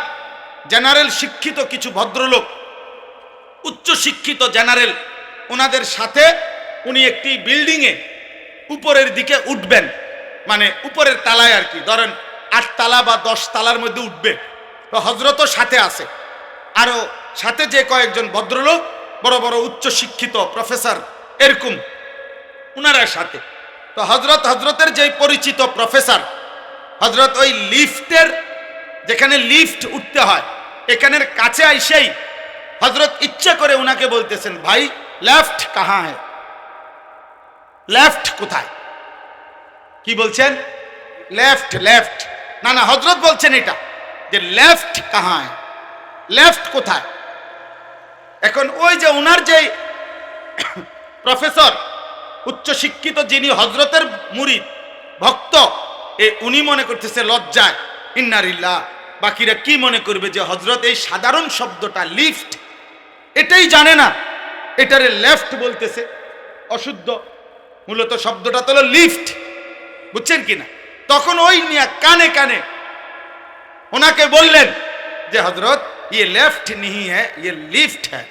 জেনারেল শিক্ষিত কিছু ভদ্রলোক, উচ্চ শিক্ষিত জেনারেল, ওনাদের সাথে উনি একটি বিল্ডিংয়ে উপরের দিকে উঠবেন, মানে উপরের তালায় আর কি, ধরেন 8 তালা বা 10 তালার মধ্যে উঠবে। তো হজরতও সাথে আছে, আরো সাথে যে কয়েকজন ভদ্রলোক বড় বড় উচ্চ শিক্ষিত প্রফেসর এরকম উনারা সাথে। তো হজরতের যে পরিচিত প্রফেসর, হজরত ওই লিফটের, যেখানে লিফট উঠতে হয় এখানের কাছে আইসেই হজরত ইচ্ছা করে উনাকে বলতেছেন, ভাই লেফট কাহা হ্যায়, লেফট কোথায়? কি বলছেন? লেফট, লেফট না না, হজরত বলছেন এটা যে লেফট কাহা হ্যায়, লেফট কোথায়? এখন ওই যে উনার যে প্রফেসর উচ্চ শিক্ষিত, যিনি হজরতের মুরিদ ভক্ত, উনি মনে করতেছে লজ্জায় ইন্নারিল্লাহ, বাকিরা কি মনে করবে যে হজরত এই সাধারণ শব্দটা লিফট এটাই জানে না, এটারে লেফট বলতেছে, অশুদ্ধ। মূলত শব্দটা তো হলো লিফট, বুঝছেন কিনা? তখন ওই নিয়ে কানে কানে ওনাকে বললেন যে হজরত ইয়ে লেফট नहीं है, ये লিফট है,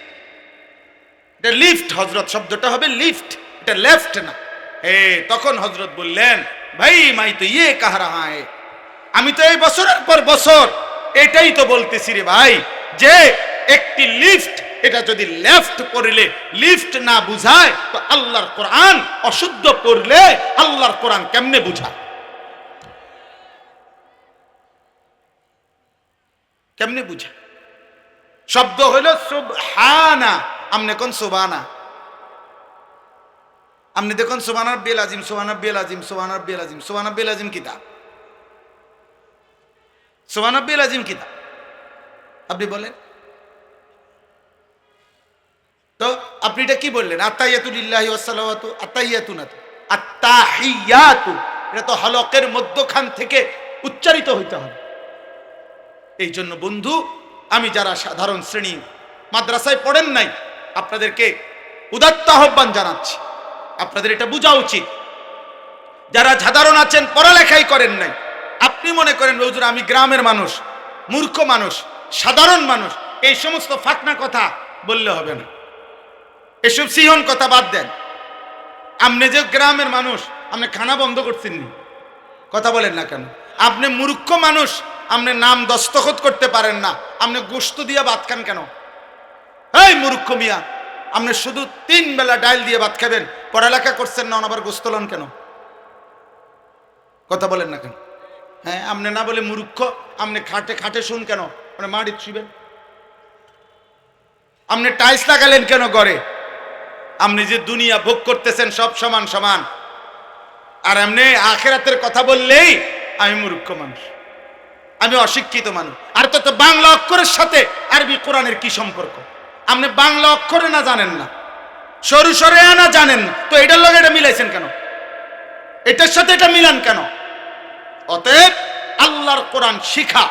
এটা লিফট, হজরত শব্দটা হবে লিফট, এটা লেফট না। তখন হজরত বললেন, ভাই মাই তো ইয়ে কাহ রাহা হ্যায়, আমি তো এই বছরের পর বছর এটাই তো বলতেছি রে ভাই, যে একটি লিফট, এটা যদি লেফট পড়লে লিফট না বুঝায় তো আল্লাহর কোরআন অশুদ্ধ পড়লে আল্লাহর কোরআন কেমনে বুঝায়? কেমনে বুঝায়? শব্দ হইল সুবহানা, আমনে কোন সুবহানা, আপনি দেখুন সুবহান রাব্বিল আযীম, সুবহান রাব্বিল আযীম, সুবহান রাব্বিল আযীম, সুবহান রাব্বিল আযীম কিতাব, সুবহান রাব্বিল আযীম কিতাব আপনি বলেন তো, আপনি এটা কি বললেন? আত্তাহিয়াতু লিল্লাহি ওয়াস সালাওয়াতু, আত্তাহিয়াতু না, আত্তাহিয়াতু, এটা তো হলকের মধ্যখান থেকে উচ্চারিত হইতে হবে। এই জন্য বন্ধু, আমি যারা সাধারণ শ্রেণী মাদ্রাসায় পড়েন নাই, আপনাদেরকে উদাত্ত আহ্বান জানাচ্ছি, আপনাদের এটা বোঝা উচিত। যারা সাধারণ আছেন, পড়ালেখাই করেন নাই, আপনি মনে করেন হুজুর আমি গ্রামের মানুষ, মূর্খ মানুষ, সাধারণ মানুষ, এই সমস্ত ফাকনা কথা বললে হবে না, এসব সিহন কথা বাদ দেন। আপনি যে গ্রামের মানুষ, আপনি খানা বন্ধ করছেন নি, কথা বলেন না কেন? আপনি মূর্খ মানুষ, আপনি নাম দস্তখত করতে পারেন না, আপনি গোশত দিয়ে ভাত খান কেন? এই মূর্খ মিয়া, আপনি শুধু 3 বেলা ডাল দিয়ে ভাত খাবেন, পড়ালেখা করছেন না, আবার গোশত লন কেন? কথা বলেন না কেন? হ্যাঁ, আপনি না বলে মূর্খ, আপনি খাটে খাটে শুন কেন? মানে মাটি ছুঁবেন। আপনি টাইলস লাগালেন কেন ঘরে? আপনি যে দুনিয়া ভোগ করতেছেন সব সমান সমান, আর এমনি আখিরাতের কথা বললেই আমি মূর্খ মানুষ, আমি অশিক্ষিত মানুষ। আর তো বাংলা অক্ষরের সাথে আরবি কোরআনের কি সম্পর্ক? আপনি বাংলা অক্ষরে না জানেন না, সরু সরে আনা জানেন না, তো এটার লগে এটা মিলাইছেন কেন? এটার সাথে এটা মিলান কেন? অতএব আল্লাহর কোরআন শিখা,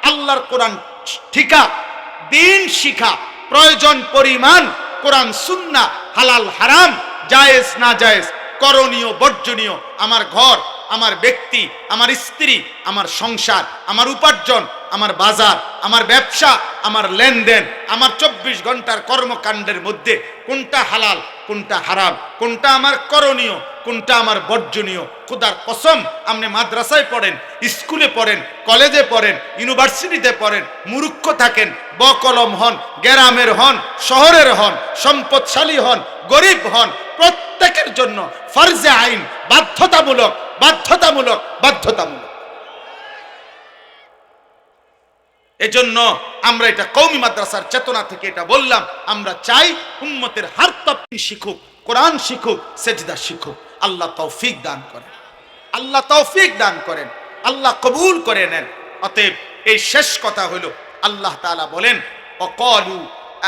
আল্লাহর কোরআন ঠিকা, দিন শিখা, প্রয়োজন পরিমাণ কোরআন সুন্নাহ, হালাল হারাম, জায়েজ না জায়েজ, করণীয় বর্জনীয়, আমার ঘর, আমার ব্যক্তি, আমার স্ত্রী, আমার সংসার, আমার উপার্জন, আমার বাজার, আমার ব্যবসা, আমার লেনদেন, আমার 24 ঘন্টার কর্মকাণ্ডের মধ্যে কোনটা হালাল, কোনটা হারাম, কোনটা আমার করণীয়, কোনটা আমার বর্জনীয়। খোদার কসম, আপনি মাদ্রাসায় পড়েন, স্কুলে পড়েন, কলেজে পড়েন, ইউনিভার্সিটিতে পড়েন, মূর্খ থাকেন, বকলম হন, গ্রামের হন, শহরের হন, সম্পদশালী হন, গরিব হন, প্রত্যেকের জন্য ফরজে আইন, বাধ্যতামূলক, বাধ্যতামূলক, বাধ্যতামূলক। এজন্য আমরা এটা কওমি মাদ্রাসার চেতনা থেকে এটা বললাম, আমরা চাই উম্মতের হার তফসির শিখুক, কোরআন শিখুক, সেজদা শিখুক। আল্লাহ তৌফিক দান করেন, আল্লাহ তৌফিক দান করেন, আল্লাহ কবুল করে নেন। অতএব এই শেষ কথা হলো, আল্লাহ তাআলা বলেন, ওয়াকালু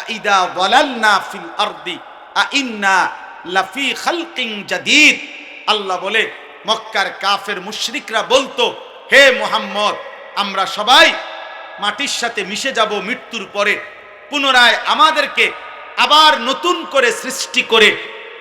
আইদা যালালনা ফিল আরদি আইন্না লাফি খালকিন জাদীদ। আল্লাহ বলে, মক্কার কাফের মুশরিকরা বলতো, হে মুহাম্মদ, আমরা সবাই মাটির সাথে মিশে যাব মৃত্যুর পরে, পুনরায় আমাদেরকে আবার নতুন করে সৃষ্টি করে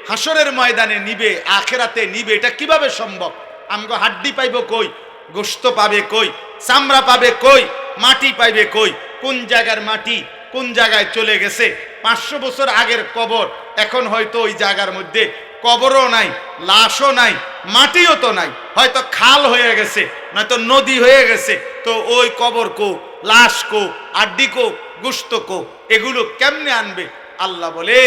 হাসরের ময়দানে নিবে, আখেরাতে নিবে। এটা কিভাবে সম্ভব? আমগো হাড্ডি পাইব কই, গোশত পাবে কই, চামড়া পাবে কই, মাটি পাইবে কই? কোন জায়গার মাটি কোন জায়গায় চলে গেছে? 500 বছর আগের কবর, এখন হয়তো ওই জায়গার মধ্যে কবরও নাই, লাশও নাই, মাটিও তো নাই, হয়তো খাল হয়ে গেছে, নয়তো নদী হয়ে গেছে। তো ওই কবর কো, লাশ কো, আড্ডি কো, গোশত কো, এগুলো কেমনে আনবে? আল্লাহ বলে,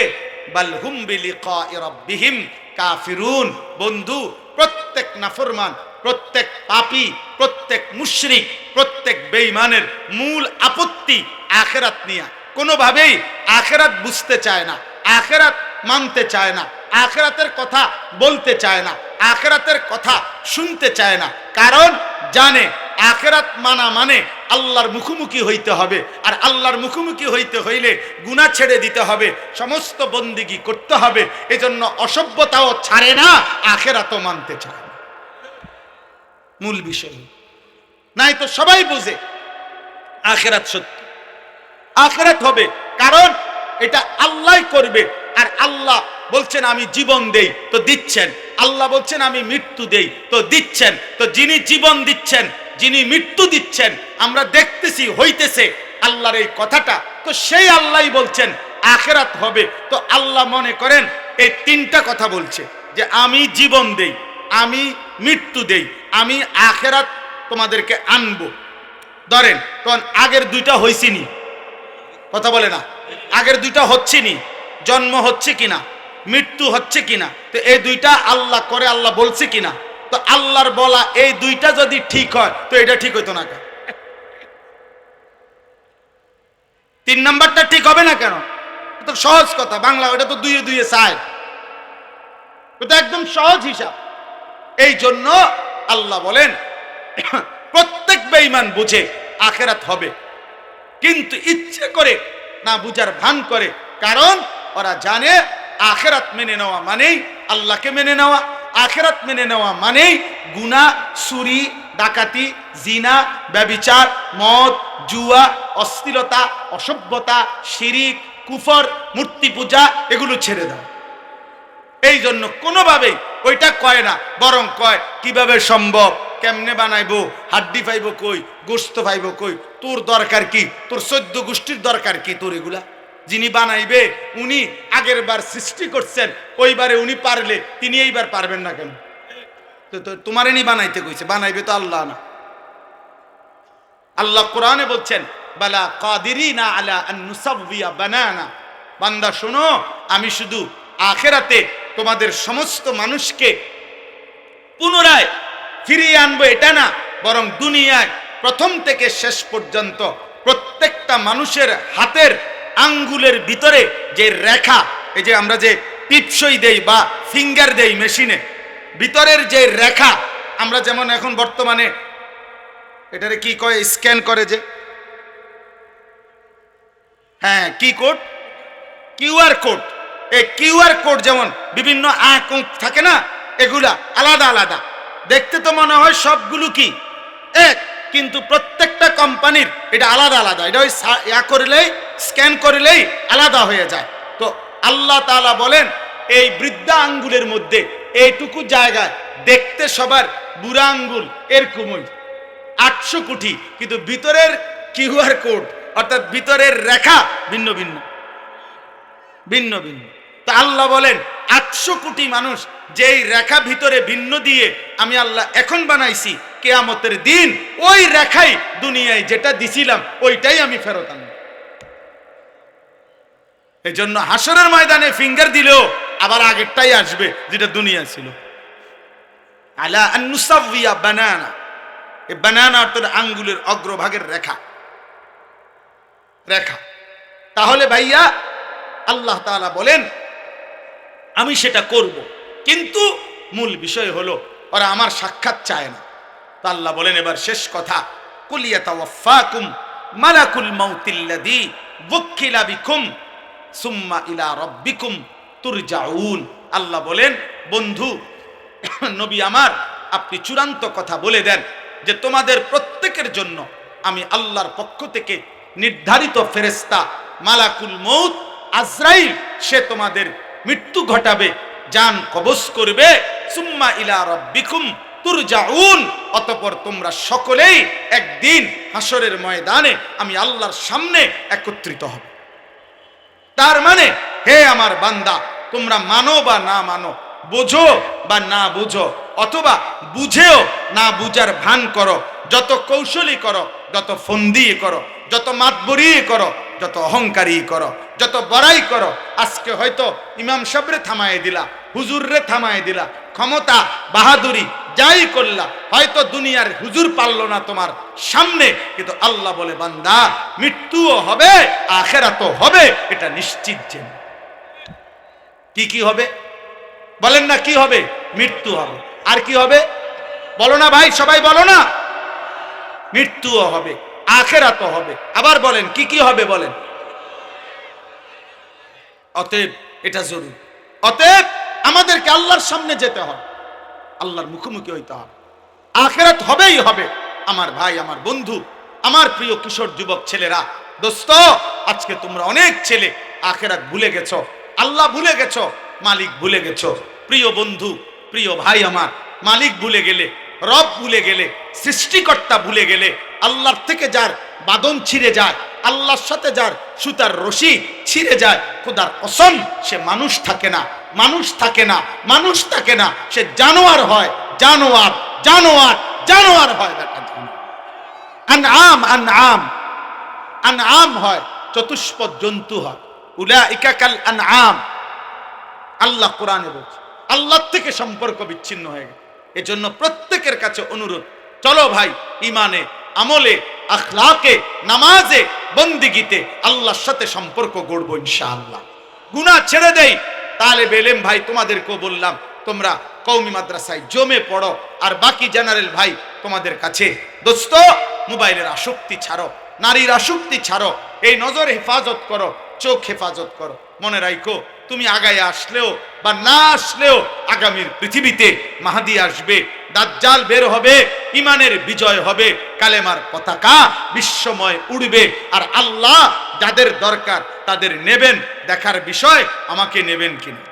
বাল হুম বিলিকাই রাব্বিহিম কাফিরুন। বন্ধু, প্রত্যেক নাফরমান, প্রত্যেক পাপী, প্রত্যেক মুশরিক, প্রত্যেক বেঈমানের মূল আপত্তি আখিরাত নিয়ে। কোনোভাবেই আখিরাত বুঝতে চায় না, আখিরাত মানতে চায় না, আখিরাতের কথা বলতে চায় না, আখিরাতের কথা শুনতে চায় না। কারণ জানে আখিরাত মানা মানে আল্লাহর মুখোমুখি হইতে হবে, আর আল্লাহর মুখোমুখি হইতে হইলে গুনাহ ছেড়ে দিতে হবে, সমস্ত বন্দেগী করতে হবে। এজন্য অসভ্যতাও ছাড়ে না, আখিরাতও মানতে চায় না। মূল বিষয় নাই তো সবাই বুঝে আখিরাত সত্য, আখিরাত হবে, কারণ এটা আল্লাহই করবে। আর আল্লাহ বলছেন আমি জীবন দেই, তো দিচ্ছেন। আল্লাহ বলছেন আমি মৃত্যু দেই, তো দিচ্ছেন। তো যিনি জীবন দিচ্ছেন, যিনি মৃত্যু দিচ্ছেন, আমরা দেখতেছি হইতেছে আল্লাহর এই কথাটা, তো সেই আল্লাহই বলছেন আখিরাত হবে। তো আল্লাহ মনে করেন এই তিনটা কথা বলছে, যে আমি জীবন দেই, আমি মৃত্যু দেই, আমি আখিরাত তোমাদেরকে আনবো। ধরেন, তখন আগের দুইটা হইছিনি, কথা বলে না, আগের দুইটা হচ্ছেনি, জন্ম হচ্ছে কিনা, মৃত্যু হচ্ছে কিনা, তো এই দুইটা আল্লাহ করে, আল্লাহ বলছে কিনা? তো আল্লাহর বলা এই দুইটা যদি ঠিক হয়, তো এটা ঠিক হইতো না কেন? 3 নাম্বারটা ঠিক হবে না কেন? তো সহজ কথা, বাংলা ওটা তো 2 এ 2 4, ওটা একদম সহজ হিসাব। এই জন্য আল্লাহ বলেন প্রত্যেক বেঈমান বুঝে আখিরাত হবে, কিন্তু ইচ্ছে করে না বুঝার ভান করে। কারণ ওরা জানে আখিরাত মেনে নেওয়া মানেই আল্লাহকে মেনে নেওয়া, আখিরাত মেনে নেওয়া মানেই গুনাহ, চুরি, ডাকাতি, জিনা, ব্যভিচার, মদ, জুয়া, অশ্লীলতা, অসভ্যতা, শিরিক, কুফর, মূর্তি পূজা, এগুলো ছেড়ে দাও। এই জন্য কোনোভাবেই ওইটা কয় না, বরং কয় কিভাবে সম্ভব, কেমনে বানাইবো, হাড্ডি পাইব কই, গোশত পাইব কই, তোর দরকার কি, তোর 14 গোষ্ঠীর দরকার কি তোর এগুলা? যিনি বানাইবে উনি আগের বার সৃষ্টি করছেন, ওইবারে উনি পারলে তিনি এইবার পারবেন না কেন? তো তোমারে নি বানাইতে কইছে, বানাইবে তো আল্লাহ না। আল্লাহ কোরআনে বলছেন, বালা কাদিরিনা আলা আন নুসাব্বিয়া বানানা। বান্দা শোনো, আমি শুধু আখিরাতে তোমাদের সমস্ত মানুষকে পুনরায় ফিরিয়ে আনবো এটা না, বরং দুনিয়ায় প্রথম থেকে শেষ পর্যন্ত প্রত্যেকটা মানুষের হাতের আঙ্গুলের ভিতরে যে রেখা, এই যে আমরা যে টিপসই দেই বা ফিঙ্গার দেই মেশিনে, ভিতরের যে রেখা, আমরা যেমন এখন বর্তমানে এটারে কি কয়, স্ক্যান করে যে, হ্যাঁ কি কোড, কিউআর কোড, এই কিউআর কোড যেমন বিভিন্ন আঁক থাকে না, এগুলা আলাদা আলাদা দেখতে, তো মনে হয় সবগুলো কি এক, কিন্তু প্রত্যেকটা কোম্পানির এটা আলাদা আলাদা। এটা ওই করলেই, স্ক্যান করলেই আলাদা হয়ে যায়। তো আল্লাহ তাআলা বলেন এই বৃদ্ধা আঙ্গুলের মধ্যে এইটুকু জায়গায় দেখতে সবার বুড়া আঙ্গুল এরকমই 800 কোটি, কিন্তু ভিতরের কিউআর কোড অর্থাৎ ভিতরের রেখা ভিন্ন ভিন্ন ভিন্ন ভিন্ন। তা আল্লাহ বলেন 800 কোটি মানুষ যেই রেখা ভিতরে ভিন্ন দিয়ে আমি আল্লাহ এখন বানাইছি, কিয়ামতের দিন ওই রেখাই দুনিয়ায় যেটা দিছিলাম ওইটাই আমি ফেরত আনব। এই জন্য হাসরের ময়দানে ফিঙ্গার দিলেও আবার আগেরটাই আসবে যেটা দুনিয়া ছিল। আলা আন নুসাউইয়া বানানা, এই বানানা অর্থাৎ আঙ্গুলের অগ্রভাগের রেখা রেখা। তাহলে ভাইয়া আল্লাহ তাআলা বলেন আমি সেটা করব, কিন্তু মূল বিষয় হলো ওরা আমার সাক্ষাৎ চায় না। তো আল্লাহ বলেন এবার শেষ কথা, কুল ইয়াতাওয়াফাকুম মালাকুল মাউতিল্লাযী ওয়াক্কিলা বিকুম সুম্মা ইলা রাব্বিকুম তুরজাউন। আল্লাহ বলেন বন্ধু নবী আমার, আপনি চূড়ান্ত কথা বলে দেন যে তোমাদের প্রত্যেকের জন্য আমি আল্লাহর পক্ষ থেকে নির্ধারিত ফেরেশতা মালাকুল মউত আজরাইল সে তোমাদের মৃত্যু ঘটাবে, জান কবজ করবে। সুম্মা ইলা রাব্বিকুম তুরজাউন, অতঃপর তোমরা সকলেই একদিন হাসরের ময়দানে আমি আল্লাহর সামনে একত্রিত হবে। তার মানে হে আমার বান্দা, তোমরা মানো বা না মানো, বোঝো বা না বুঝো, অথবা বুঝেও না বুঝার ভান করো, যত কৌশলী করো, যত ফন্দি করো, যত মাতবরি করো, যত অহংকারী করো, যত বড়াই করো, আজকে হয়তো ইমাম সাহেবরে থামায় দিলা, হুজুররে থামায় দিলা, ক্ষমতা বাহাদুরি যাই করলা, হয়তো দুনিয়ার হুজুর পারল না তোমার সামনে, কিন্তু আল্লাহ বলে বান্দা মৃত্যুও হবে আখিরাতও হবে, এটা নিশ্চিত জেনে। কি হবে বলেন না? কি হবে? মৃত্যু হবে। আর কি হবে বলো না ভাই, সবাই বলো না। মৃত্যুও হবে, আখিরাতও হবে। আবার বলেন কি হবে বলেন। অতএব এটা জরুরি। অতএব আমাদেরকে আল্লাহর সামনে যেতে হবে, আল্লাহর মুখোমুখি হইতে হবে, আখিরাত হবেই হবে। আমার ভাই, আমার বন্ধু, আমার প্রিয় কিশোর যুবক ছেলেরা, দোস্ত, আজকে তোমরা অনেক ছেলে আখিরাত ভুলে গেছো, আল্লাহ ভুলে গেছো, মালিক ভুলে গেছো। প্রিয় বন্ধু, প্রিয় ভাই আমার, মালিক ভুলে গেলে, রব ভুলে গেলে, সৃষ্টিকর্তা ভুলে গেলে, আল্লাহর থেকে যার বাঁধন ছিঁড়ে যায়, আল্লাহর সাথে যার সুতার রশি ছিঁড়ে যায়, খোদার কসম সে মানুষ থাকে না, মানুষ থাকে না, মানুষ থাকে না, সে জানোয়ার হয়, জানোয়ার জানোয়ার জানোয়ার হয়। আনআম আনআম হয়, চতুষ্পদ জন্তু হয়। উলাইকা কাল আনআম, আল্লাহ কোরআনে বলছে। আল্লাহ থেকে সম্পর্ক বিচ্ছিন্ন হয়ে গেছে। এজন্য প্রত্যেকের কাছে অনুরোধ, চলো ভাই ইমানে, আমলে, আখলাকে, নামাজে, বন্দিগিতে আল্লাহর সাথে সম্পর্ক গড়বো ইনশাআল্লাহ। গুনাহ ছেড়ে দেই। তালেব ইলম ভাই তোমাদেরকেও বললাম, তোমরা কওমি মাদ্রাসায় জমে পড়ো, আর বাকি জেনারেল ভাই তোমাদের কাছে, দোস্ত মোবাইলের আসক্তি ছাড়ো, নারীর আসক্তি ছাড়ো, এই নজর হেফাজত করো, চোখ হেফাজত করো। মনে রাখো, তুমি আগায় আসলেও বা না আসলেও আগামীর পৃথিবীতে মাহদি আসবে, দাজ্জাল বের হবে, ইমানের বিজয় হবে, কালেমার পতাকা বিশ্বময় উড়বে, আর আল্লাহ যাদের দরকার তাদের নেবেন। দেখার বিষয় আমাকে নেবেন কিনা।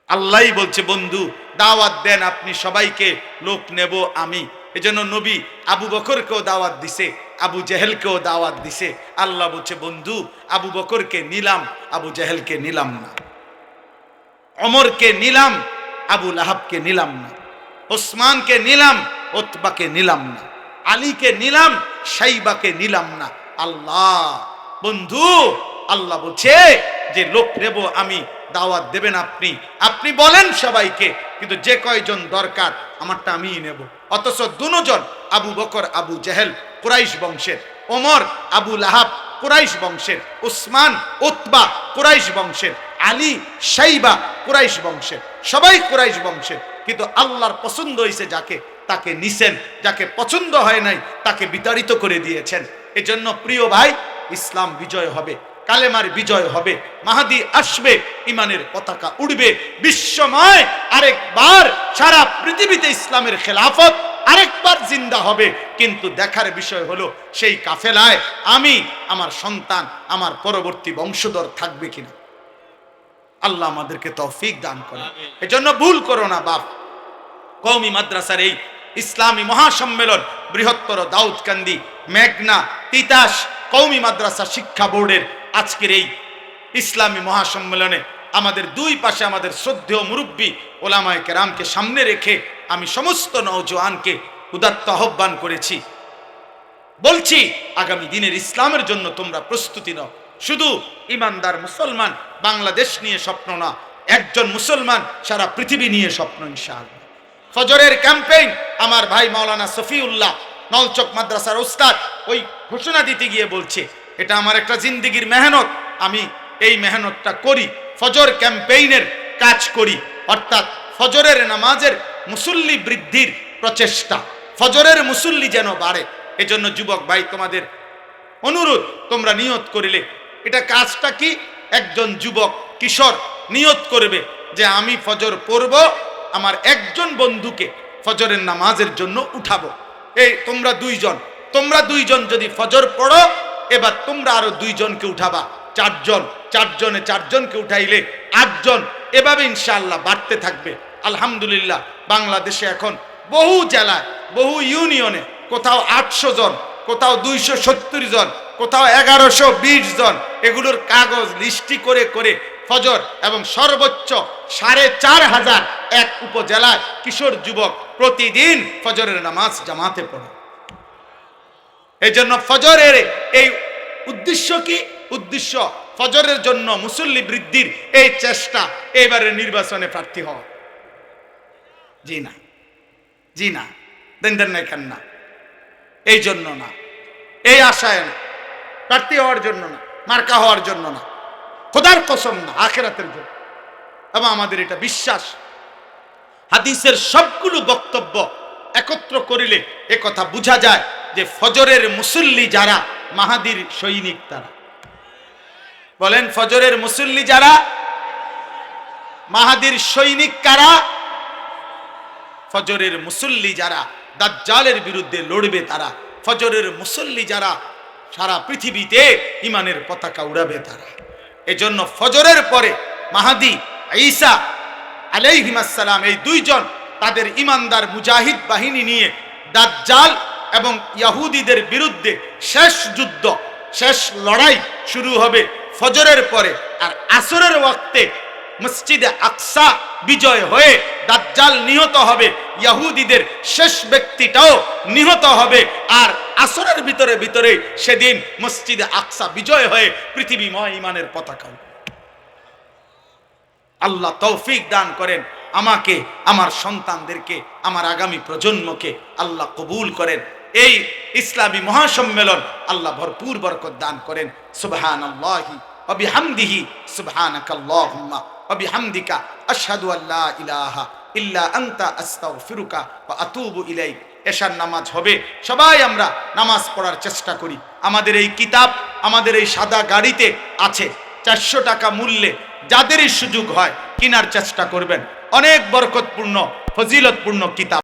আল্লাহই বলছে বন্ধু দাওয়াত দেন আপনি সবাইকে, লোক নেব আমি। এজন্য নবী আবু বকরকেও দাওয়াত দিছে, আবু জেহেলকেও দাওয়াত দিছে। আল্লাহ বলছে বন্ধু আবু বকরকে নিলাম, আবু জেহেলকে নিলাম না, ওমরকে নিলাম, আবু লাহাবকে নিলাম না, ওসমানকে নিলাম, উতবাকে নিলাম না, আলীকে নিলাম, শাইবাকে নিলাম না। আল্লাহ বন্ধু, আল্লাহ বলছে যে লোক নেব আমি, দাওয়াত দেবেন আপনি, আপনি বলেন সবাইকে, কিন্তু যে কয়জন দরকার আমারটা আমিই নেব। অথচ দুজন, আবু বকর আবু জেহেল কুরাইশ বংশের, ওমর আবু লাহাব কুরাইশ বংশের, উসমান উতবা কুরাইশ বংশের, আলী শাইবা কুরাইশ বংশের, সবাই কুরাইশ বংশের। কিন্তু আল্লাহর পছন্দ হয়েছে যাকে, তাকে নিছেন, যাকে পছন্দ হয় নাই তাকে বিতাড়িত করে দিয়েছেন। এজন্য প্রিয় ভাই, ইসলাম বিজয় হবে, কালেমার বিজয় হবে, মাহাদি আসবে, ইমানের পতাকা উড়বে, বিশ্বময় আরেকবার সারা পৃথিবীতে ইসলামের খেলাফত আরেকবার জিন্দা হবে। কিন্তু দেখার বিষয় হলো সেই কাফেলায় আমি, আমার সন্তান, আমার পরবর্তী বংশধর থাকবে কিনা। আল্লাহ আমাদেরকে তৌফিক দান করেন। এজন্য ভুল করো না বাপ। কওমি মাদ্রাসার এই ইসলামী মহাসম্মেলন বৃহত্তর দাউদকান্দি, মেঘনা, তিতাস কওমি মাদ্রাসা শিক্ষা বোর্ডের আজকের এই ইসলামী মহাসম্মেলনে আমাদের দুই পাশে আমাদের শ্রদ্ধেয় মুরব্বী ওলামায়ে কেরামকে সামনে রেখে আমি সমস্ত নওজোয়ানকে উদাত্ত আহ্বান করেছি, বলছি আগামী দিনের ইসলামের জন্য তোমরা প্রস্তুতি নাও। শুধু ইমানদার মুসলমান বাংলাদেশ নিয়ে স্বপ্ন না, একজন মুসলমান সারা পৃথিবী নিয়ে স্বপ্ন ইনশাআল্লাহ। ফজরের ক্যাম্পেইন আমার ভাই মাওলানা সফিউল্লাহ নলচক মাদ্রাসার ওস্তাদ ওই ঘোষণা দিতে গিয়ে বলছে, এটা আমার একটা জিন্দেগির মেহনত, আমি এই মেহনতটা করি, ফজর ক্যাম্পেইনের কাজ করি, অর্থাৎ ফজরের নামাজের মুসল্লি বৃদ্ধির প্রচেষ্টা, ফজরের মুসল্লি যেন বাড়ে। এজন্য যুবক ভাই তোমাদের অনুরোধ, তোমরা নিয়ত করিলে, এটা কাজটা কি, একজন যুবক কিশোর নিয়ত করবে যে আমি ফজর পড়ব, আমার একজন বন্ধুকে ফজরের নামাজের জন্য উঠাবো। এই তোমরা দুইজন যদি ফজর পড়ো, এবার তোমরা আরো দুইজনকে উঠাবা, চারজনকে উঠাইলে 8 জন, এভাবে ইনশাআল্লাহ বাড়তে থাকবে। আলহামদুলিল্লাহ বাংলাদেশে এখন বহু জেলায়, বহু ইউনিয়নে কোথাও 800 জন, কোথাও 270 জন, কোথাও 1120 জন, এগুলোর কাগজ লিস্টি করে করে ফজর এবং সর্বোচ্চ 4500 এক উপজেলায় কিশোর যুবক প্রতিদিন ফজরের নামাজ জামাতে পড়ে। এই জন্য ফজরের এই উদ্দেশ্য কি, উদ্দেশ্য ফজরের জন্য মুসল্লি বৃদ্ধির এই চেষ্টা, এবারে নির্বাচনে প্রার্থী হওয়া। জি না দেন না, এই জন্য না, এই আশায় না, প্রার্থী হওয়ার জন্য না, মার্কা হওয়ার জন্য না, খোদার কসম না, আখিরাতের জন্য। এবং আমাদের এটা বিশ্বাস, হাদিসের সবগুলো বক্তব্য একত্র করিলে এ কথা বোঝা যায় যে ফজরের মুসল্লি যারা মাহাদির সৈনিক তারা। বলেন ফজরের মুসল্লি যারা মাহাদির সৈনিক কারা? ফজরের মুসল্লি যারা দাজ্জালের বিরুদ্ধে লড়বে তারা, ফজরের মুসল্লি যারা সারা পৃথিবীতে ইমানের পতাকা উড়াবে তারা। এজন্য ফজরের পরে মাহাদি ঈসা আলাইহিস সালাম এই দুইজন তাদের ইমানদার মুজাহিদ বাহিনী নিয়ে দাজ্জাল এবং ইহুদিদের বিরুদ্ধে শেষ যুদ্ধ, শেষ লড়াই শুরু হবে ফজরের পরে। আর আসরের ওয়াক্তে মসজিদে আকসা বিজয় হয়ে দাজ্জাল নিহত হবে, ইহুদিদের শেষ ব্যক্তিটাও নিহত হবে। আর আসরের ভিতরে সেদিন মসজিদে আকসা বিজয় হয়ে পৃথিবীময় ইমানের পতাকা। আল্লাহ তৌফিক দান করেন আমাকে, আমার সন্তানদেরকে, আমার আগামী প্রজন্মকে আল্লাহ কবুল করেন। এই ইসলামী মহাসম্মেলন আল্লাহ ভরপুর বরকত দান করেন। সুবহানাল্লাহি ওয়া বিহামদিহি, সুবহানাকাল্লাহুম্মা ওয়া বিহামদিকা, আশহাদু আল্লা ইলাহা ইল্লা আনতা, আস্তাগফিরুকা ওয়া আতুবু ইলাইক। এশার নামাজ হবে, সবাই আমরা নামাজ পড়ার চেষ্টা করি। আমাদের এই কিতাব আমাদের এই সাদা গাড়িতে আছে, 400 টাকা মূল্যে। যাদেরই সুযোগ হয় কেনার চেষ্টা করবেন, অনেক বরকতপূর্ণ ফজিলতপূর্ণ কিতাব।